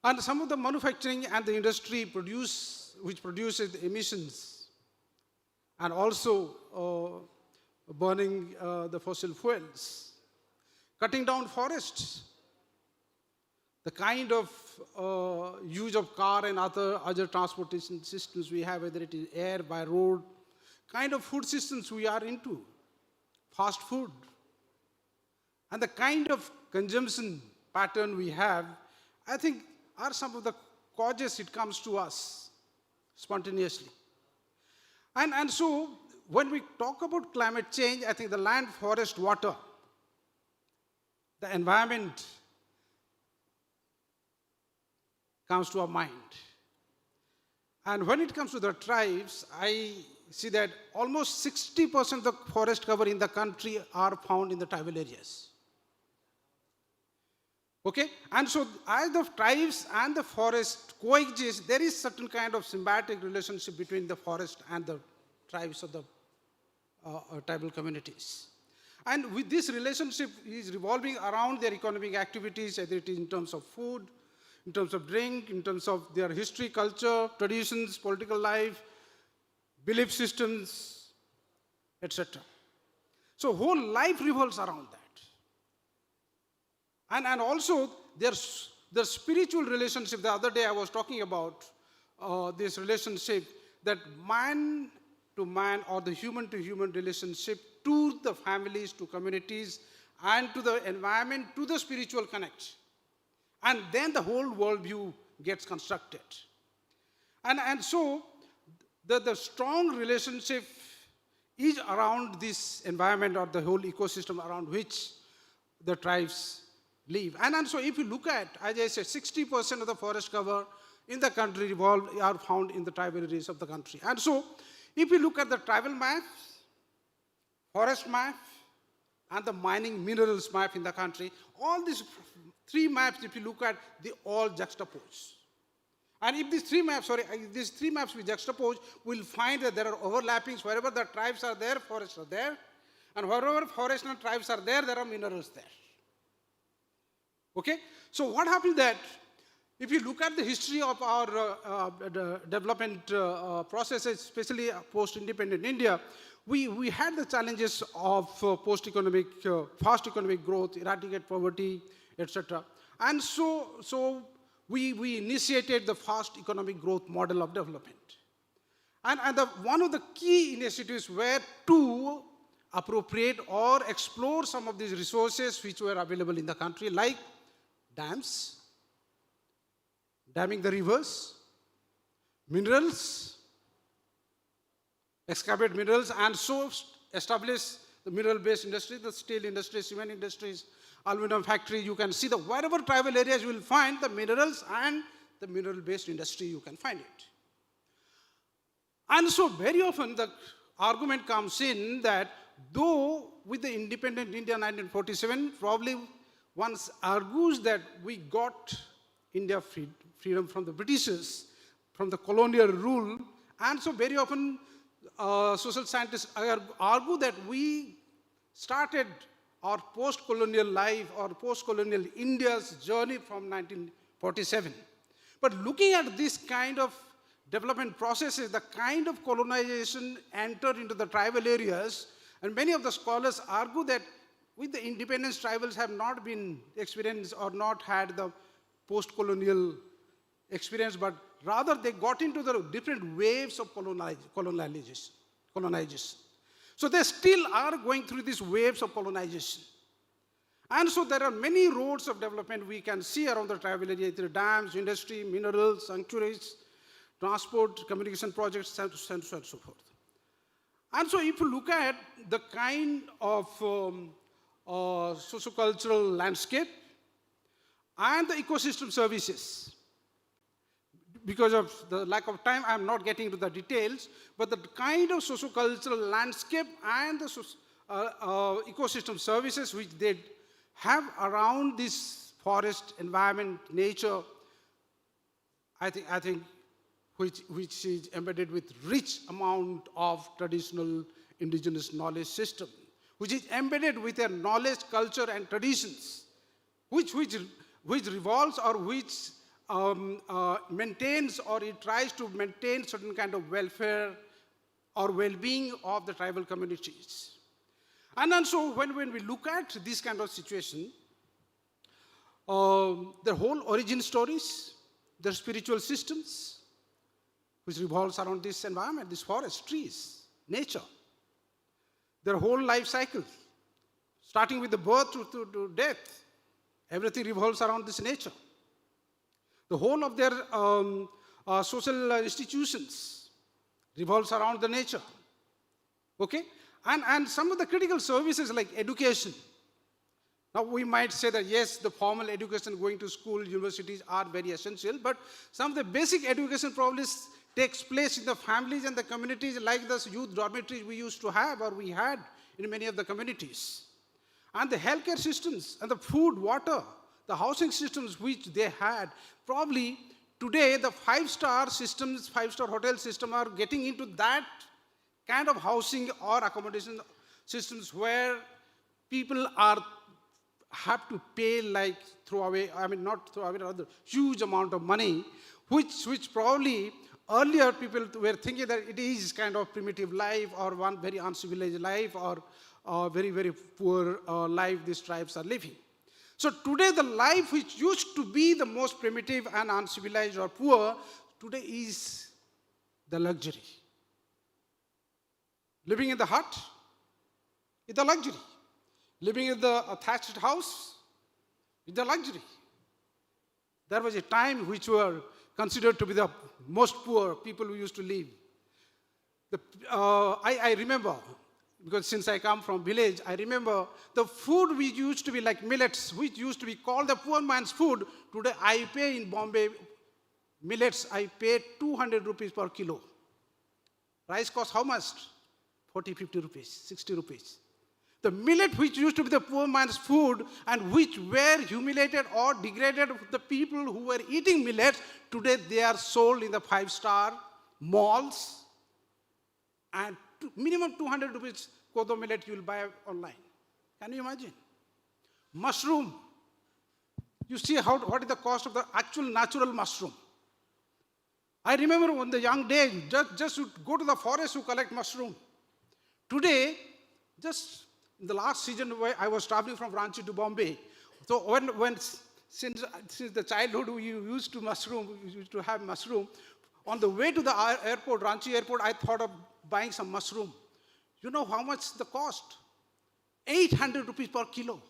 And some of the manufacturing and the industry which produces emissions, and also burning the fossil fuels, cutting down forests, the kind of use of car and other transportation systems we have, whether it is air, by road, kind of food systems we are into, fast food. and the kind of consumption pattern we have, I think are some of the causes it comes to us spontaneously. And so when we talk about climate change, I think the land, forest, water, the environment comes to our mind. And when it comes to the tribes, I see that almost 60% of the forest cover in the country are found in the tribal areas. Okay? And so as the tribes and the forest coexist, there is certain kind of symbiotic relationship between the forest and the tribes of the tribal communities. And with this relationship is revolving around their economic activities, whether it is in terms of food, in terms of drink, in terms of their history, culture, traditions, political life, belief systems, etc. So whole life revolves around that. And also there's the spiritual relationship. The other day I was talking about this relationship, that man to man or the human to human relationship to the families, to communities, and to the environment, to the spiritual connect. And then the whole worldview gets constructed. And so the strong relationship is around this environment or the whole ecosystem around which the tribes live. And so if you look at, as I said, 60% of the forest cover in the country are found in the tribal areas of the country. And so if you look at the tribal map, forest map, and the mining minerals map in the country, all these three maps, if you look at, they all juxtapose. And if these three maps we juxtapose, we'll find that there are overlappings. Wherever the tribes are there, forests are there. And wherever forests and tribes are there are minerals there. Okay? So what happens that, if you look at the history of our development processes, especially post-independent India, we had the challenges of post-economic, fast economic growth, eradicate poverty, etc. And so we initiated the fast economic growth model of development. And one of the key initiatives were to appropriate or explore some of these resources which were available in the country, like dams, damming the rivers, minerals, excavate minerals, and so establish the mineral-based industry, the steel industry, cement industries, aluminum factory. You can see that wherever tribal areas you will find the minerals and the mineral-based industry, you can find it. And so very often the argument comes in that though with the independent India 1947, probably one argues that we got India freedom from the Britishers, from the colonial rule, and so very often social scientists argue that we started our post-colonial life or post-colonial India's journey from 1947. But looking at this kind of development processes, the kind of colonization entered into the tribal areas, and many of the scholars argue that with the independence, tribals have not been experienced or not had the post-colonial experience, but rather they got into the different waves of colonization. So they still are going through these waves of colonization. And so there are many roads of development we can see around the tribal area, through dams, industry, minerals, sanctuaries, transport, communication projects, and so on and so forth. And so if you look at the kind of sociocultural landscape and the ecosystem services, because of the lack of time, I'm not getting into the details, but the kind of sociocultural landscape and the ecosystem services which they have around this forest environment, nature, I think which is embedded with rich amount of traditional indigenous knowledge system, which is embedded with their knowledge, culture, and traditions, which revolves or which maintains or it tries to maintain certain kind of welfare or well-being of the tribal communities. And also when we look at this kind of situation, the whole origin stories, the spiritual systems, which revolves around this environment, this forest, trees, nature, their whole life cycle, starting with the birth to death. Everything revolves around this nature. The whole of their social institutions revolves around the nature. Okay? And some of the critical services like education. Now we might say that yes, the formal education, going to school, universities are very essential, but some of the basic education probably takes place in the families and the communities, like the youth dormitories we used to have or we had in many of the communities. And the healthcare systems and the food, water, the housing systems which they had, probably today the five-star systems, five-star hotel system are getting into that kind of housing or accommodation systems where people have to pay like not throw away, rather huge amount of money, which probably earlier people were thinking that it is kind of primitive life or one very uncivilized life or very, very poor life these tribes are living. So today the life which used to be the most primitive and uncivilized or poor, today is the luxury. Living in the hut is a luxury. Living in the thatched house is a luxury. There was a time which were considered to be the most poor people who used to live. I remember, because since I come from village, I remember the food which used to be like millets, which used to be called the poor man's food. Today I pay in Bombay, millets, I pay 200 rupees per kilo. Rice costs how much? 40, 50 rupees, 60 rupees. The millet which used to be the poor man's food and which were humiliated or degraded the people who were eating millets, today they are sold in the five-star malls and minimum 200 rupees kodo millet you will buy online. Can you imagine? Mushroom. You see what is the cost of the actual natural mushroom. I remember when the young days, just to go to the forest to collect mushroom. Today, just in the last season where I was traveling from Ranchi to Bombay, so since the childhood we used to have mushroom, on the way to the airport, Ranchi airport, I thought of buying some mushroom. You know how much the cost? 800 rupees per kilo.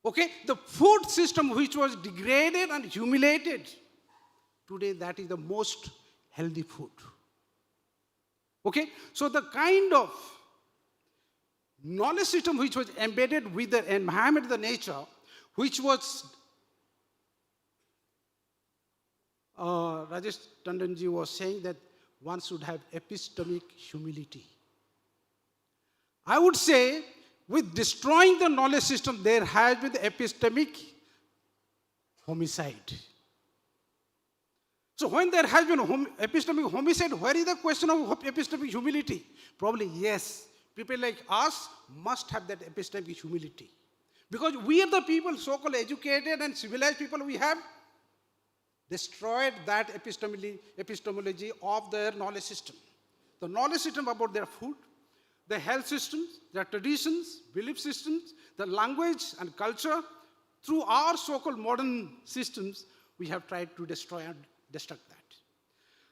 Okay, the food system which was degraded and humiliated, today that is the most healthy food. Okay, so the kind of knowledge system which was embedded with the environment, the nature, which was, Rajesh Tandonji was saying that one should have epistemic humility. I would say, with destroying the knowledge system, there has been the epistemic homicide. So when there has been epistemic homicide, where is the question of epistemic humility? Probably yes, people like us must have that epistemic humility. Because we are the people, so-called educated and civilized people, we have destroyed that epistemology of their knowledge system. The knowledge system about their food, the health systems, their traditions, belief systems, the language and culture, through our so-called modern systems, we have tried to destroy and destruct that.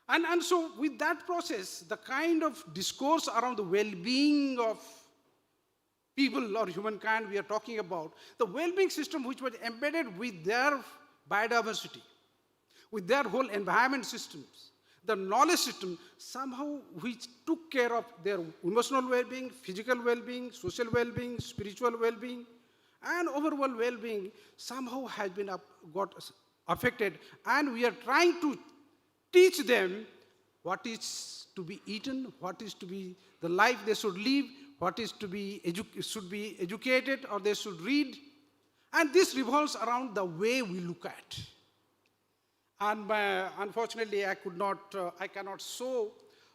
And so with that process, the kind of discourse around the well-being of people or humankind we are talking about, the well-being system which was embedded with their biodiversity, with their whole environment systems, the knowledge system somehow which took care of their emotional well-being, physical well-being, social well-being, spiritual well-being, and overall well-being somehow has been got affected. And we are trying to teach them what is to be eaten, what is to be the life they should live, what is to be should be educated or they should read. And this revolves around the way we look at. And unfortunately, I cannot show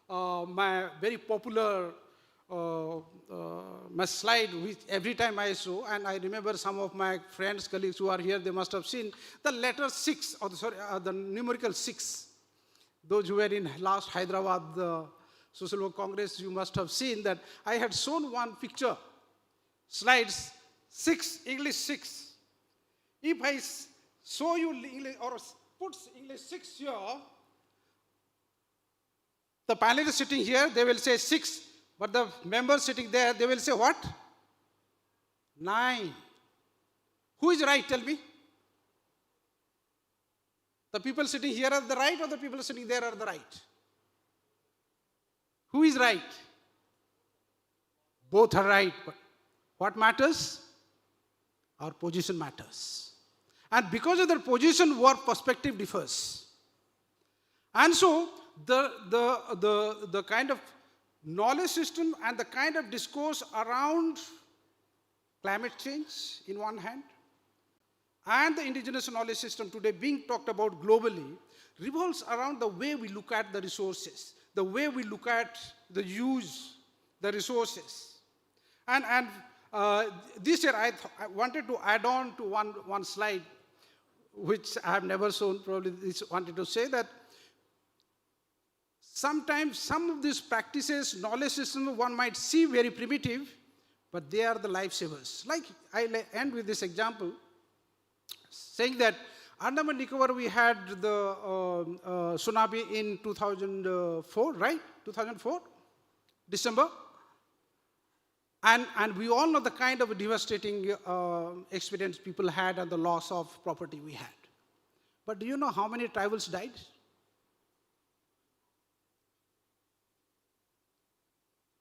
my very popular my slide, which every time I show, and I remember some of my friends, colleagues who are here, they must have seen the letter 6, or the numerical 6. Those who were in last Hyderabad Social Work Congress, you must have seen that I had shown one picture, slides 6, English 6. If I show you English or put English 6 here, the panelists sitting here, they will say 6, but the members sitting there, they will say what? 9. Who is right, tell me? The people sitting here are the right or the people sitting there are the right? Who is right? Both are right, but what matters? Our position matters. And because of their position, our perspective differs. And so, the kind of knowledge system and the kind of discourse around climate change in one hand, and the indigenous knowledge system today being talked about globally revolves around the way we look at the resources, the way we look at the use, the resources. And this year I wanted to add on to one slide, which I have never shown, probably this wanted to say that sometimes some of these practices, knowledge systems, one might see very primitive, but they are the lifesavers. Like, I'll end with this example, saying that Andaman Nicobar, we had the tsunami in 2004, right? 2004, December. And we all know the kind of devastating experience people had and the loss of property we had. But do you know how many tribals died?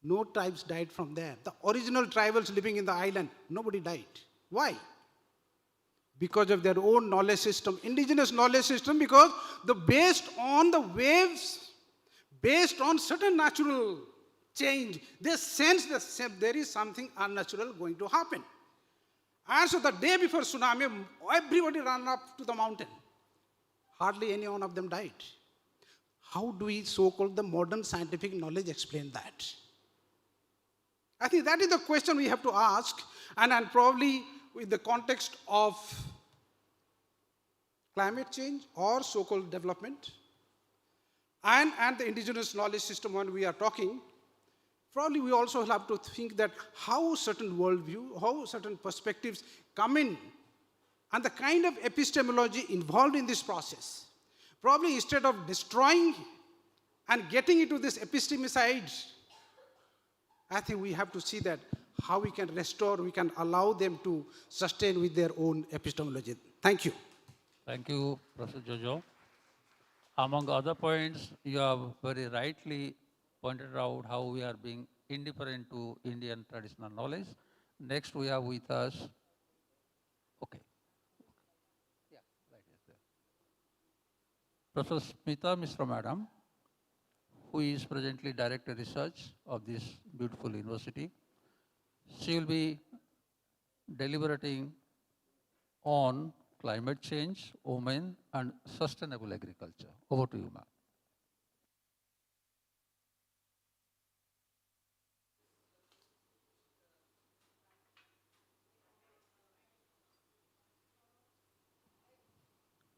No tribes died from there. The original tribals living in the island, nobody died. Why? Because of their own knowledge system, indigenous knowledge system, because based on the waves, based on certain natural change, they sense that there is something unnatural going to happen. And so the day before tsunami, everybody ran up to the mountain. Hardly any one of them died. How do we, so-called the modern scientific knowledge, explain that? I think that is the question we have to ask, and probably with the context of climate change or so-called development, and the indigenous knowledge system when we are talking, probably we also have to think that how certain worldview, how certain perspectives come in, and the kind of epistemology involved in this process. Probably instead of destroying and getting into this epistemicide, I think we have to see that how we can restore, we can allow them to sustain with their own epistemology. Thank you. Thank you, Professor Jojo. Among other points, you have very rightly pointed out how we are being indifferent to Indian traditional knowledge. Next, we have with us, okay. Yeah, right there. Professor Smita Mishra Madam, who is presently Director Research of this beautiful university. She will be deliberating on climate change, women, and sustainable agriculture. Over to you, ma'am.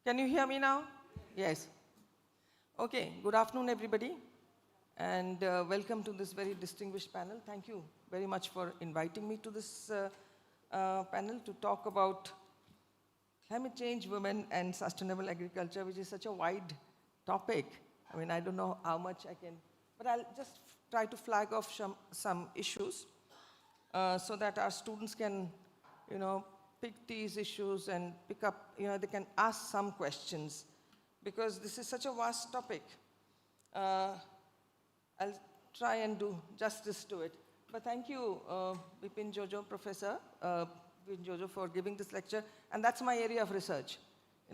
Can you hear me now? Yes. Okay, good afternoon, everybody, and welcome to this very distinguished panel. Thank you very much for inviting me to this panel to talk about climate change, women, and sustainable agriculture, which is such a wide topic. I mean, I don't know how much I can, but I'll just try to flag off some issues so that our students can, pick these issues and pick up, they can ask some questions, because this is such a vast topic. I'll try and do justice to it. But thank you, Bipin Jojo, Professor Bipin Jojo, for giving this lecture. And that's my area of research.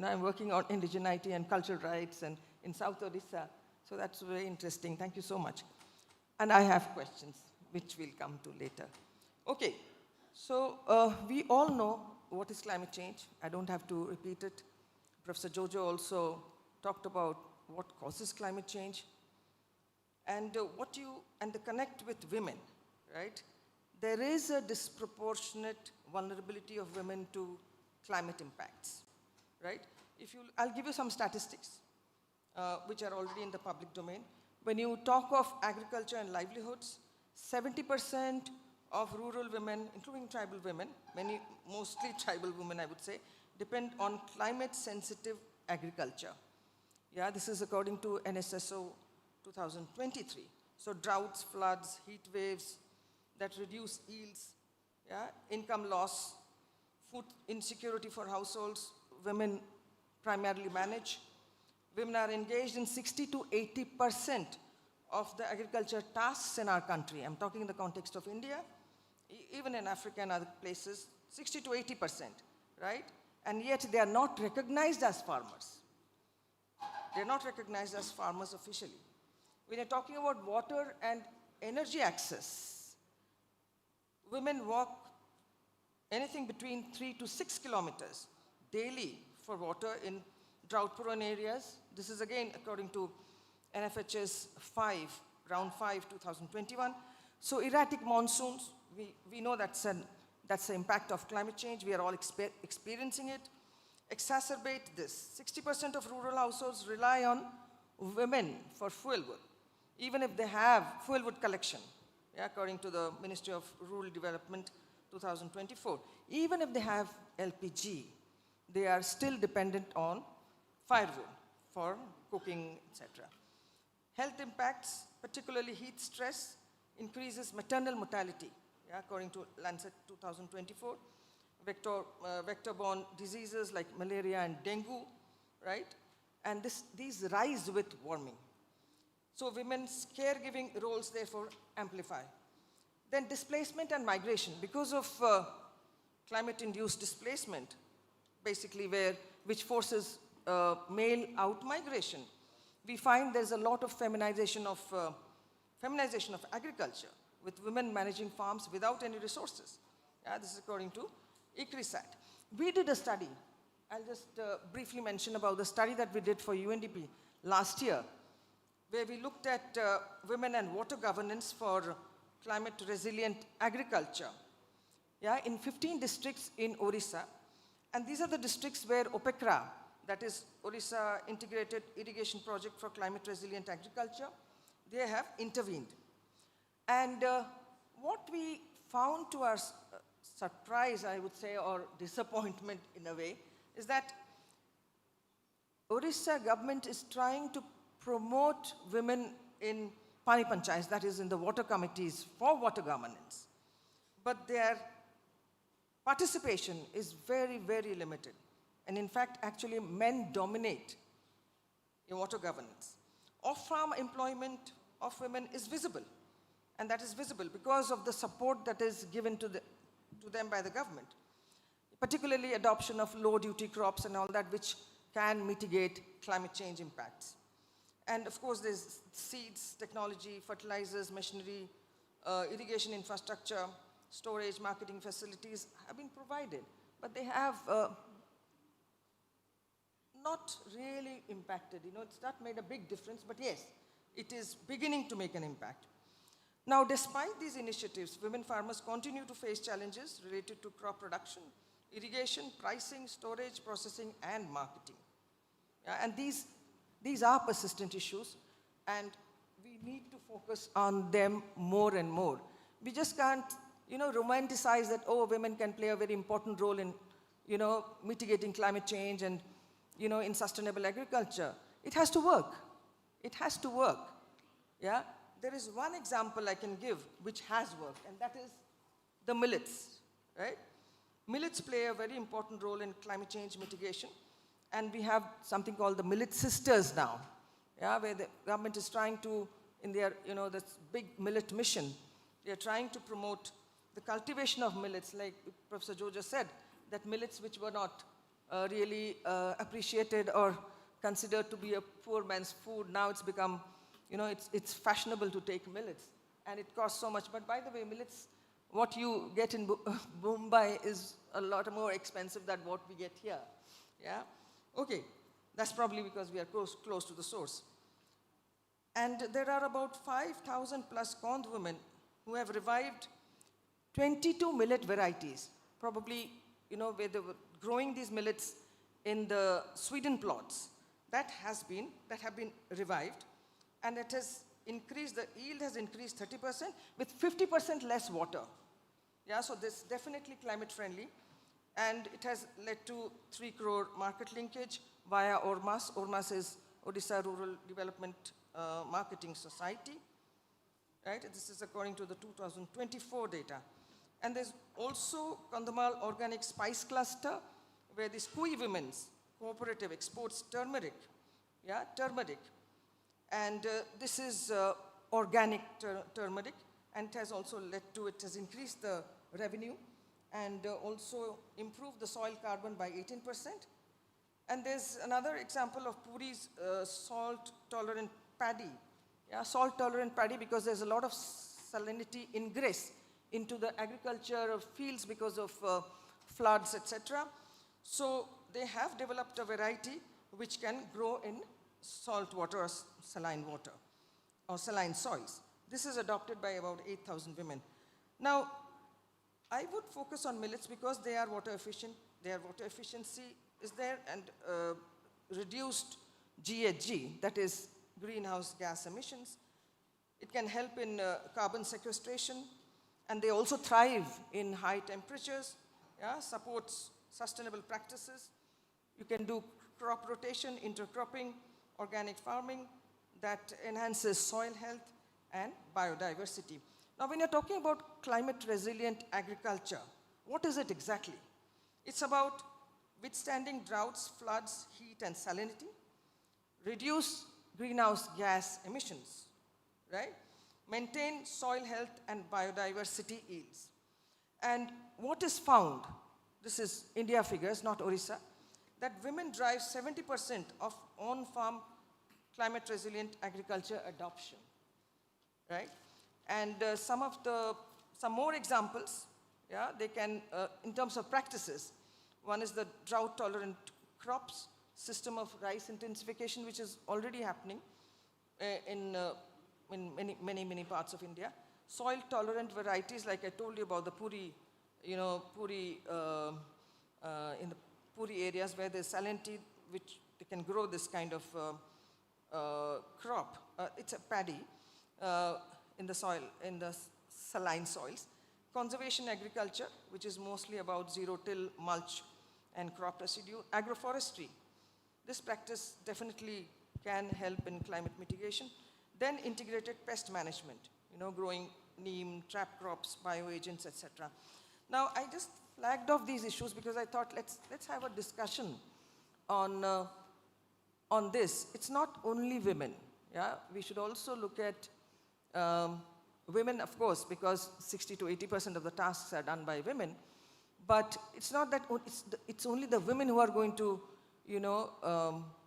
I'm working on indigeneity and cultural rights and in South Odisha. So that's very interesting. Thank you so much. And I have questions, which we'll come to later. Okay, so we all know what is climate change. I don't have to repeat it. Professor Jojo also talked about what causes climate change and the connect with women, right? There is a disproportionate vulnerability of women to climate impacts, right? I'll give you some statistics, which are already in the public domain. When you talk of agriculture and livelihoods, 70% of rural women, including tribal women, mostly tribal women, I would say, depend on climate-sensitive agriculture. Yeah, this is according to NSSO 2023. So droughts, floods, heat waves that reduce yields yeah, income loss, food insecurity for households, women primarily manage. Women are engaged in 60 to 80% of the agriculture tasks in our country. I'm talking in the context of India, even in Africa and other places, 60 to 80%, right? And yet they are not recognized as farmers. They're not recognized as farmers officially. When you're talking about water and energy access, women walk anything between 3 to 6 kilometers daily for water in drought-prone areas. This is again according to NFHS 5, round 5, 2021. So erratic monsoons, we know that's the impact of climate change. We are all experiencing it. Exacerbate this. 60% of rural households rely on women for fuel wood, even if they have fuel wood collection, yeah, according to the Ministry of Rural Development 2024. Even if they have LPG, they are still dependent on firewood for cooking, etc. Health impacts, particularly heat stress, increases maternal mortality, yeah, according to Lancet 2024. Vector-borne diseases like malaria and dengue, right? And these rise with warming. So women's caregiving roles therefore amplify. Then displacement and migration. Because of climate-induced displacement, basically which forces male out migration, we find there's a lot of feminization of agriculture, with women managing farms without any resources. Yeah, this is according to ICRISAT. We did a study. I'll just briefly mention about the study that we did for UNDP last year, where we looked at women and water governance for climate-resilient agriculture, yeah, in 15 districts in Orissa. And these are the districts where OPECRA, that is Orissa Integrated Irrigation Project for Climate-Resilient Agriculture, they have intervened. And what we found to our surprise, I would say, or disappointment in a way, is that Orissa government is trying to promote women in Pani Panchayats, that is in the water committees for water governance. But their participation is very, very limited. And in fact, actually men dominate in water governance. Off-farm employment of women is visible. And that is visible because of the support that is given to them by the government, particularly adoption of low-duty crops and all that, which can mitigate climate change impacts. And of course, there's seeds, technology, fertilizers, machinery, irrigation infrastructure, storage, marketing facilities have been provided, but they have not really impacted. You know, it's not made a big difference, but yes, it is beginning to make an impact. Now, despite these initiatives, women farmers continue to face challenges related to crop production, irrigation, pricing, storage, processing, and marketing. Yeah, and these are persistent issues, and we need to focus on them more and more. We just can't, you know, romanticize that, oh, women can play a very important role in, you know, mitigating climate change and, you know, in sustainable agriculture. It has to work. It has to work. Yeah? There is one example I can give which has worked, and that is the millets, right? Millets play a very important role in climate change mitigation, and we have something called the Millet Sisters now, yeah, where the government is trying to, in their, you know, this big millet mission, they are trying to promote the cultivation of millets, like Professor Joe just said, that millets which were not really appreciated or considered to be a poor man's food, now it's become, you know, it's fashionable to take millets, and it costs so much. But by the way, millets, what you get in Mumbai is a lot more expensive than what we get here, yeah? Okay, that's probably because we are close to the source. And there are about 5,000 plus Kond women who have revived 22 millet varieties, probably, you know, where they were growing these millets in the Sweden plots. That have been revived, and it has increased, the yield has increased 30% with 50% less water. Yeah, so this is definitely climate friendly, and it has led to 3 crore market linkage via ORMAS. ORMAS is Odisha Rural Development Marketing Society, right? This is according to the 2024 data. And there's also Kandhamal Organic Spice Cluster, where the Skui Women's Cooperative exports turmeric. Yeah, turmeric. And this is organic turmeric, and it has also led to, it has increased the revenue and also improved the soil carbon by 18%. And there's another example of Puri's salt-tolerant paddy. Yeah, salt-tolerant paddy, because there's a lot of salinity ingress into the agriculture fields because of floods, etc. So they have developed a variety which can grow in salt water or saline water or saline soils. This is adopted by about 8,000 women. Now, I would focus on millets because they are water efficient, their water efficiency is there, and reduced GHG, that is greenhouse gas emissions. It can help in carbon sequestration, and they also thrive in high temperatures, yeah, supports sustainable practices. You can do crop rotation, intercropping, organic farming that enhances soil health and biodiversity. Now, when you're talking about climate resilient agriculture, what is it exactly? It's about withstanding droughts, floods, heat, and salinity, reduce greenhouse gas emissions, right? Maintain soil health and biodiversity yields. And what is found, this is India figures, not Orissa, that women drive 70% of on-farm climate resilient agriculture adoption, right? And some more examples, yeah, they can, in terms of practices, one is the drought-tolerant crops, system of rice intensification, which is already happening in many parts of India. Soil-tolerant varieties, like I told you about the Puri, in the Puri areas where there's salinity, which they can grow this kind of crop. It's a paddy in the soil, in the saline soils. Conservation agriculture, which is mostly about zero-till mulch and crop residue. Agroforestry. This practice definitely can help in climate mitigation. Then integrated pest management, growing neem, trap crops, bioagents, etc. Now, I just flagged off these issues because I thought let's have a discussion on this. It's not only women. Yeah, we should also look at women, of course, because 60 to 80% of the tasks are done by women. But it's not that it's only the women who are going to,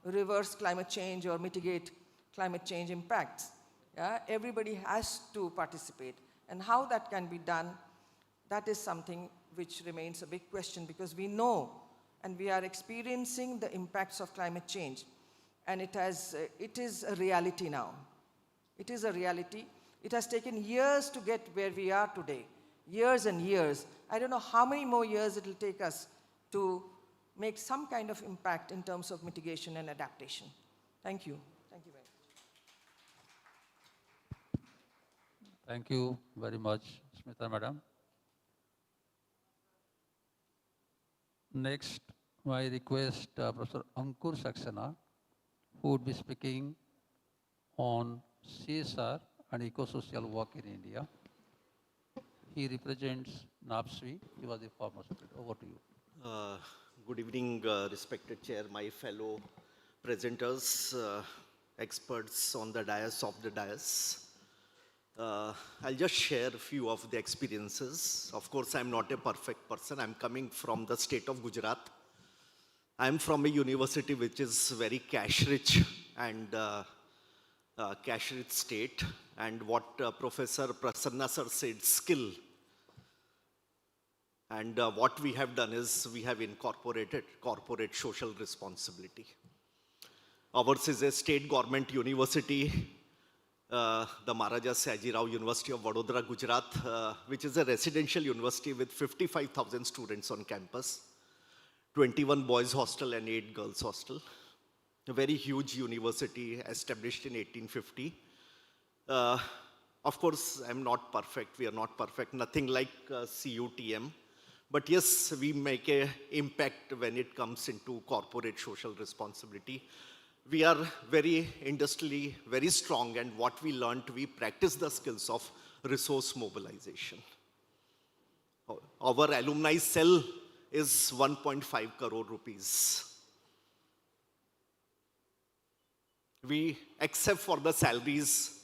reverse climate change or mitigate climate change impacts. Yeah? Everybody has to participate. And how that can be done, that is something which remains a big question, because we know and we are experiencing the impacts of climate change. And it is a reality now. It is a reality. It has taken years to get where we are today. Years and years. I don't know how many more years it will take us to make some kind of impact in terms of mitigation and adaptation. Thank you. Thank you very much. Thank you very much, Smita Madam. Next, I request Professor Ankur Saxena, who would be speaking on CSR and eco-social work in India. He represents NAPSWI. He was the former secretary. Over to you. Good evening, respected chair, my fellow presenters, experts on the dais of the dais. I'll just share a few of the experiences. Of course, I'm not a perfect person. I'm coming from the state of Gujarat. I'm from a university which is very cash-rich and cash-rich state. And what Professor Prasanna sir said, skill. And what we have done is we have incorporated corporate social responsibility. Ours is a state government university, the Maharaja Sayaji Rao University of Vadodara, Gujarat, which is a residential university with 55,000 students on campus, 21 boys hostel and 8 girls hostel. A very huge university established in 1850. Of course, I'm not perfect. We are not perfect. Nothing like CUTM. But yes, we make an impact when it comes into corporate social responsibility. We are very industrially, very strong, and what we learned, we practice the skills of resource mobilization. Our alumni cell is 1.5 crore rupees. We, except for the salaries,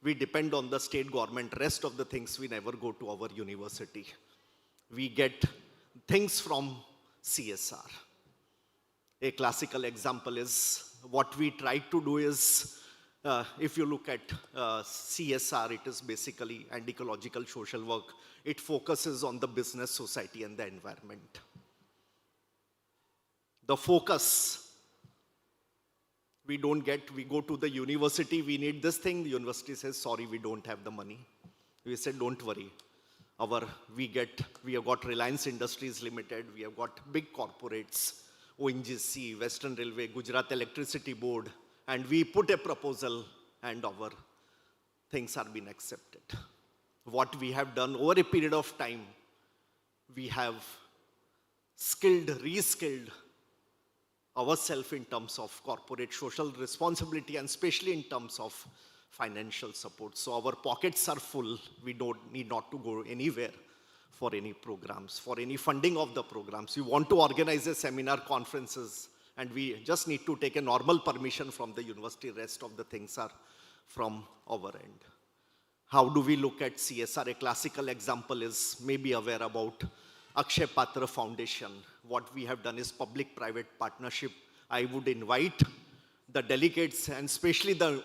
we depend on the state government. Rest of the things we never go to our university. We get things from CSR. A classical example is what we try to do is, if you look at CSR, it is basically anti-ecological social work. It focuses on the business, society, and the environment. The focus we don't get, we go to the university, we need this thing, the university says, sorry, we don't have the money. We said, don't worry. We have got Reliance Industries Limited, we have got big corporates, ONGC, Western Railway, Gujarat Electricity Board, and we put a proposal and our things are being accepted. What we have done over a period of time, we have reskilled ourselves in terms of corporate social responsibility and especially in terms of financial support. So our pockets are full. We need not to go anywhere for any programs, for any funding of the programs. We want to organize a seminar, conferences, and we just need to take a normal permission from the university. Rest of the things are from our end. How do we look at CSR? A classical example is maybe aware about Akshay Patra Foundation. What we have done is public-private partnership. I would invite the delegates and especially the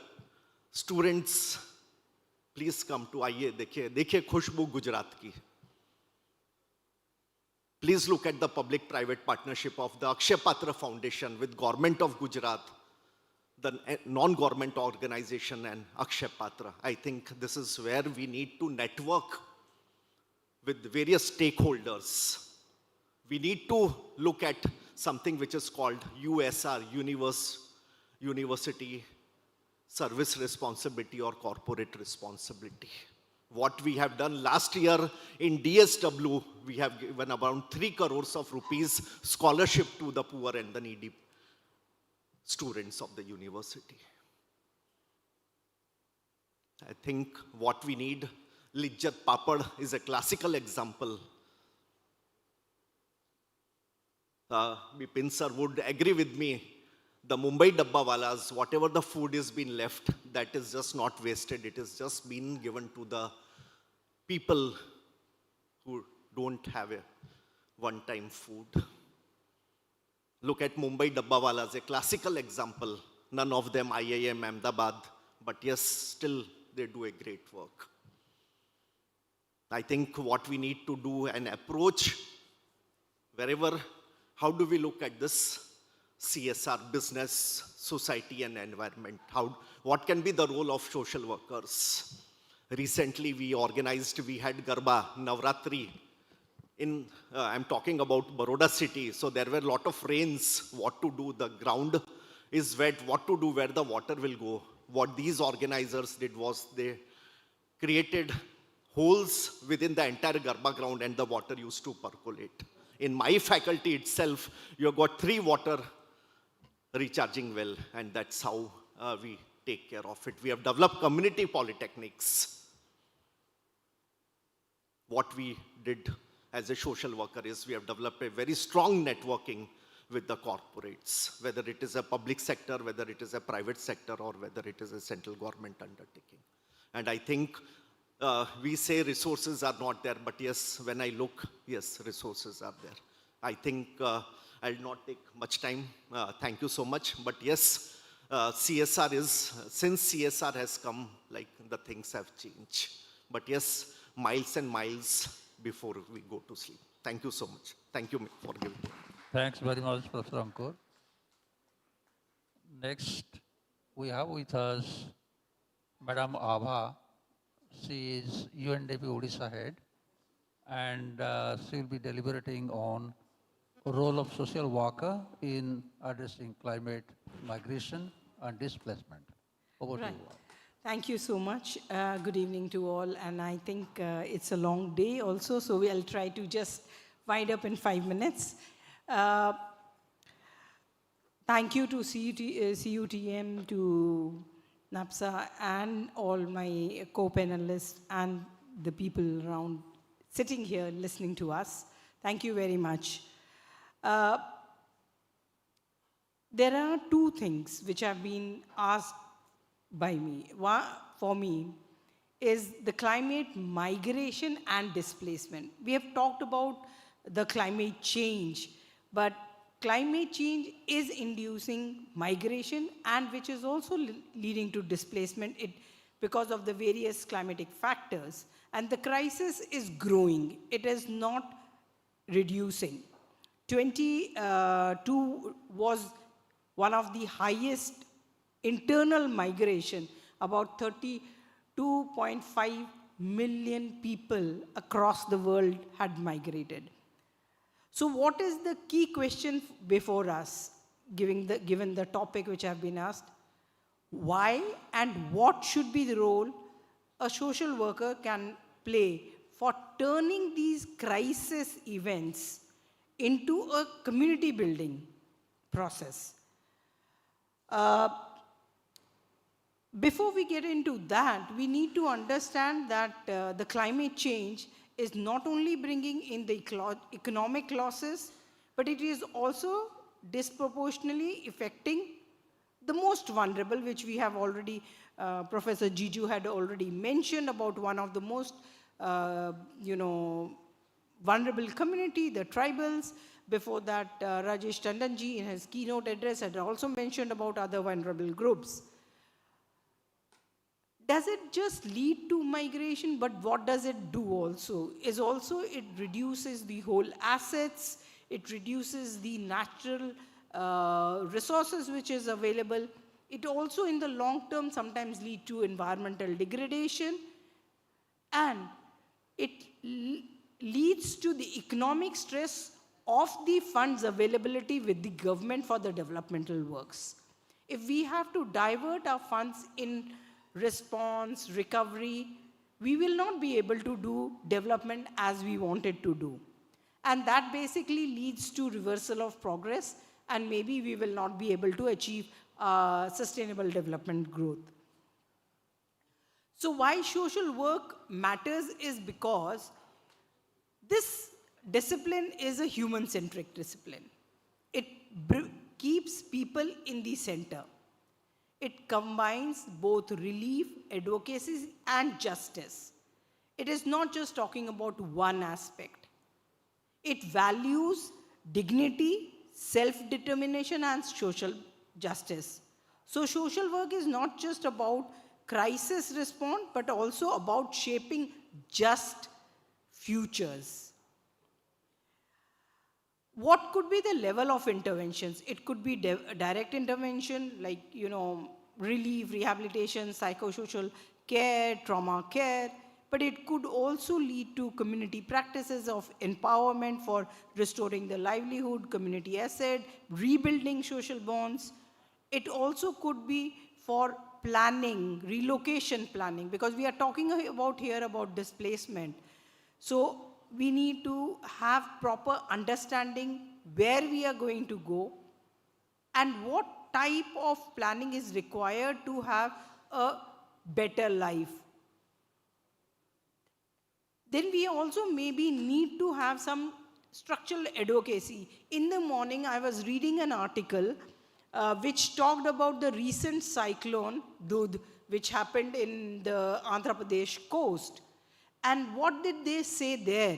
students, please come to आइए देखिए खुशबू गुजरात की. Please look at the public-private partnership of the Akshay Patra Foundation with Government of Gujarat, the non-government organization and Akshay Patra. I think this is where we need to network with various stakeholders. We need to look at something which is called USR, University Service Responsibility or Corporate Responsibility. What we have done last year in DSW, we have given around 3 crores of rupees scholarship to the poor and the needy students of the university. I think what we need, Lijjat Papad is a classical example. Bipin sir would agree with me. The Mumbai Dabbawalas, whatever the food is being left, that is just not wasted. It is just been given to the people who don't have a one-time food. Look at Mumbai Dabbawalas, a classical example. None of them IIM Ahmedabad, but yes, still they do a great work. I think what we need to do and approach wherever, how do we look at this CSR, business, society and environment? What can be the role of social workers? Recently we had Garba, Navratri. I'm talking about Baroda city. So there were a lot of rains, what to do, the ground is wet, what to do, where the water will go. What these organizers did was they created holes within the entire Garba ground and the water used to percolate. In my faculty itself, you have got 3 water recharging well, and that's how we take care of it. We have developed community polytechnics. What we did as a social worker is we have developed a very strong networking with the corporates, whether it is a public sector, whether it is a private sector, or whether it is a central government undertaking. And I think we say resources are not there, but yes, when I look, yes, resources are there. I think I'll not take much time. Thank you so much. But yes, CSR is, since CSR has come, like the things have changed. But yes, miles and miles before we go to sleep. Thank you so much. Thank you for giving me. Thanks very much, Professor Ankur. Next, we have with us Madam Abha. She is UNDP Odisha head, and she will be deliberating on role of social worker in addressing climate migration and displacement. Over to you. Thank you so much. Good evening to all. And I think it's a long day also, so we'll try to just wind up in 5 minutes. Thank you to CUTM, to NAPSA, and all my co-panelists and the people around sitting here listening to us. Thank you very much. There are two things which have been asked by me. One, for me, is the climate migration and displacement. We have talked about the climate change, but climate change is inducing migration and which is also leading to displacement because of the various climatic factors. And the crisis is growing. It is not reducing. 22 was one of the highest internal migration, about 32.5 million people across the world had migrated. So what is the key question before us, given the topic which have been asked? Why and what should be the role a social worker can play for turning these crisis events into a community building process? Before we get into that, we need to understand that the climate change is not only bringing in the economic losses, but it is also disproportionately affecting the most vulnerable, which we have already, Professor Jiju had already mentioned about one of the most, vulnerable community, the tribals. Before that, Rajesh Tandonji in his keynote address had also mentioned about other vulnerable groups. Does it just lead to migration, but what does it do also? Is also it reduces the whole assets, it reduces the natural resources which is available. It also in the long term sometimes lead to environmental degradation, and it leads to the economic stress of the funds availability with the government for the developmental works. If we have to divert our funds in response, recovery, we will not be able to do development as we wanted to do. And that basically leads to reversal of progress, and maybe we will not be able to achieve sustainable development growth. So why social work matters is because this discipline is a human-centric discipline. It keeps people in the center. It combines both relief, advocacy, and justice. It is not just talking about one aspect. It values dignity, self-determination, and social justice. So social work is not just about crisis response, but also about shaping just futures. What could be the level of interventions? It could be direct intervention, like, relief, rehabilitation, psychosocial care, trauma care, but it could also lead to community practices of empowerment for restoring the livelihood, community asset, rebuilding social bonds. It also could be for planning, relocation planning, because we are talking about displacement. So we need to have proper understanding where we are going to go and what type of planning is required to have a better life. Then we also maybe need to have some structural advocacy. In the morning, I was reading an article which talked about the recent cyclone, Dudh, which happened in the Andhra Pradesh coast. And what did they say there?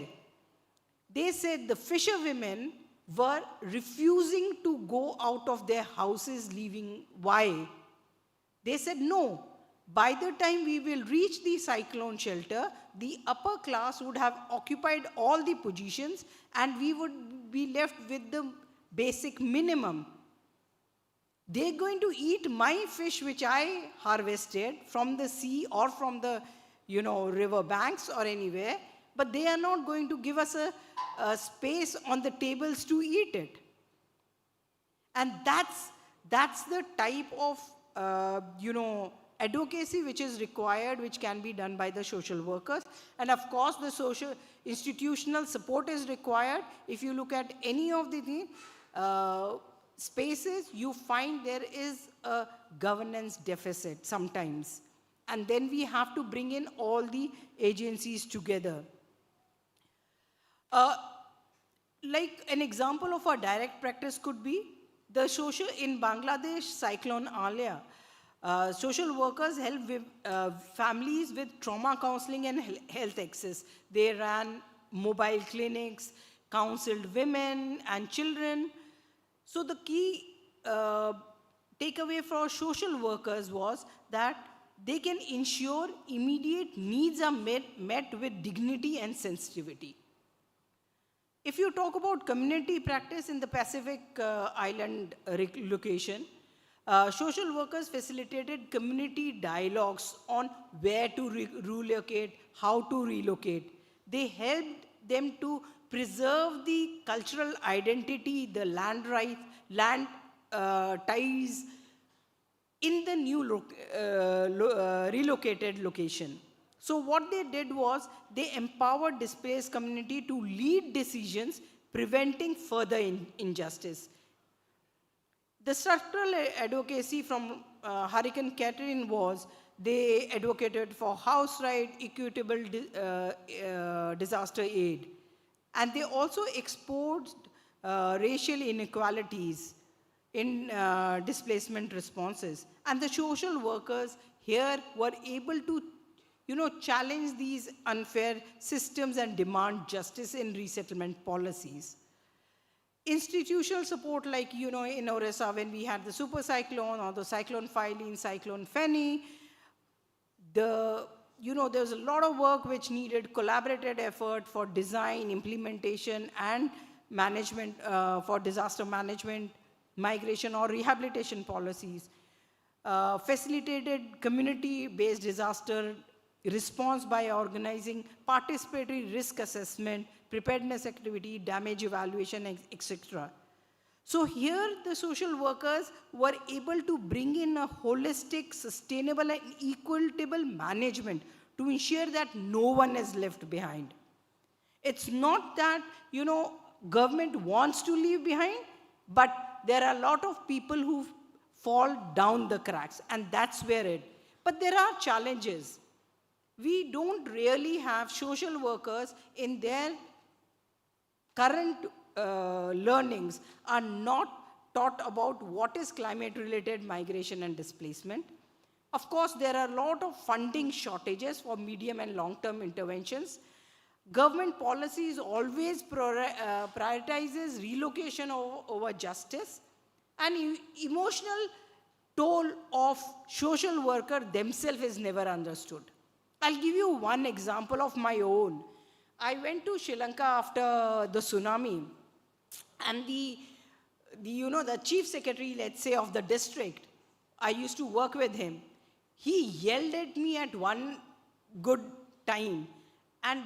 They said the fisherwomen were refusing to go out of their houses, leaving. Why? They said, no, by the time we will reach the cyclone shelter, the upper class would have occupied all the positions and we would be left with the basic minimum. They're going to eat my fish which I harvested from the sea or from the river banks or anywhere, but they are not going to give us a space on the tables to eat it. And that's the type of, advocacy which is required, which can be done by the social workers. And of course, the social institutional support is required. If you look at any of the spaces, you find there is a governance deficit sometimes. And then we have to bring in all the agencies together. Like an example of a direct practice could be the social in Bangladesh cyclone Alia. Social workers help with, families with trauma counseling and health access. They ran mobile clinics, counseled women and children. So the key takeaway for social workers was that they can ensure immediate needs are met with dignity and sensitivity. If you talk about community practice in the Pacific Island location, social workers facilitated community dialogues on where to relocate, how to relocate. They helped them to preserve the cultural identity, the land rights, land ties in the new relocated location. So what they did was they empowered displaced community to lead decisions preventing further injustice. The structural advocacy from Hurricane Katrina was they advocated for house right, equitable disaster aid. And they also exposed racial inequalities in displacement responses. And the social workers here were able to challenge these unfair systems and demand justice in resettlement policies. Institutional support like, in Orissa when we had the super cyclone or the cyclone Philene, cyclone Feni, there was a lot of work which needed collaborative effort for design, implementation, and management for disaster management, migration or rehabilitation policies. Facilitated community-based disaster response by organizing participatory risk assessment, preparedness activity, damage evaluation, etc. So here the social workers were able to bring in a holistic, sustainable and equitable management to ensure that no one is left behind. It's not that, government wants to leave behind, but there are a lot of people who fall down the cracks, and that's where but there are challenges. We don't really have social workers in their current learnings are not taught about what is climate-related migration and displacement. Of course, there are a lot of funding shortages for medium and long-term interventions. Government policies always prioritizes relocation over justice, and emotional toll of social worker themselves is never understood. I'll give you one example of my own. I went to Sri Lanka after the tsunami, and the chief secretary, let's say, of the district, I used to work with him. He yelled at me at one good time. And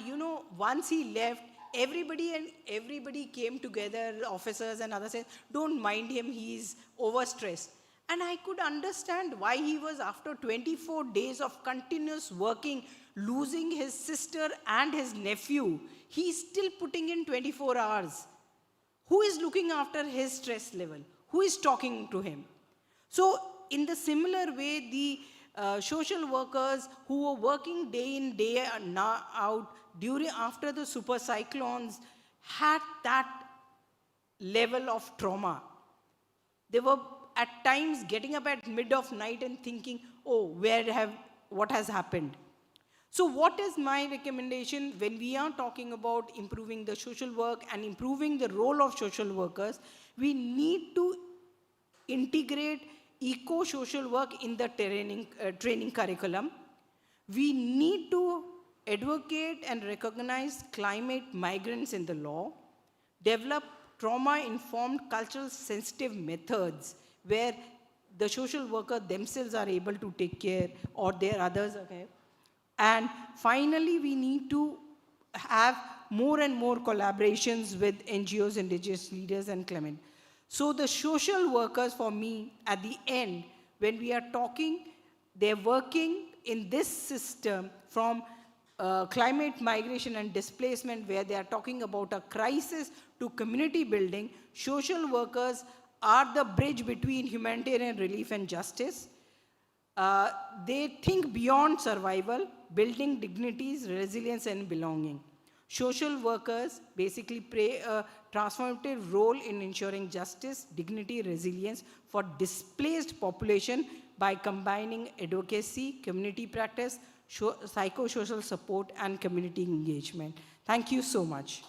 once he left, everybody came together, officers and others said, don't mind him, he's overstressed. And I could understand why he was, after 24 days of continuous working, losing his sister and his nephew, he's still putting in 24 hours. Who is looking after his stress level? Who is talking to him? So in the similar way, the social workers who were working day in, day out after the super cyclones had that level of trauma. They were at times getting up at mid of night and thinking, oh, what has happened? So what is my recommendation when we are talking about improving the social work and improving the role of social workers? We need to integrate eco-social work in the training curriculum. We need to advocate and recognize climate migrants in the law, develop trauma-informed cultural sensitive methods where the social worker themselves are able to take care or their others are care. And finally, we need to have more and more collaborations with NGOs, indigenous leaders, and climate. So the social workers, for me, at the end, when we are talking, they're working in this system from climate migration and displacement, where they are talking about a crisis to community building. Social workers are the bridge between humanitarian relief and justice. They think beyond survival, building dignities, resilience, and belonging. Social workers basically play a transformative role in ensuring justice, dignity, resilience for displaced population by combining advocacy, community practice, psychosocial support, and community engagement. Thank you so much.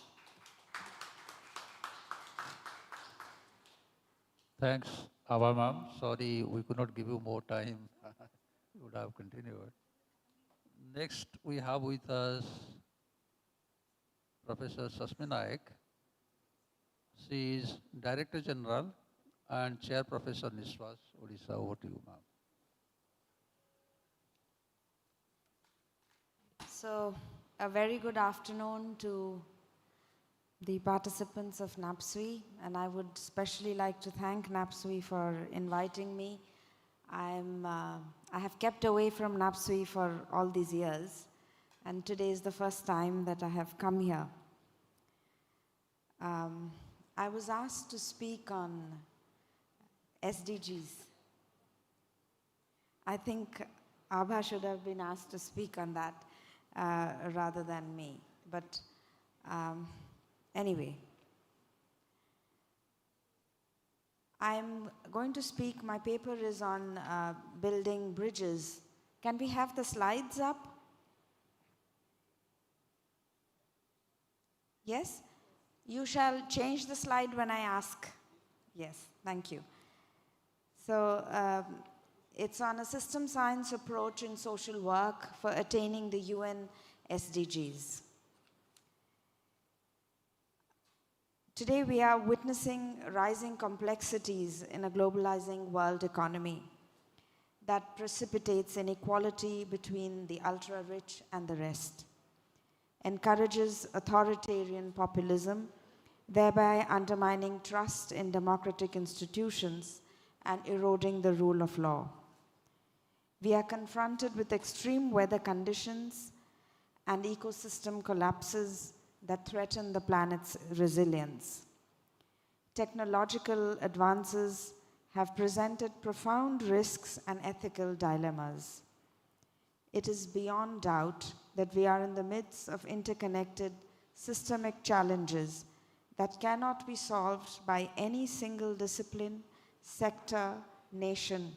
Thanks, Ava ma'am. Sorry, we could not give you more time. You would have continued. Next, we have with us Professor Sasmi Naik. She is Director General and Chair Professor Niswas, Odisha. Over to you, ma'am. So, a very good afternoon to the participants of NAPSWI, and I would especially like to thank NAPSWI for inviting me. I have kept away from NAPSWI for all these years, and today is the first time that I have come here. I was asked to speak on SDGs. I think Abha should have been asked to speak on that rather than me. But anyway, I'm going to speak. My paper is on building bridges. Can we have the slides up? Yes? You shall change the slide when I ask. Yes, thank you. So it's on a system science approach in social work for attaining the UN SDGs. Today we are witnessing rising complexities in a globalizing world economy that precipitates inequality between the ultra-rich and the rest, encourages authoritarian populism, thereby undermining trust in democratic institutions and eroding the rule of law. We are confronted with extreme weather conditions and ecosystem collapses that threaten the planet's resilience. Technological advances have presented profound risks and ethical dilemmas. It is beyond doubt that we are in the midst of interconnected systemic challenges that cannot be solved by any single discipline, sector, nation.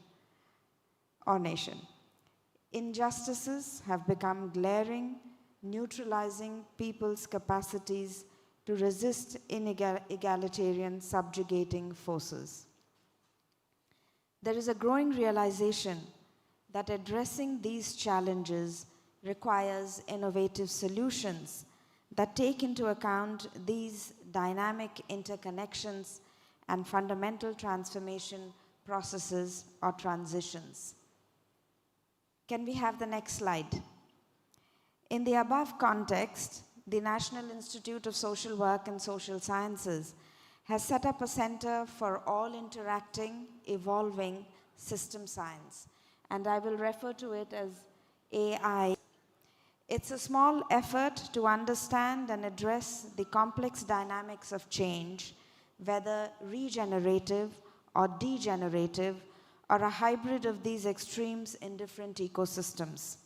Injustices have become glaring, neutralizing people's capacities to resist egalitarian subjugating forces. There is a growing realization that addressing these challenges requires innovative solutions that take into account these dynamic interconnections and fundamental transformation processes or transitions. Can we have the next slide? In the above context, the National Institute of Social Work and Social Sciences has set up a center for all interacting, evolving system science, and I will refer to it as AI. It's a small effort to understand and address the complex dynamics of change, whether regenerative or degenerative, or a hybrid of these extremes in different ecosystems.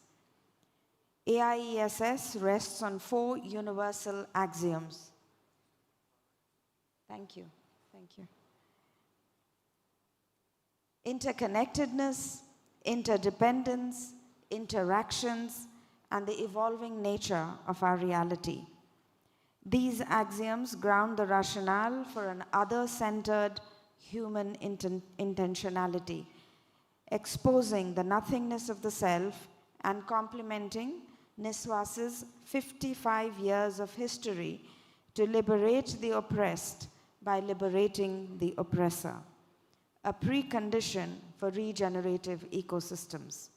AIESS rests on 4 universal axioms. Thank you. Thank you. Interconnectedness, interdependence, interactions, and the evolving nature of our reality. These axioms ground the rationale for an other-centered human intentionality, exposing the nothingness of the self and complementing Niswas's 55 years of history to liberate the oppressed by liberating the oppressor, a precondition for regenerative ecosystems.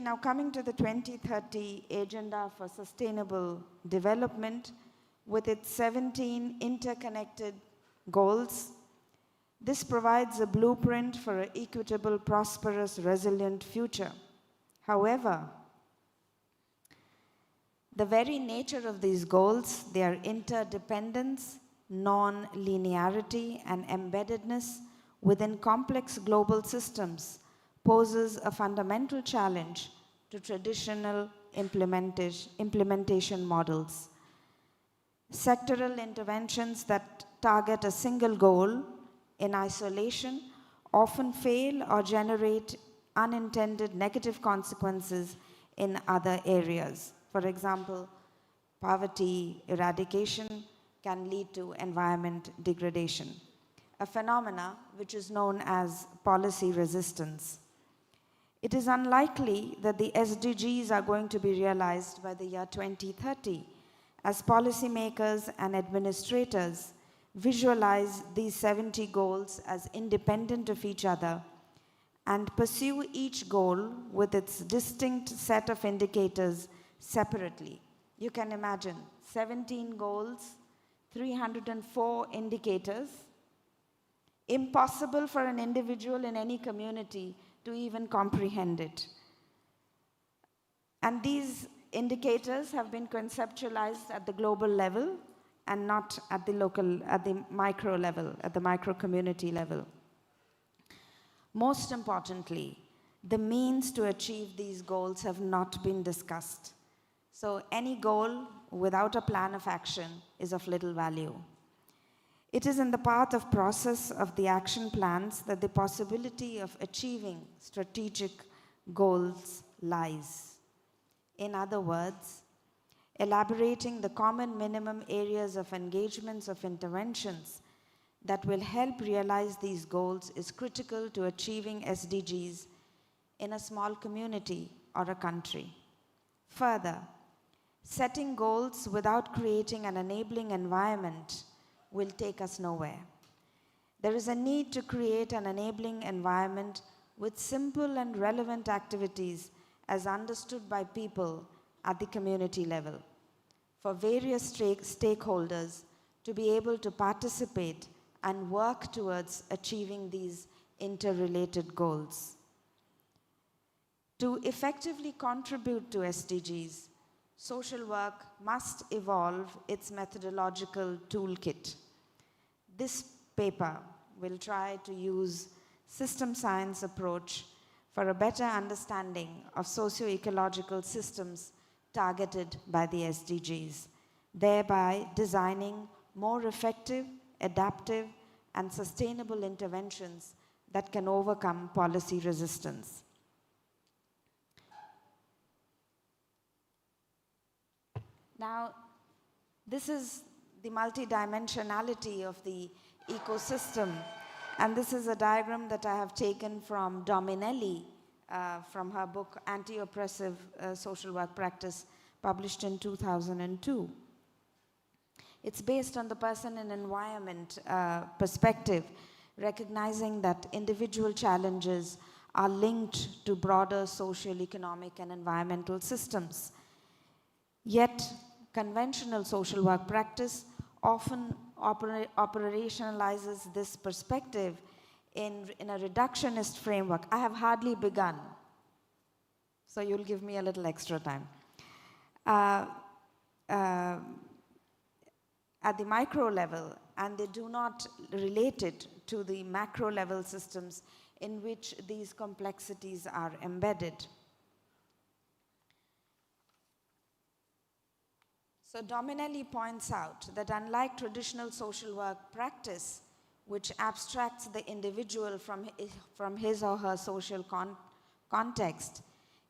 Now coming to the 2030 Agenda for Sustainable Development with its 17 interconnected goals, this provides a blueprint for an equitable, prosperous, resilient future. However, the very nature of these goals, their interdependence, non-linearity, and embeddedness within complex global systems poses a fundamental challenge to traditional implementation models. Sectoral interventions that target a single goal in isolation often fail or generate unintended negative consequences in other areas. For example, poverty eradication can lead to environment degradation, a phenomena which is known as policy resistance. It is unlikely that the SDGs are going to be realized by the year 2030, as policymakers and administrators visualize these 70 goals as independent of each other and pursue each goal with its distinct set of indicators separately. You can imagine 17 goals, 304 indicators, impossible for an individual in any community to even comprehend it. And these indicators have been conceptualized at the global level and not at the local, at the micro level, at the micro community level. Most importantly, the means to achieve these goals have not been discussed. So any goal without a plan of action is of little value. It is in the path of process of the action plans that the possibility of achieving strategic goals lies. In other words, elaborating the common minimum areas of engagements of interventions that will help realize these goals is critical to achieving SDGs in a small community or a country. Further, setting goals without creating an enabling environment will take us nowhere. There is a need to create an enabling environment with simple and relevant activities as understood by people at the community level, for various stakeholders to be able to participate and work towards achieving these interrelated goals. To effectively contribute to SDGs, social work must evolve its methodological toolkit. This paper will try to use system science approach for a better understanding of socio-ecological systems targeted by the SDGs, thereby designing more effective, adaptive, and sustainable interventions that can overcome policy resistance. Now, this is the multidimensionality of the ecosystem, and this is a diagram that I have taken from Dominelli from her book Anti-Oppressive Social Work Practice, published in 2002. It's based on the person and environment perspective, recognizing that individual challenges are linked to broader social, economic, and environmental systems. Yet, conventional social work practice often operationalizes this perspective in a reductionist framework. I have hardly begun, so you'll give me a little extra time. At the micro level, and they do not relate it to the macro level systems in which these complexities are embedded. So Dominelli points out that unlike traditional social work practice, which abstracts the individual from his or her social context,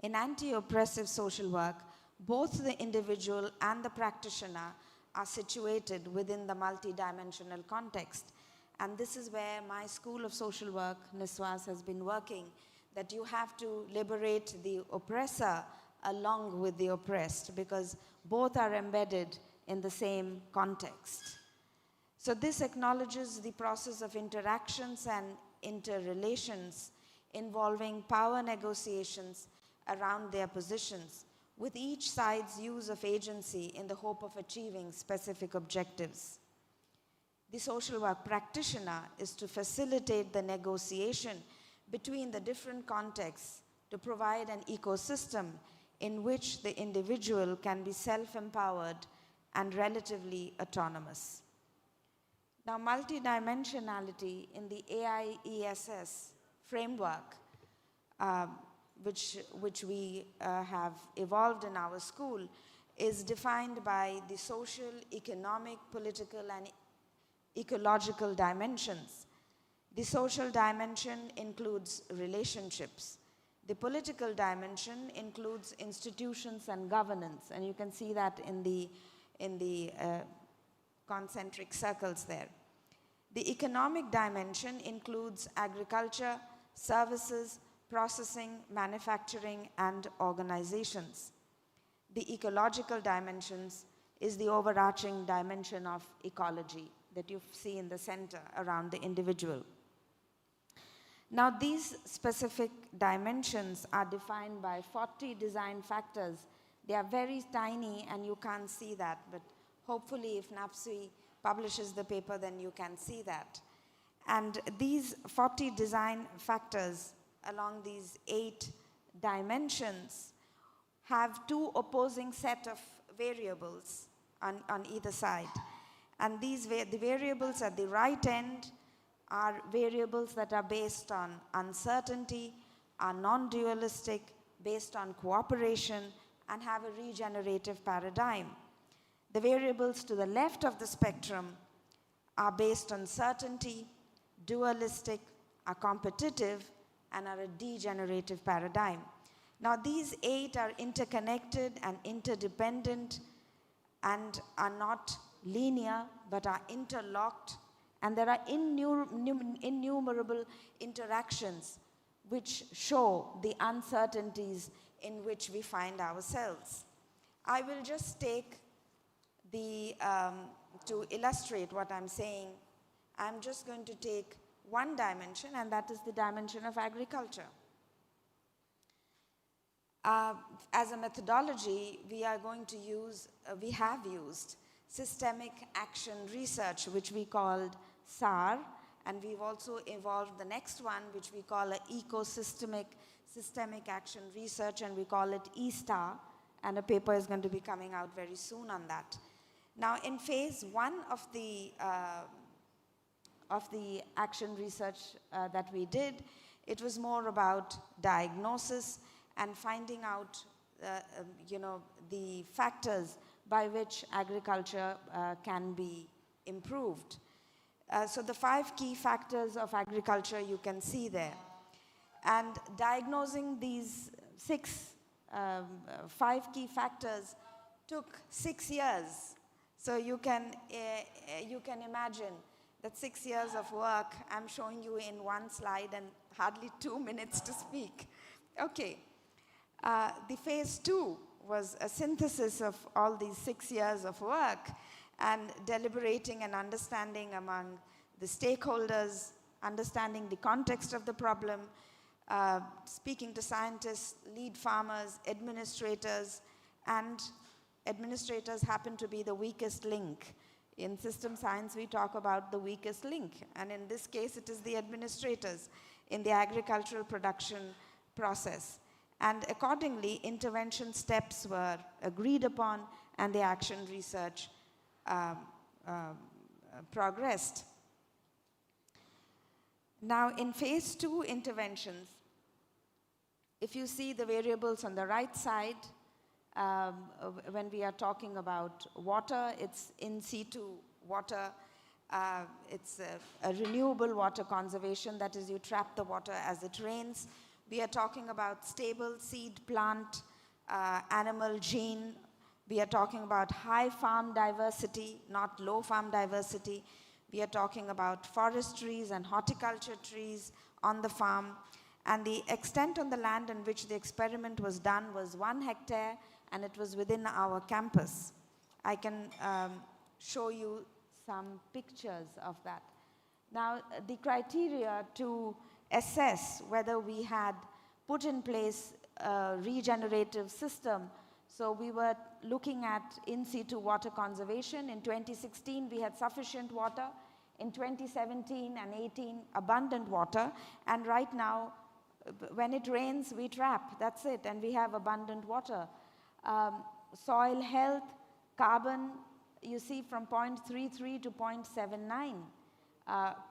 in anti-oppressive social work, both the individual and the practitioner are situated within the multidimensional context. And this is where my School of Social Work, NISWAS, has been working, that you have to liberate the oppressor along with the oppressed, because both are embedded in the same context. So this acknowledges the process of interactions and interrelations involving power negotiations around their positions, with each side's use of agency in the hope of achieving specific objectives. The social work practitioner is to facilitate the negotiation between the different contexts to provide an ecosystem in which the individual can be self-empowered and relatively autonomous. Now, multidimensionality in the AIESS framework which we have evolved in our school is defined by the social, economic, political, and ecological dimensions. The social dimension includes relationships. The political dimension includes institutions and governance, and you can see that in the concentric circles there. The economic dimension includes agriculture, services, processing, manufacturing, and organizations. The ecological dimensions is the overarching dimension of ecology that you see in the center around the individual. Now, these specific dimensions are defined by 40 design factors. They are very tiny and you can't see that, but hopefully if NAPSI publishes the paper, then you can see that. And these 40 design factors along these 8 dimensions have 2 opposing set of variables on either side. And the variables at the right end are variables that are based on uncertainty, are non-dualistic, based on cooperation, and have a regenerative paradigm. The variables to the left of the spectrum are based on certainty, dualistic, are competitive, and are a degenerative paradigm. Now, these 8 are interconnected and interdependent and are not linear, but are interlocked. And there are innumerable interactions which show the uncertainties in which we find ourselves. I will just take to illustrate what I'm saying, I'm just going to take one dimension, and that is the dimension of agriculture. As a methodology, we are going to use, we have used systemic action research, which we called SAR, and we've also evolved the next one, which we call an ecosystemic systemic action research, and we call it eStar, and a paper is going to be coming out very soon on that. Now, in phase 1 of the action research that we did, it was more about diagnosis and finding out, the factors by which agriculture can be improved. So the 5 key factors of agriculture you can see there. And diagnosing these 5 key factors took 6 years. So you can imagine that 6 years of work I'm showing you in one slide and hardly 2 minutes to speak. Okay. The phase 2 was a synthesis of all these 6 years of work and deliberating and understanding among the stakeholders, understanding the context of the problem, speaking to scientists, lead farmers, administrators, and administrators happen to be the weakest link. In system science, we talk about the weakest link, and in this case, it is the administrators in the agricultural production process. And accordingly, intervention steps were agreed upon and the action research progressed. Now, in phase 2 interventions, if you see the variables on the right side, when we are talking about water, it's in situ water. It's a renewable water conservation, that is, you trap the water as it rains. We are talking about stable seed plant, animal gene. We are talking about high farm diversity, not low farm diversity. We are talking about forest trees and horticulture trees on the farm. And the extent on the land on which the experiment was done was 1 hectare, and it was within our campus. I can show you some pictures of that. Now, the criteria to assess whether we had put in place a regenerative system. So we were looking at in situ water conservation. In 2016, we had sufficient water. In 2017 and 18, abundant water. And right now, when it rains, we trap. That's it. And we have abundant water. Soil health, carbon, you see from 0.33 to 0.79.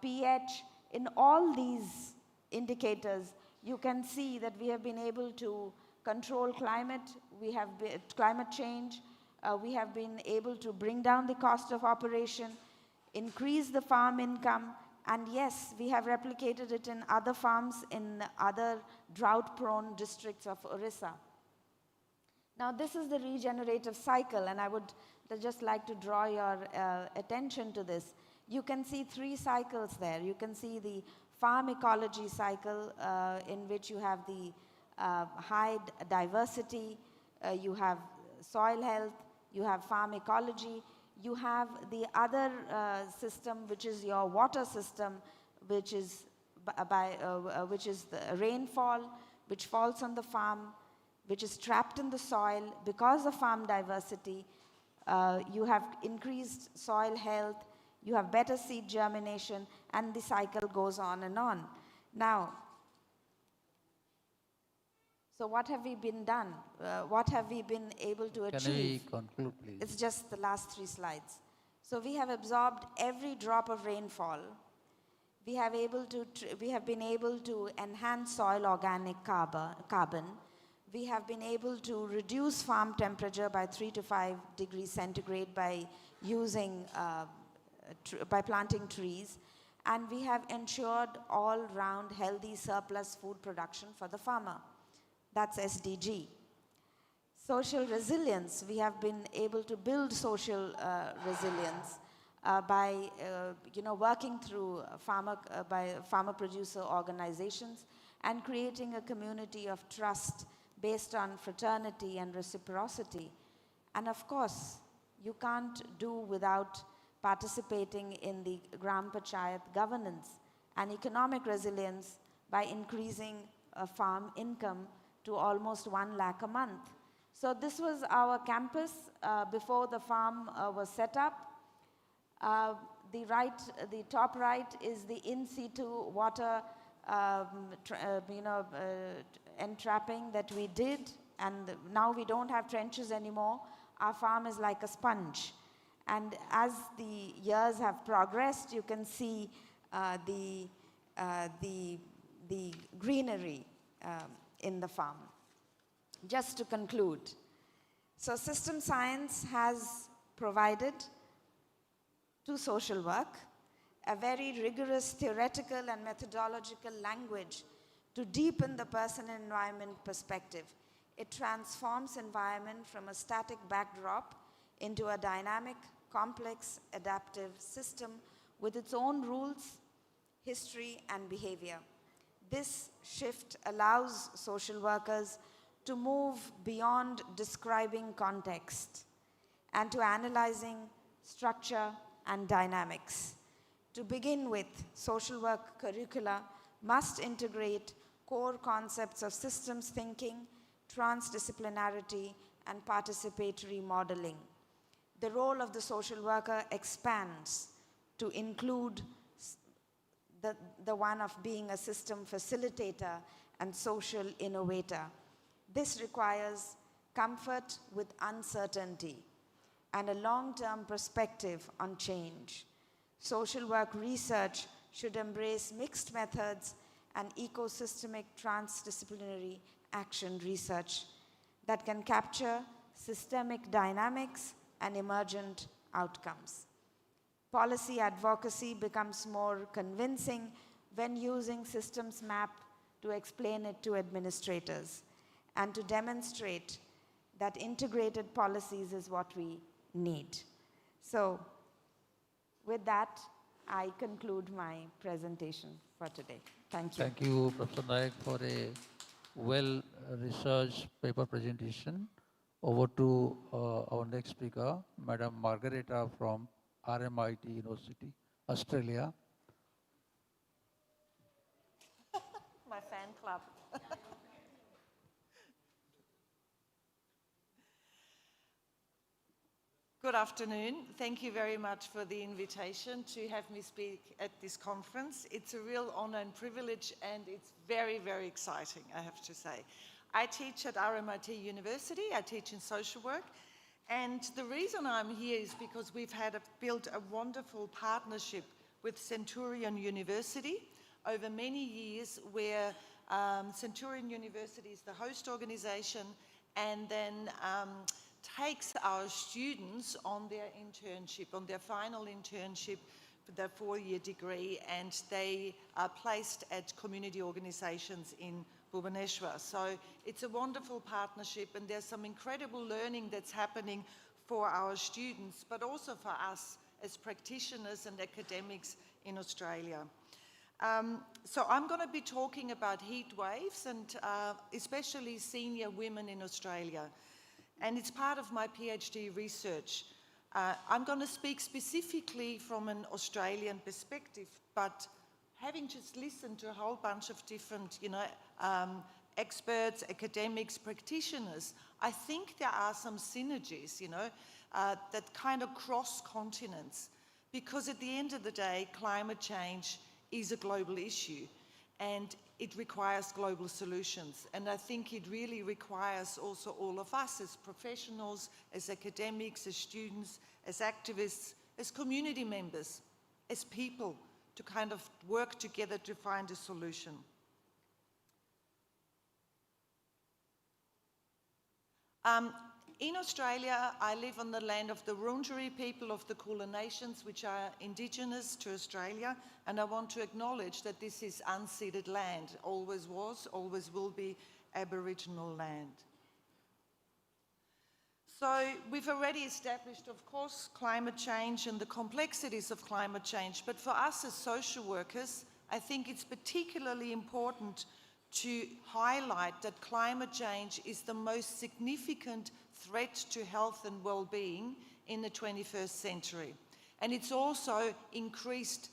pH, in all these indicators, You can see that we have been able to control climate, climate change, we have been able to bring down the cost of operation, increase the farm income, and yes, we have replicated it in other farms in other drought-prone districts of Orissa. Now, this is the regenerative cycle, and I would just like to draw your attention to this. You can see 3 cycles there. You can see the farm ecology cycle, in which you have the high diversity, you have soil health, you have farm ecology, you have the other system, which is your water system, which is the rainfall, which falls on the farm, which is trapped in the soil because of farm diversity. You have increased soil health, you have better seed germination, and the cycle goes on and on. Now, so what have we been done? What have we been able to achieve? Can we conclude, please? It's just the last 3 slides. So we have absorbed every drop of rainfall. We have been able to enhance soil organic carbon. We have been able to reduce farm temperature by 3 to 5 degrees centigrade by by planting trees. And we have ensured all-round healthy surplus food production for the farmer. That's SDG. Social resilience, we have been able to build social resilience by working through farmer-producer organizations and creating a community of trust based on fraternity and reciprocity. And of course, you can't do without participating in the Gram Panchayat governance and economic resilience by increasing farm income to almost 1 lakh a month. So this was our campus before the farm was set up. The top right is the in situ water entrapping that we did, and now we don't have trenches anymore. Our farm is like a sponge. And as the years have progressed, you can see the greenery in the farm. Just to conclude, so system science has provided to social work a very rigorous theoretical and methodological language to deepen the person and environment perspective. It transforms environment from a static backdrop into a dynamic, complex, adaptive system with its own rules, history, and behavior. This shift allows social workers to move beyond describing context and to analyzing structure and dynamics. To begin with, social work curricula must integrate core concepts of systems thinking, transdisciplinarity, and participatory modeling. The role of the social worker expands to include the one of being a system facilitator and social innovator. This requires comfort with uncertainty and a long-term perspective on change. Social work research should embrace mixed methods and ecosystemic transdisciplinary action research that can capture systemic dynamics and emergent outcomes. Policy advocacy becomes more convincing when using systems map to explain it to administrators and to demonstrate that integrated policies is what we need. So, with that, I conclude my presentation for today. Thank you. Thank you, Professor Naik, for a well-researched paper presentation. Over to our next speaker, Madam Margareta from RMIT University, Australia. My fan club. Good afternoon. Thank you very much for the invitation to have me speak at this conference. It's a real honor and privilege, and it's very, very exciting, I have to say. I teach at RMIT University. I teach in social work. And the reason I'm here is because we've built a wonderful partnership with Centurion University over many years, where Centurion University is the host organization, and then takes our students on their internship, on their final internship for their 4-year degree, and they are placed at community organizations in Bhubaneswar. So it's a wonderful partnership, and there's some incredible learning that's happening for our students, but also for us as practitioners and academics in Australia. So I'm going to be talking about heat waves and especially senior women in Australia. And it's part of my PhD research. I'm going to speak specifically from an Australian perspective, but having just listened to a whole bunch of different, experts, academics, practitioners, I think there are some synergies, that kind of cross continents. Because at the end of the day, climate change is a global issue, and it requires global solutions. And I think it really requires also all of us as professionals, as academics, as students, as activists, as community members, as people, to kind of work together to find a solution. In Australia, I live on the land of the Wurundjeri people of the Kulin Nations, which are indigenous to Australia, and I want to acknowledge that this is unceded land, always was, always will be Aboriginal land. So we've already established, of course, climate change and the complexities of climate change, but for us as social workers, I think it's particularly important to highlight that climate change is the most significant threat to health and well-being in the 21st century. And it's also increased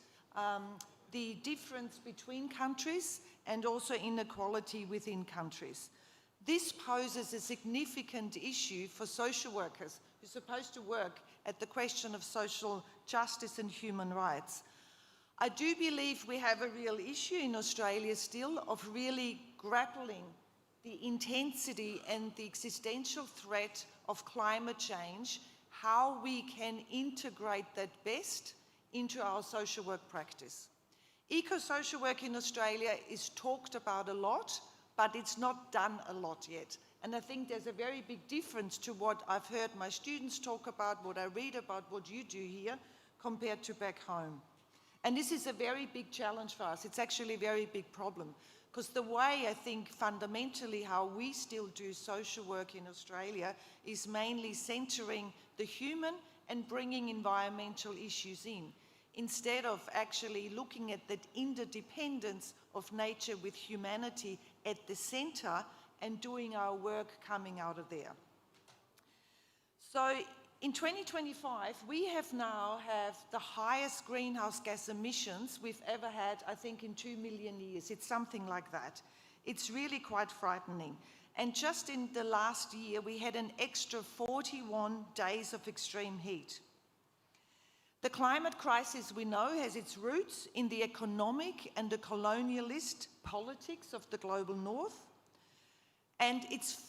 the difference between countries and also inequality within countries. This poses a significant issue for social workers who are supposed to work at the question of social justice and human rights. I do believe we have a real issue in Australia still of really grappling the intensity and the existential threat of climate change, how we can integrate that best into our social work practice. Eco-social work in Australia is talked about a lot, but it's not done a lot yet. And I think there's a very big difference to what I've heard my students talk about, what I read about, what you do here, compared to back home. And this is a very big challenge for us. It's actually a very big problem, because the way I think fundamentally how we still do social work in Australia is mainly centering the human and bringing environmental issues in, instead of actually looking at that interdependence of nature with humanity at the center and doing our work coming out of there. So in 2025, we now have the highest greenhouse gas emissions we've ever had, I think, in 2 million years. It's something like that. It's really quite frightening. And just in the last year, we had an extra 41 days of extreme heat. The climate crisis, we know, has its roots in the economic and the colonialist politics of the global north. And it's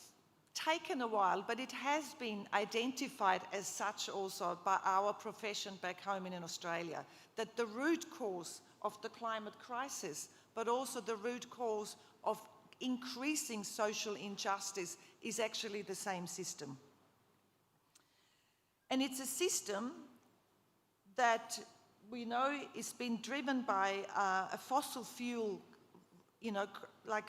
taken a while, but it has been identified as such also by our profession back home in Australia, that the root cause of the climate crisis, but also the root cause of increasing social injustice, is actually the same system. And it's a system that we know is being driven by a fossil fuel, like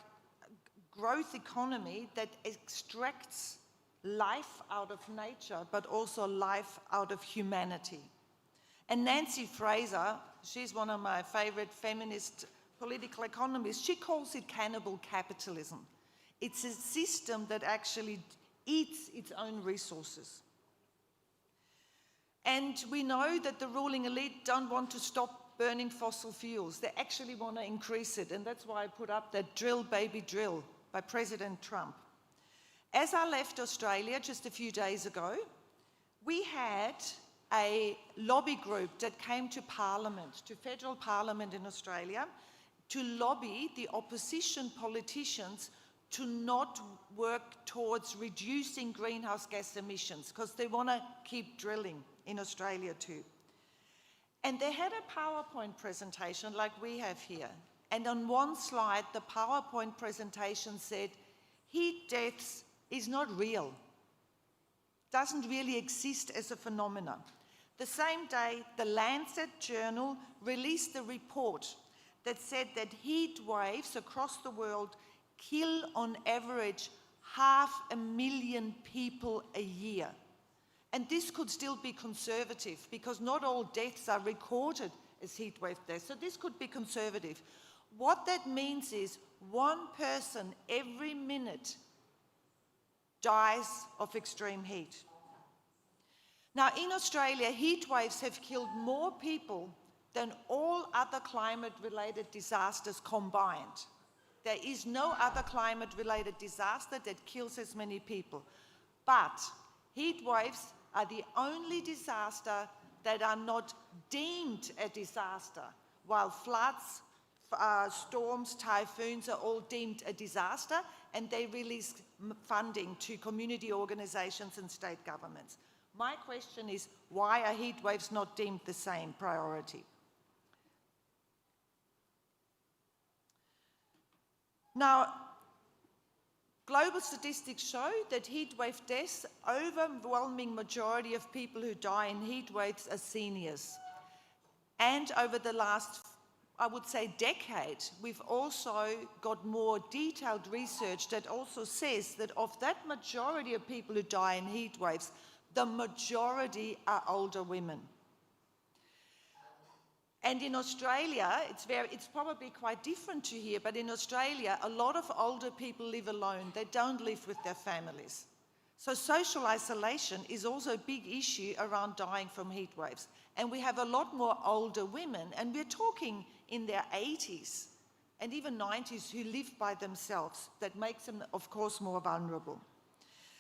growth economy that extracts life out of nature, but also life out of humanity. And Nancy Fraser, she's one of my favorite feminist political economists, she calls it cannibal capitalism. It's a system that actually eats its own resources. And we know that the ruling elite don't want to stop burning fossil fuels. They actually want to increase it. And that's why I put up that drill, baby, drill by President Trump. As I left Australia just a few days ago, we had a lobby group that came to Parliament, to federal Parliament in Australia, to lobby the opposition politicians to not work towards reducing greenhouse gas emissions, because they want to keep drilling in Australia too. And they had a PowerPoint presentation like we have here. And on one slide, the PowerPoint presentation said, heat deaths is not real, doesn't really exist as a phenomenon. The same day, the Lancet journal released a report that said that heat waves across the world kill on average 500,000 people a year. And this could still be conservative because not all deaths are recorded as heat wave deaths. So this could be conservative. What that means is 1 person every minute dies of extreme heat. Now in Australia, heat waves have killed more people than all other climate-related disasters combined. There is no other climate-related disaster that kills as many people. But heat waves are the only disaster that are not deemed a disaster, while floods, storms, typhoons are all deemed a disaster, and they release funding to community organisations and state governments. My question is, why are heat waves not deemed the same priority? Now, global statistics show that heat wave deaths, overwhelming majority of people who die in heat waves are seniors. And over the last, I would say, decade, we've also got more detailed research that also says that of that majority of people who die in heat waves, the majority are older women. And in Australia, it's probably quite different to here, but in Australia, a lot of older people live alone. They don't live with their families. So social isolation is also a big issue around dying from heat waves. And we have a lot more older women, and we're talking in their 80s and even 90s who live by themselves. That makes them, of course, more vulnerable.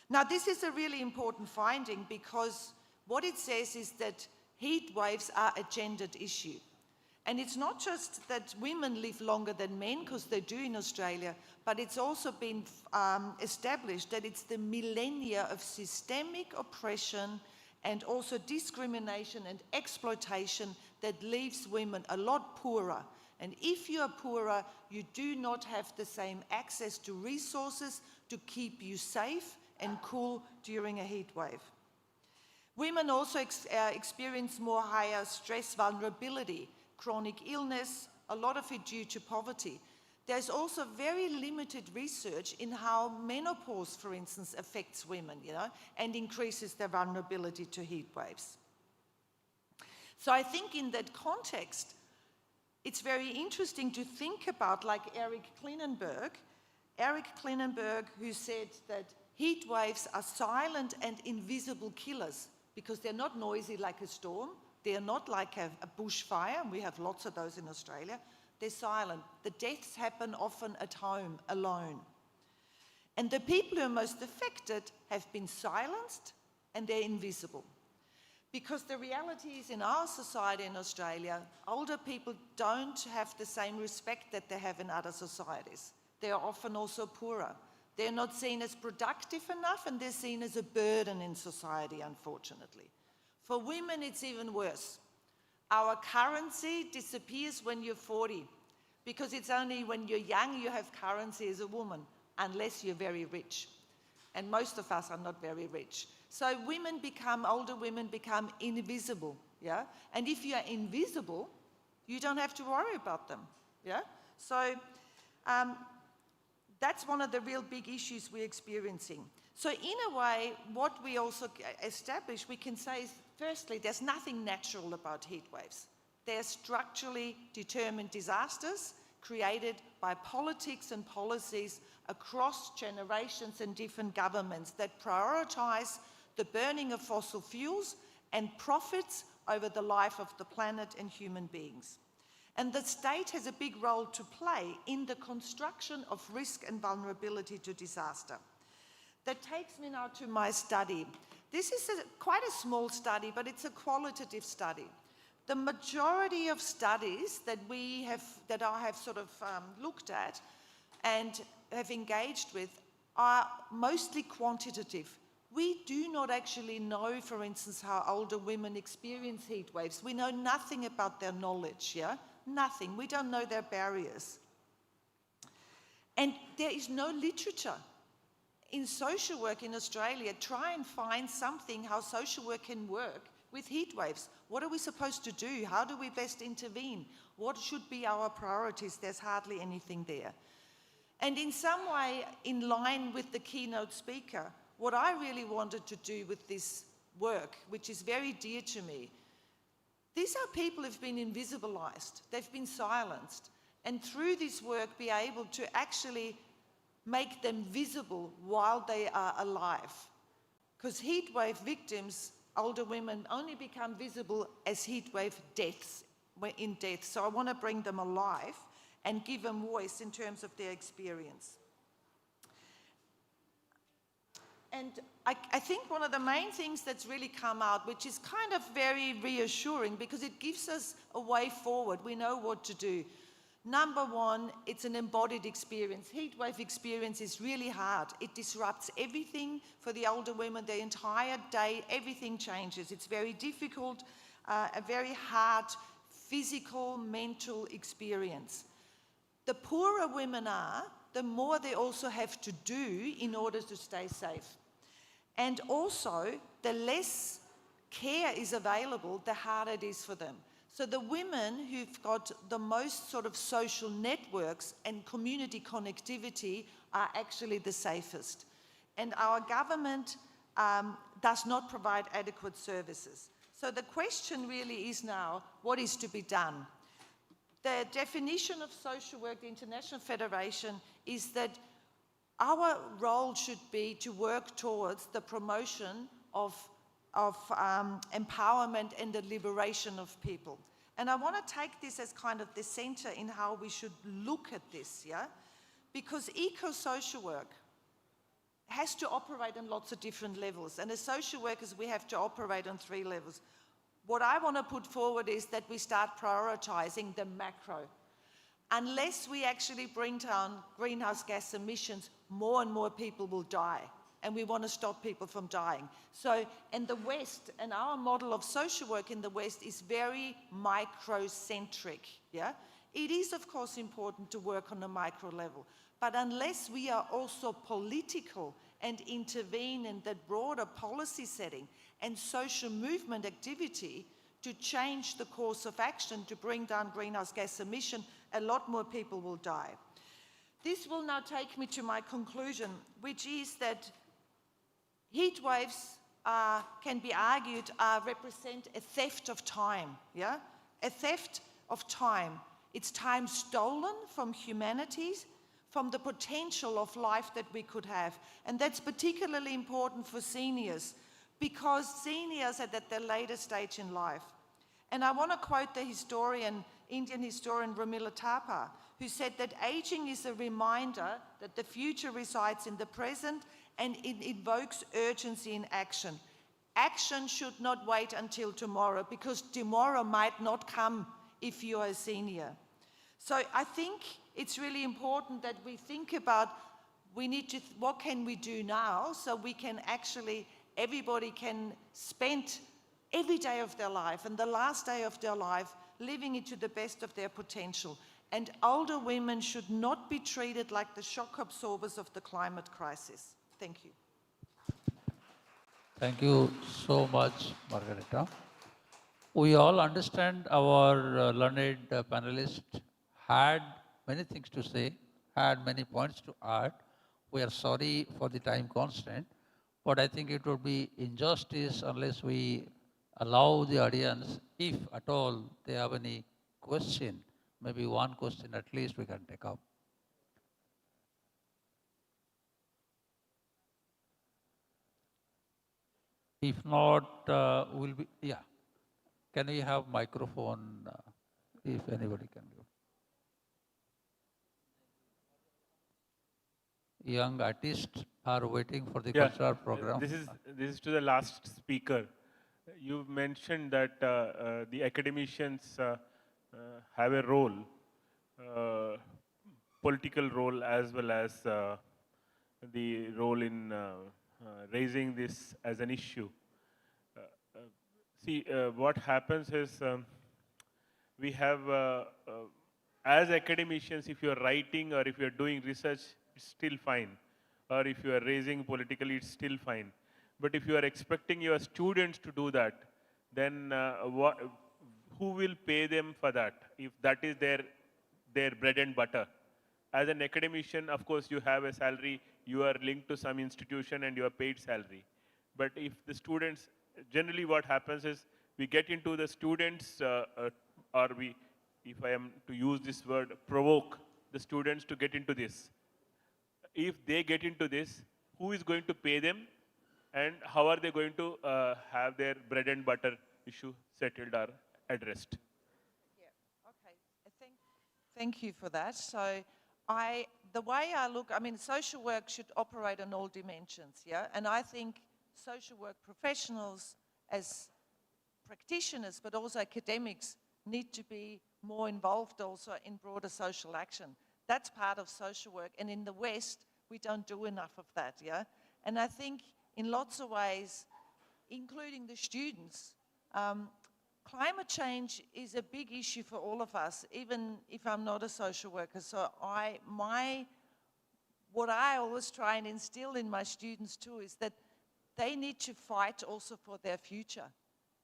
Now, this is a really important finding because what it says is that heat waves are a gendered issue. And it's not just that women live longer than men, because they do in Australia, but it's also been established that it's the millennia of systemic oppression and also discrimination and exploitation that leaves women a lot poorer. And if you are poorer, you do not have the same access to resources to keep you safe and cool during a heat wave. Women also experience more higher stress vulnerability, chronic illness, a lot of it due to poverty. There's also very limited research in how menopause, for instance, affects women, and increases their vulnerability to heat waves. So I think in that context, it's very interesting to think about like Eric Klinenberg, who said that heat waves are silent and invisible killers because they're not noisy like a storm. They're not like a bushfire, and we have lots of those in Australia. They're silent. The deaths happen often at home, alone. And the people who are most affected have been silenced, and they're invisible. Because the reality is in our society in Australia, older people don't have the same respect that they have in other societies. They are often also poorer. They're not seen as productive enough, and they're seen as a burden in society, unfortunately. For women, it's even worse. Our currency disappears when you're 40, because it's only when you're young you have currency as a woman, unless you're very rich. And most of us are not very rich. So older women become invisible, yeah? And if you are invisible, you don't have to worry about them, yeah? So that's one of the real big issues we're experiencing. So in a way, what we also establish, we can say is, firstly, there's nothing natural about heat waves. They're structurally determined disasters created by politics and policies across generations and different governments that prioritize the burning of fossil fuels and profits over the life of the planet and human beings. And the state has a big role to play in the construction of risk and vulnerability to disaster. That takes me now to my study. This is quite a small study, but it's a qualitative study. The majority of studies that I have sort of looked at and have engaged with are mostly quantitative. We do not actually know, for instance, how older women experience heat waves. We know nothing about their knowledge, yeah? Nothing. We don't know their barriers. And there is no literature in social work in Australia. Try and find something how social work can work with heat waves. What are we supposed to do? How do we best intervene? What should be our priorities? There's hardly anything there. And in some way, in line with the keynote speaker, what I really wanted to do with this work, which is very dear to me, these are people who've been invisibilized, they've been silenced, and through this work be able to actually make them visible while they are alive. Because heatwave victims, older women, only become visible as heatwave deaths, in death. So I want to bring them alive and give them voice in terms of their experience. And I think one of the main things that's really come out, which is kind of very reassuring because it gives us a way forward. We know what to do. Number one, it's an embodied experience. Heatwave experience is really hard. It disrupts everything for the older women. The entire day, everything changes. It's very difficult, a very hard physical, mental experience. The poorer women are, the more they also have to do in order to stay safe. And also, the less care is available, the harder it is for them. So the women who've got the most sort of social networks and community connectivity are actually the safest. And our government does not provide adequate services. So the question really is now, what is to be done? The definition of social work, the International Federation, is that our role should be to work towards the promotion of empowerment and the liberation of people. And I want to take this as kind of the center in how we should look at this, yeah? Because eco-social work has to operate on lots of different levels. And as social workers, we have to operate on 3 levels. What I want to put forward is that we start prioritizing the macro. Unless we actually bring down greenhouse gas emissions, more and more people will die. And we want to stop people from dying. So, in the West, and our model of social work in the West is very microcentric, yeah? It is, of course, important to work on a micro level. But unless we are also political and intervene in that broader policy setting and social movement activity to change the course of action to bring down greenhouse gas emission, a lot more people will die. This will now take me to my conclusion, which is that heat waves can be argued represent a theft of time, yeah? A theft of time. It's time stolen from humanities, from the potential of life that we could have. And that's particularly important for seniors because seniors are at their later stage in life. And I want to quote the historian, Indian historian Ramila Thapa, who said that aging is a reminder that the future resides in the present and it invokes urgency in action. Action should not wait until tomorrow because tomorrow might not come if you are a senior. So I think it's really important that we think about what can we do now so we can actually, everybody can spend every day of their life and the last day of their life living it to the best of their potential. And older women should not be treated like the shock absorbers of the climate crisis. Thank you. Thank you so much, Margareta. We all understand our learned panelists had many things to say, had many points to add. We are sorry for the time constraint, but I think it would be injustice unless we allow the audience, if at all they have any question, maybe one question at least we can take up. If not, we'll be, yeah. Can we have microphone if anybody can give? Young artists are waiting for the cultural program. This is to the last speaker. You mentioned that the academicians have a role, political role as well as the role in raising this as an issue. See, what happens is we have, as academicians, if you're writing or if you're doing research, it's still fine. Or if you are raising politically, it's still fine. But if you are expecting your students to do that, then who will pay them for that if that is their bread and butter? As an academician, of course, you have a salary, you are linked to some institution and you are paid salary. But if the students, generally what happens is we get into the students, or we, if I am to use this word, provoke the students to get into this. If they get into this, who is going to pay them and how are they going to have their bread and butter issue settled or addressed? Thank you for that. So the way I look, I mean, social work should operate on all dimensions, yeah? And I think social work professionals as practitioners, but also academics, need to be more involved also in broader social action. That's part of social work. And in the West, we don't do enough of that, yeah? And I think in lots of ways, including the students, climate change is a big issue for all of us, even if I'm not a social worker. So what I always try and instill in my students too is that they need to fight also for their future.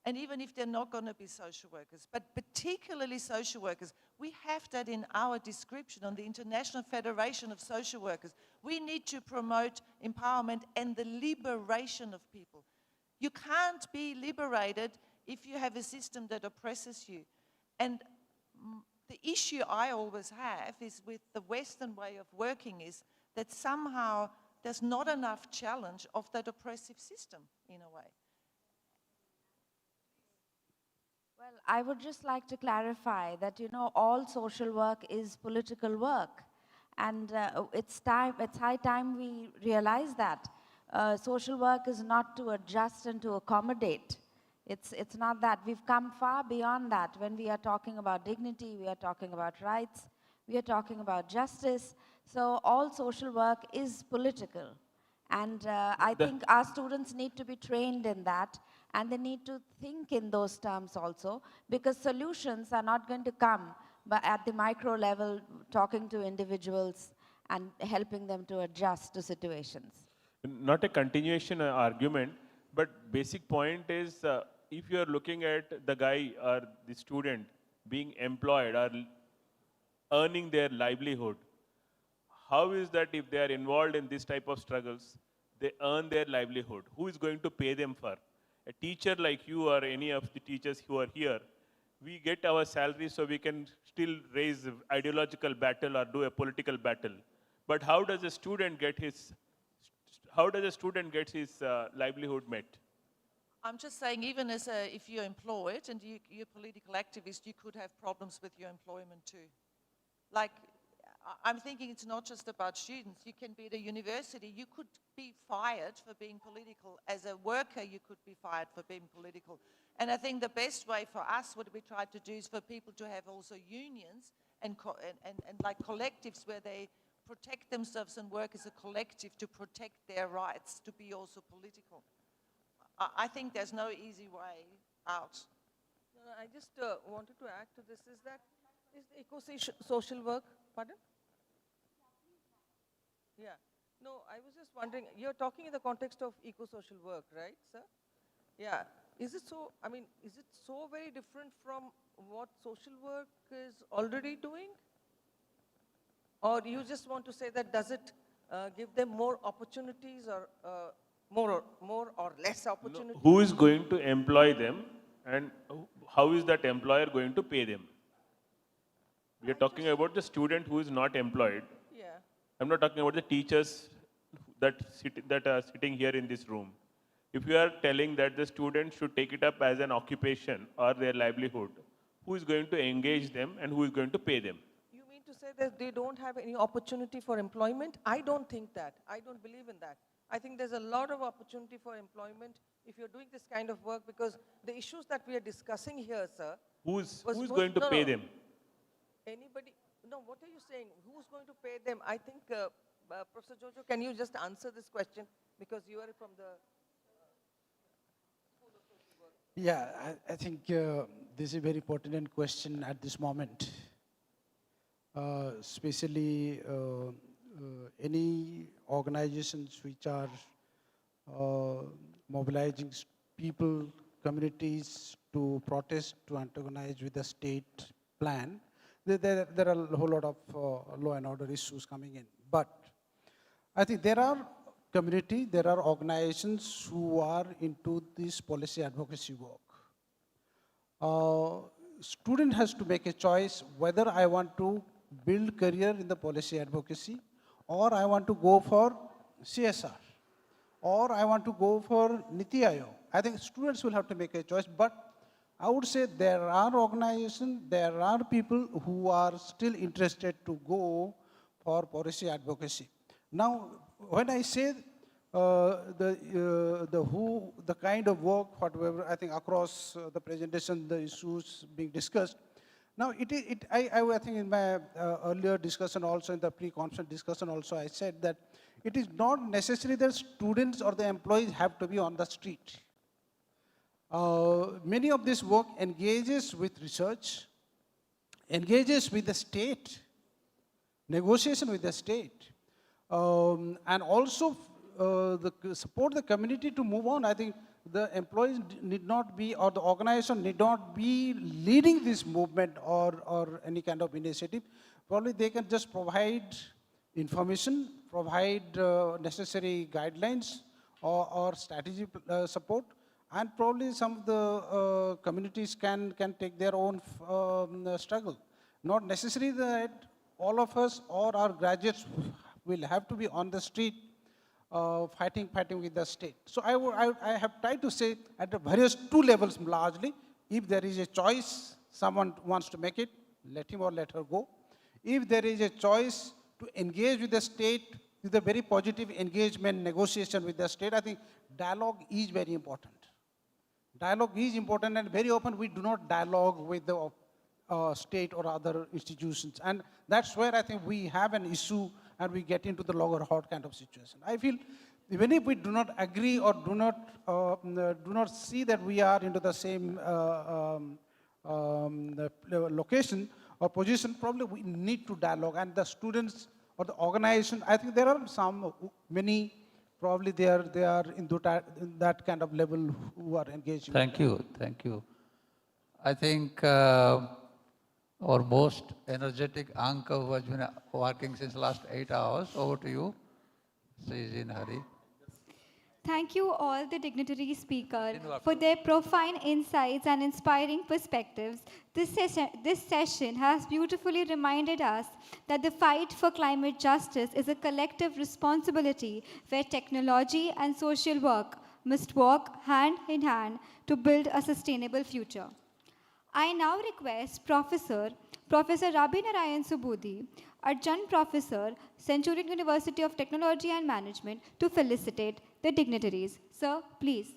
And even if they're not going to be social workers, but particularly social workers, we have that in our description on the International Federation of Social Workers. We need to promote empowerment and the liberation of people. You can't be liberated if you have a system that oppresses you. And the issue I always have is with the Western way of working is that somehow there's not enough challenge of that oppressive system in a way. Well, I would just like to clarify that, all social work is political work. And it's high time we realize that. Social work is not to adjust and to accommodate. It's not that. We've come far beyond that. When we are talking about dignity, we are talking about rights, we are talking about justice. So all social work is political. And I think our students need to be trained in that, and they need to think in those terms also, because solutions are not going to come but at the micro level, talking to individuals and helping them to adjust to situations. Not a continuation argument, but basic point is if you are looking at the guy or the student being employed or earning their livelihood, how is that if they are involved in this type of struggles, they earn their livelihood? Who is going to pay them for? A teacher like you or any of the teachers who are here, we get our salary so we can still raise ideological battle or do a political battle. But how does a student get his livelihood met? I'm just saying, even as if you're employed and you're a political activist, you could have problems with your employment too. Like, I'm thinking it's not just about students. You can be at a university, you could be fired for being political. As a worker, you could be fired for being political. And I think the best way for us, what we try to do, is for people to have also unions and like collectives where they protect themselves and work as a collective to protect their rights to be also political. I think there's no easy way out. No, I just wanted to add to this, is eco-social work, pardon? Yeah. No, I was just wondering, you're talking in the context of eco-social work, right, sir? Yeah. Is it so very different from what social work is already doing? Or you just want to say that does it give them more opportunities or more or less opportunities? No, who is going to employ them and how is that employer going to pay them? We are talking about the student who is not employed. Yeah. I'm not talking about the teachers that are sitting here in this room. If you are telling that the student should take it up as an occupation or their livelihood, who is going to engage them and who is going to pay them? You mean to say that they don't have any opportunity for employment? I don't think that. I don't believe in that. I think there's a lot of opportunity for employment if you're doing this kind of work, because the issues that we are discussing here, sir. Who's going to pay them? Anybody? No, what are you saying? Who's going to pay them? I think, Professor Jojo, can you just answer this question? Because you are from the School of Social Work. Yeah, I think this is a very pertinent question at this moment. Especially any organizations which are mobilizing people, communities to protest, to antagonize with the state plan. There are a whole lot of law and order issues coming in. But I think there are community, there are organizations who are into this policy advocacy work. Student has to make a choice whether I want to build career in the policy advocacy, or I want to go for CSR, or I want to go for Niti Aayog. I think students will have to make a choice, but I would say there are organizations, there are people who are still interested to go for policy advocacy. Now, when I say the kind of work, whatever, I think across the presentation, the issues being discussed. Now, I think in my earlier discussion also, in the pre-conference discussion also, I said that it is not necessary that students or the employees have to be on the street. Many of this work engages with research, engages with the state, negotiation with the state, and also support the community to move on. I think the employees need not be, or the organization need not be leading this movement or any kind of initiative. Probably they can just provide information, provide necessary guidelines or strategy support, and probably some of the communities can take their own struggle. Not necessarily that all of us or our graduates will have to be on the street fighting with the state. So I have tried to say at the various two levels largely, if there is a choice, someone wants to make it, let him or let her go. If there is a choice to engage with the state, with a very positive engagement, negotiation with the state, I think dialogue is very important. Dialogue is important, and very often we do not dialogue with the state or other institutions. And that's where I think we have an issue and we get into the log or hot kind of situation. I feel even if we do not agree or do not see that we are into the same location or position, probably we need to dialogue. And the students or the organization, I think there are many, probably they are in that kind of level who are engaged. Thank you. I think our most energetic anchor who has been working since last 8 hours. Over to you, Sri Hari. Thank you all the dignitary speakers for their profound insights and inspiring perspectives. This session has beautifully reminded us that the fight for climate justice is a collective responsibility where technology and social work must work hand in hand to build a sustainable future. I now request Professor Rabi Narayan Subudhi, Adjunct Professor, Centurion University of Technology and Management, to felicitate the dignitaries. Sir, please.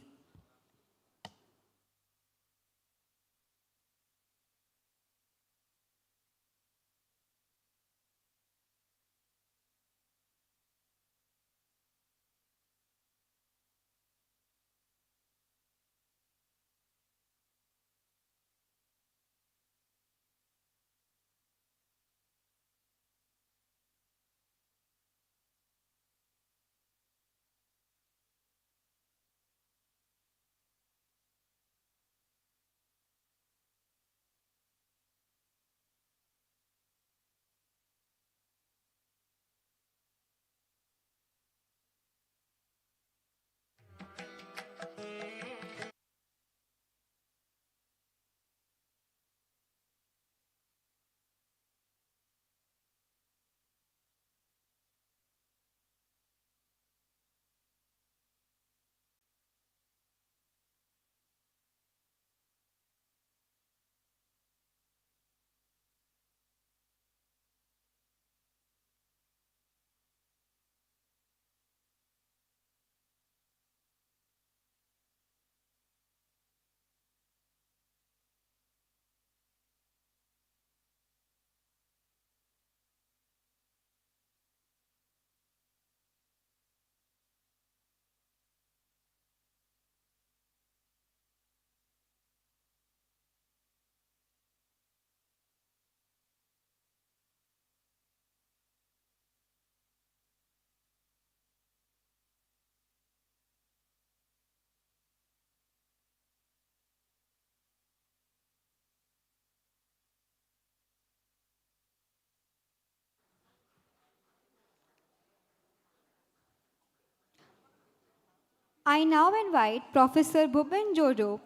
I now invite Professor Bhupen Jodo,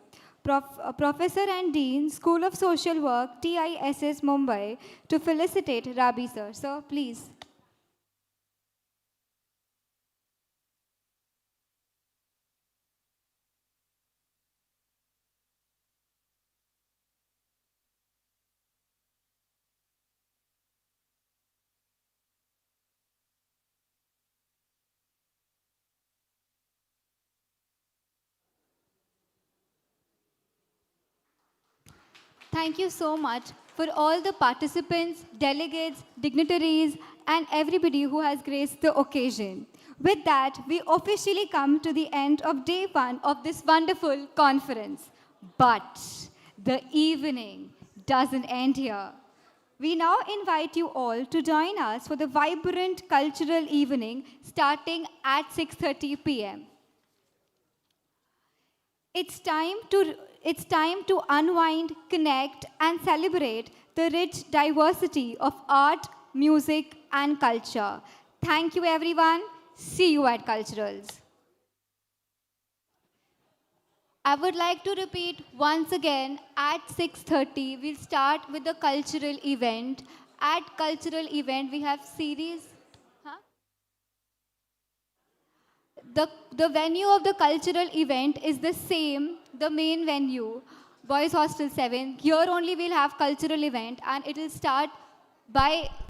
Professor and Dean, School of Social Work, TISS Mumbai, to felicitate Rabi sir. Sir, please. Thank you so much for all the participants, delegates, dignitaries, and everybody who has graced the occasion. With that, we officially come to the end of day one of this wonderful conference. But the evening doesn't end here. We now invite you all to join us for the vibrant cultural evening starting at 6:30 p.m. It's time to unwind, connect, and celebrate the rich diversity of art, music, and culture. Thank you, everyone. See you at Culturals. I would like to repeat once again, at 6:30, we'll start with the cultural event. At cultural event, we have series. The venue of the cultural event is the same, the main venue, Boys Hostel 7. Here only we'll have cultural event, and it will start by